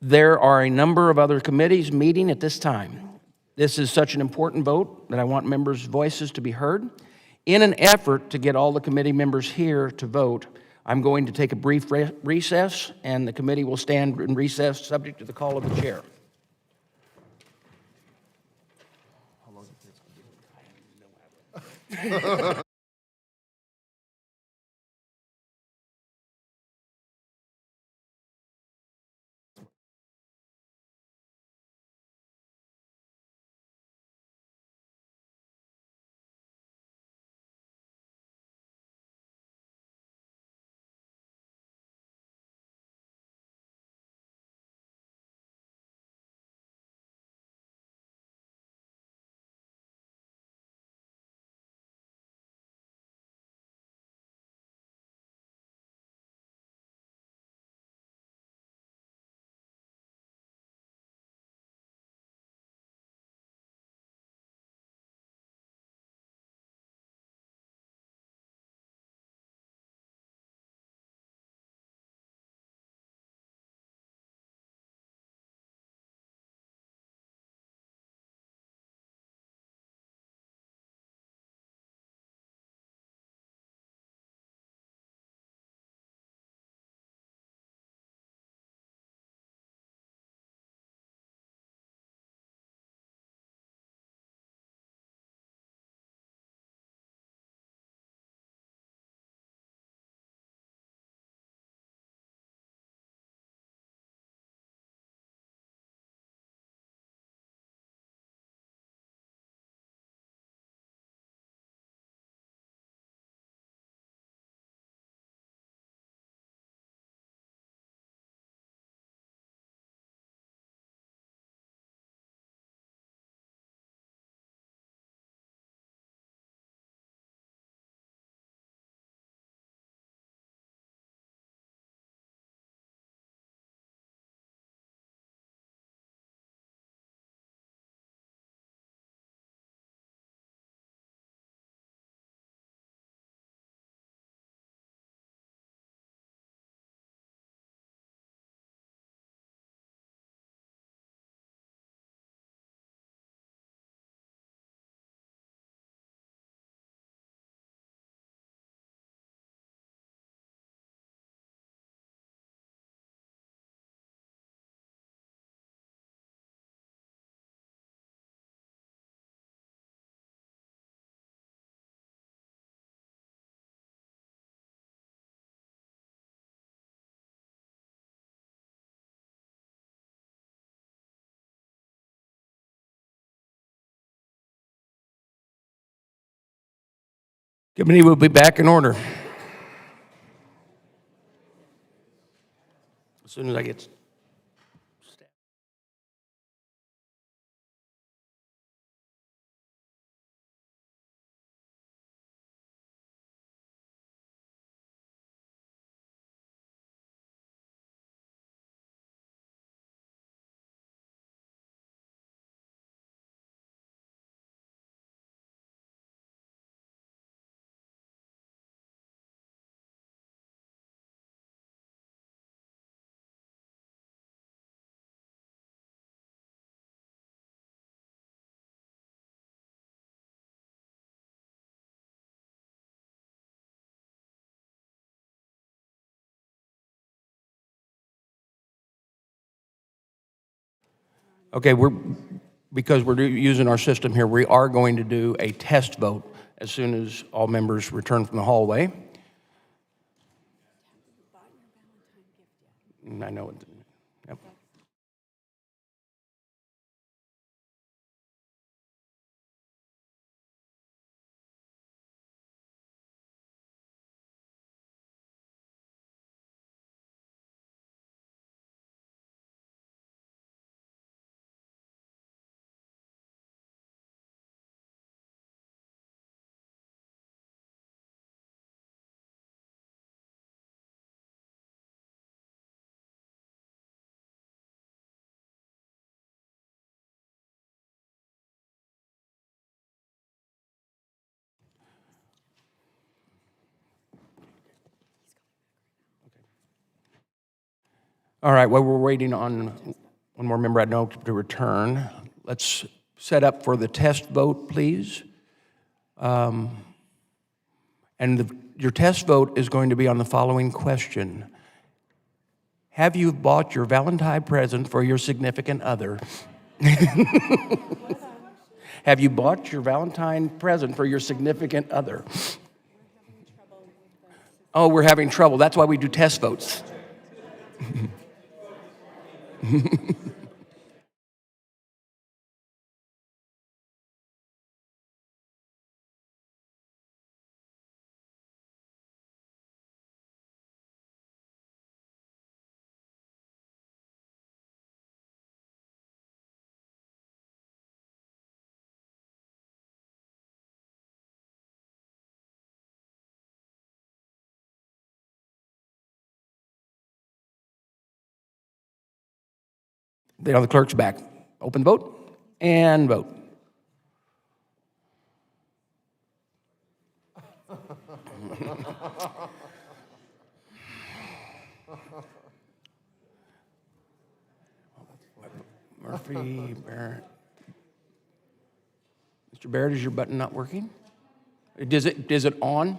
There are a number of other committees meeting at this time. This is such an important vote that I want members' voices to be heard. In an effort to get all the committee members here to vote, I'm going to take a brief recess, and the committee will stand in recess subject to the call of the chair. How long Committee will be back in order. As soon as I get... Okay, because we're using our system here, we are going to do a test vote as soon as all members return from the hallway. I know it. Yep. All right, while we're waiting on one more member I know to return, let's set up for the test vote, please. And your test vote is going to be on the following question. Have you bought your Valentine present for your significant other? Have you bought your Valentine present for your significant other? Oh, we're having trouble. That's why we do test votes. The clerk's back. Open vote and vote. Murphy, Barrett. Mr. Barrett, is your button not working? Is it on?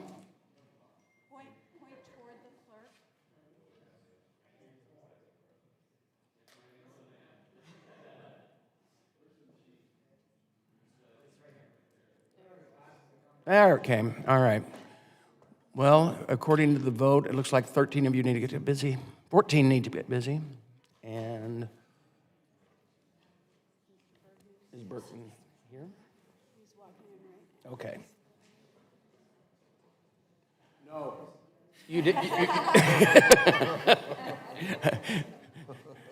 Point toward the clerk. There it came. All right. Well, according to the vote, it looks like 13 of you need to get busy. 14 need to get busy. And is Burton here? He's walking in, right? Okay. No. You did.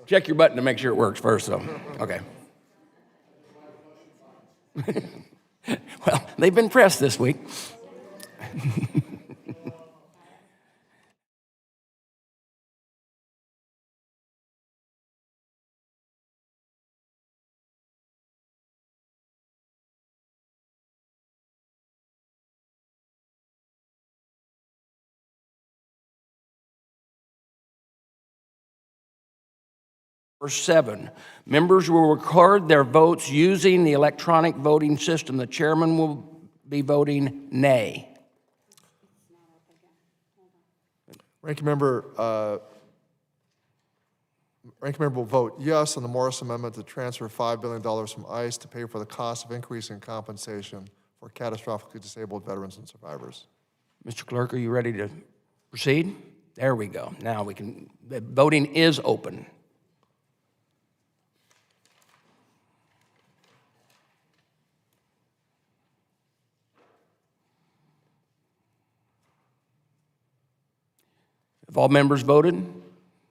Check your button to make sure it works first, though. Okay. Well, they've been pressed this week. Verse 7, members will record their votes using the electronic voting system. The chairman will be voting nay. Ranking member will vote yes on the Morris Amendment to transfer $5 billion from ICE to pay for the cost of increasing compensation for catastrophically disabled veterans and survivors. Mr. Clerk, are you ready to proceed? There we go. Now we can, the voting is open. Have all members voted?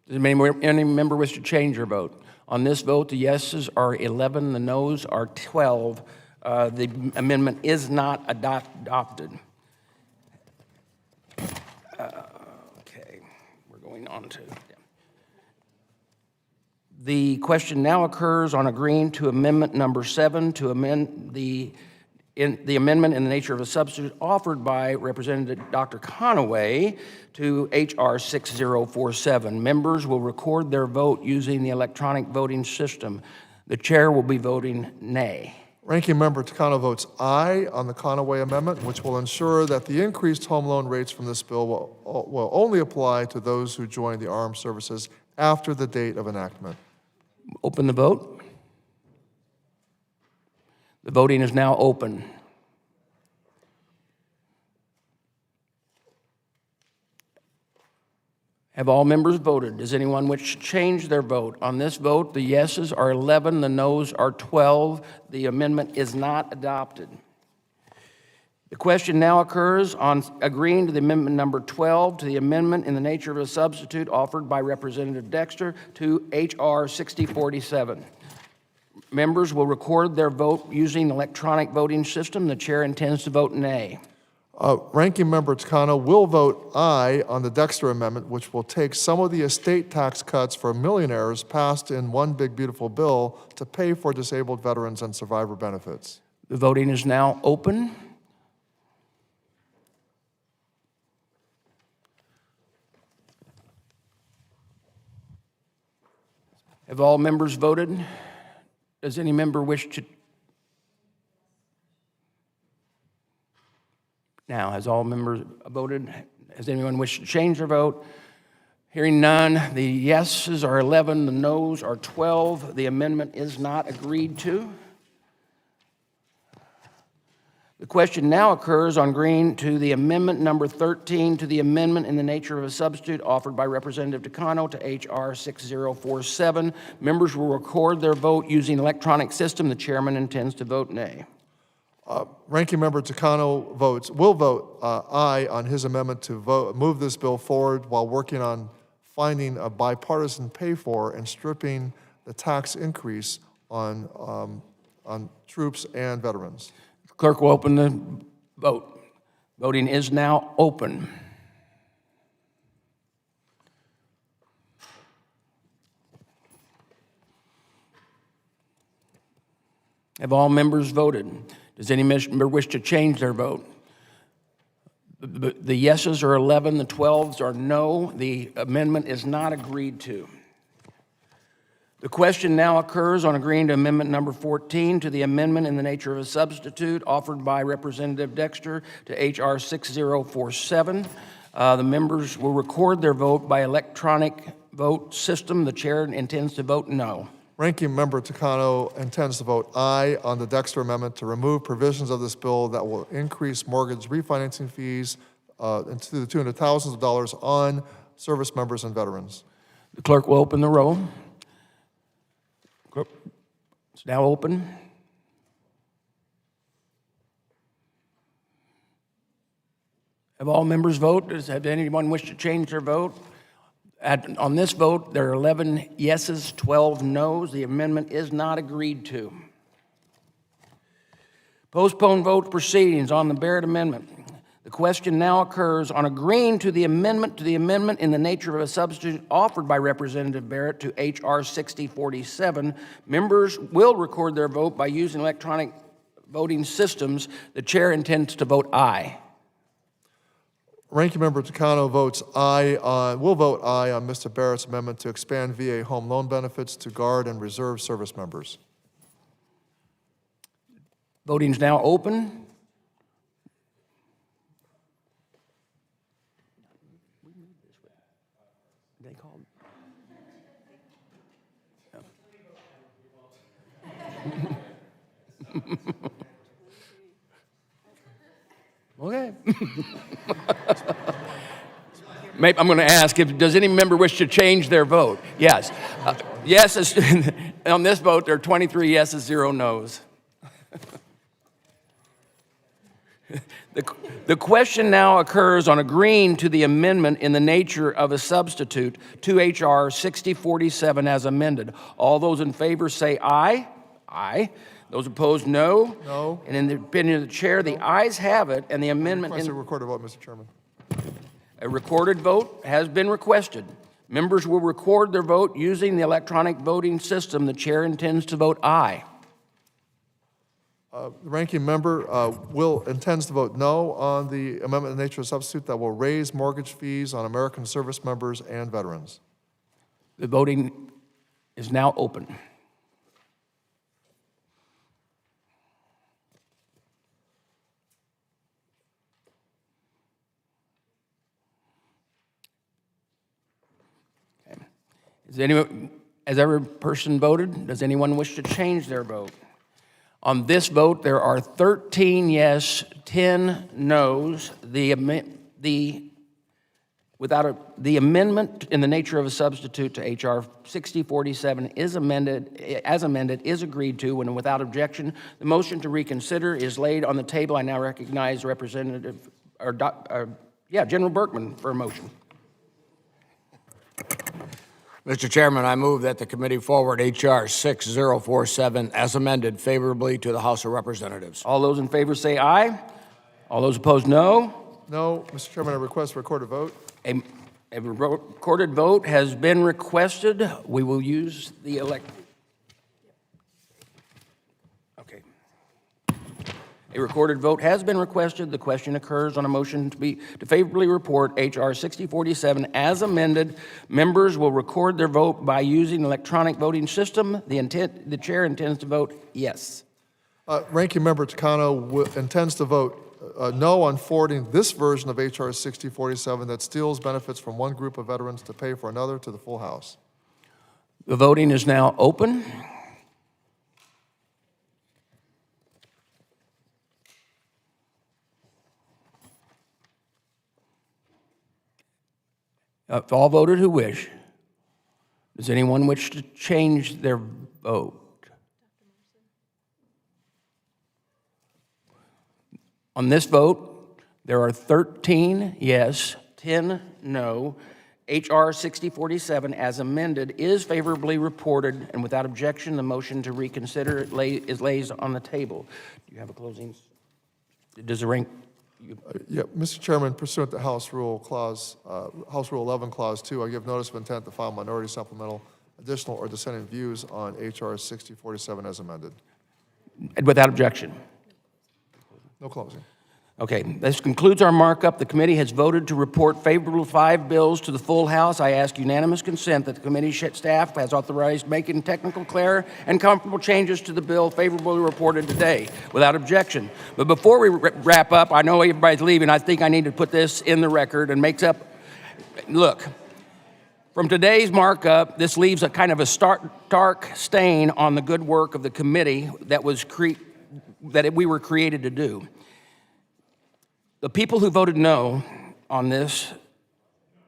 Does any member wish to change their vote? On this vote, the yeses are 11, the noes are 12. The amendment is not adopted. Okay, we're going on to. The question now occurs on agreeing to amendment number 7 to amend the amendment in the nature of a substitute offered by Representative Dr. Conaway to H.R. 6047. Members will record their vote using the electronic voting system. The chair will be voting nay. Ranking Member Takano votes aye on the Conaway amendment, which will ensure that the increased home loan rates from this bill will only apply to those who join the armed services after the date of enactment. Open the vote. The voting is now open. Have all members voted? Does anyone wish to change their vote? On this vote, the yeses are 11, the noes are 12. The amendment is not adopted. The question now occurs on agreeing to the amendment number 12 to the amendment in the nature of a substitute offered by Representative Dexter to H.R. 6047. Members will record their vote using electronic voting system. The chair intends to vote nay. Ranking Member Takano will vote aye on the Dexter amendment, which will take some of the estate tax cuts for millionaires passed in one big beautiful bill to pay for disabled veterans and survivor benefits. The voting is now open. Have all members voted? Does any member wish to? Now, has all members voted? Has anyone wish to change their vote? Hearing none, the yeses are 11, the noes are 12. The amendment is not agreed to. The question now occurs on agreeing to the amendment number 13 to the amendment in the nature of a substitute offered by Representative Takano to H.R. 6047. Members will record their vote using electronic system. The chairman intends to vote nay. Ranking Member Takano will vote aye on his amendment to move this bill forward while working on finding a bipartisan pay for and stripping the tax increase on troops and veterans. Clerk will open the vote. Voting is now open. Have all members voted? Does any member wish to change their vote? The yeses are 11, the 12s are no. The amendment is not agreed to. The question now occurs on agreeing to amendment number 14 to the amendment in the nature of a substitute offered by Representative Dexter to H.R. 6047. The members will record their vote by electronic vote system. The chair intends to vote no. Ranking Member Takano intends to vote aye on the Dexter amendment to remove provisions of this bill that will increase mortgage refinancing fees to the tune of thousands of dollars on service members and veterans. The clerk will open the roll. It's now open. Have all members voted? Have anyone wish to change their vote? On this vote, there are 11 yeses, 12 noes. The amendment is not agreed to. Postpone vote proceedings on the Barrett Amendment. The question now occurs on agreeing to the amendment in the nature of a substitute offered by Representative Barrett to H.R. 6047. Members will record their vote by using electronic voting systems. The chair intends to vote aye. Ranking Member Takano will vote aye on Mr. Barrett's amendment to expand VA home loan benefits to Guard and Reserve service members. Voting is now open. They called. Okay. Maybe I'm going to ask does any member wish to change their vote? Yes. Yes, on this vote, there are 23 yeses, 0 noes. The question now occurs on agreeing to the amendment in the nature of a substitute to H.R. 6047 as amended. All those in favor say aye. Aye. Those opposed, no. No. And in the opinion of the chair, the ayes have it, and the amendment Request a in recorded vote, Mr. Chairman. a recorded vote has been requested. Members will record their vote using the electronic voting system. The chair intends to vote aye. The ranking member intends to vote no on the amendment in the nature of substitute that will raise mortgage fees on American service members and veterans. The voting is now open. Has every person voted? Does anyone wish to change their vote? On this vote, there are 13 yes, 10 noes. The amendment in the nature of a substitute to H.R. 6047 is amended, is agreed to, and without objection, the motion to reconsider is laid on the table. I now recognize General Berkman for a motion. Mr. Chairman, I move that the committee forward H.R. 6047 as amended favorably to the House of Representatives. All those in favor say aye. All those opposed, no. No, Mr. Chairman, I request a recorded vote. A recorded vote has been requested. We will use the Okay. A recorded vote has been requested. The question occurs on a motion to favorably report H.R. 6047 as amended. Members will record their vote by using the electronic voting system. The chair intends to vote yes. Ranking Member Takano intends to vote no on forwarding this version of H.R. 6047 that steals benefits from one group of veterans to pay for another to the full House. The voting is now open. If all voted who wish, does anyone wish to change their vote? On this vote, there are 13 yes, 10 no. H.R. 6047 as amended is favorably reported, and without objection, the motion to reconsider is laid on the table. Do you have a closing? Does the rank? Yeah, Mr. Chairman, pursuant to House Rule 11, Clause 2, I give notice of intent to file minority supplemental, additional, or dissenting views on H.R. 6047 as amended. Without objection. No closing. Okay, this concludes our markup. The committee has voted to report favorable 5 bills to the full House. I ask unanimous consent that the committee staff has authorized making technical, clear, and comfortable changes to the bill favorably reported today, without objection. But before we wrap up, I know everybody's leaving. I think I need to put this in the record and makes up. Look, from today's markup, this leaves a kind of a stark stain on the good work of the committee that we were created to do. The people who voted no on this,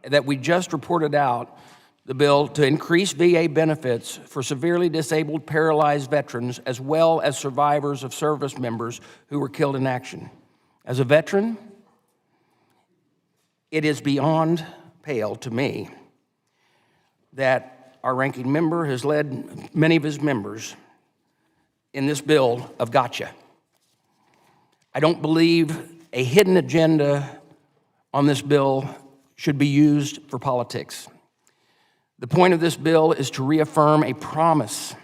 that we just reported out, the bill to increase VA benefits for severely disabled, paralyzed veterans, as well as survivors of service members who were killed in action. As a veteran, it is beyond pale to me that our ranking member has led many of his members in this bill of gotcha. I don't believe a hidden agenda on this bill should be used for politics. The point of this bill is to reaffirm a promise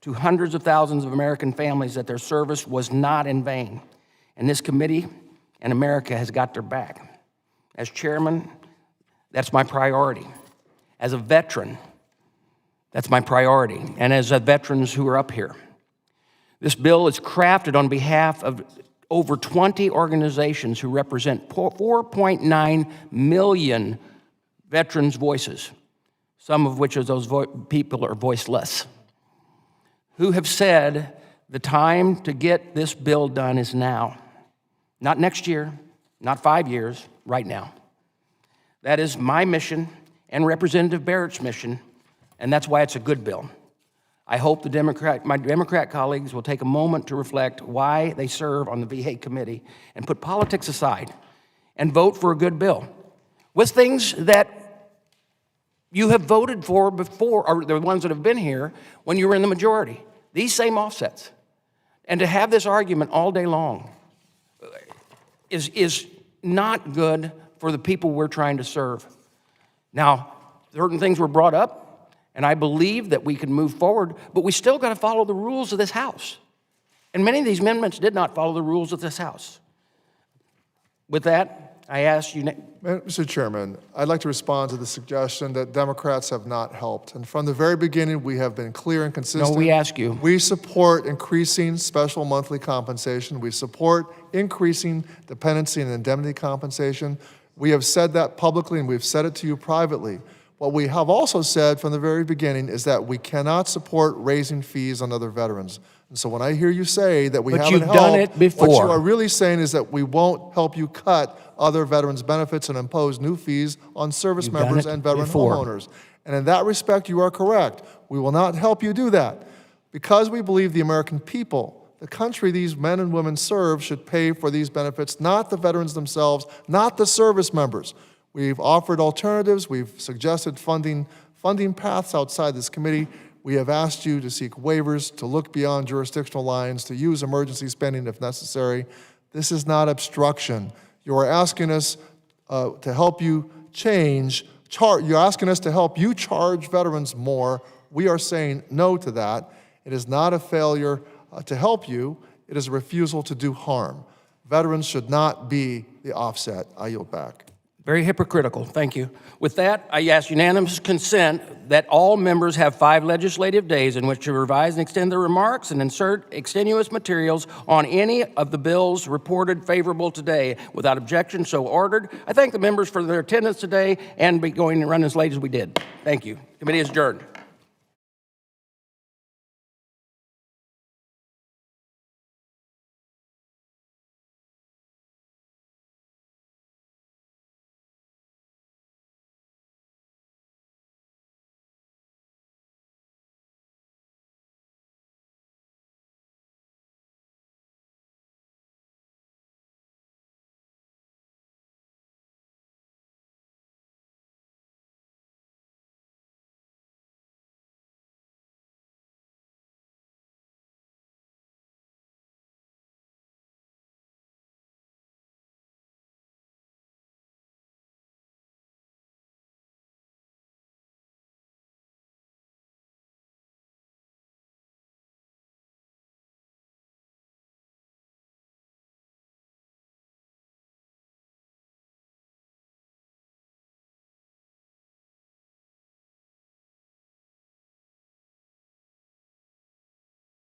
to hundreds of thousands of American families that their service was not in vain. And this committee and America has got their back. As chairman, that's my priority. As a veteran, that's my priority. And as veterans who are up here, this bill is crafted on behalf of over 20 organizations who represent 4.9 million veterans' voices, some of which of those people are voiceless, who have said the time to get this bill done is now. Not next year, not 5 years, right now. That is my mission and Representative Barrett's mission, and that's why it's a good bill. I hope my Democrat colleagues will take a moment to reflect why they serve on the VA committee and put politics aside and vote for a good bill with things that you have voted for before, or the ones that have been here when you were in the majority. These same offsets. And to have this argument all day long is not good for the people we're trying to serve. Now, certain things were brought up, and I believe that we can move forward, but we still got to follow the rules of this House. And many of these amendments did not follow the rules of this House. With that, I ask you... Mr. Chairman, I'd like to respond to the suggestion that Democrats have not helped. And from the very beginning, we have been clear and consistent. No, we ask you. We support increasing special monthly compensation. We support increasing dependency and indemnity compensation. We have said that publicly, and we've said it to you privately. What we have also said from the very beginning is that we cannot support raising fees on other veterans. And so when I hear you say that we But haven't you've done helped, it before. what you are really saying is that we won't help you cut other veterans' benefits and impose new fees on service You've done members it and veteran before. homeowners. And in that respect, you are correct. We will not help you do that. Because we believe the American people, the country these men and women serve, should pay for these benefits, not the veterans themselves, not the service members. We've offered alternatives. We've suggested funding paths outside this committee. We have asked you to seek waivers, to look beyond jurisdictional lines, to use emergency spending if necessary. This is not obstruction. You are asking us to help you you're asking us to help you charge veterans more. We are saying no to that. It is not a failure to help you. It is a refusal to do harm. Veterans should not be the offset. I yield back. Very hypocritical. Thank you. With that, I ask unanimous consent that all members have 5 legislative days in which to revise and extend their remarks and insert extenuous materials on any of the bills reported favorable today. Without objection, so ordered. I thank the members for their attendance today and be going to run as late as we did. Thank you. Committee is adjourned.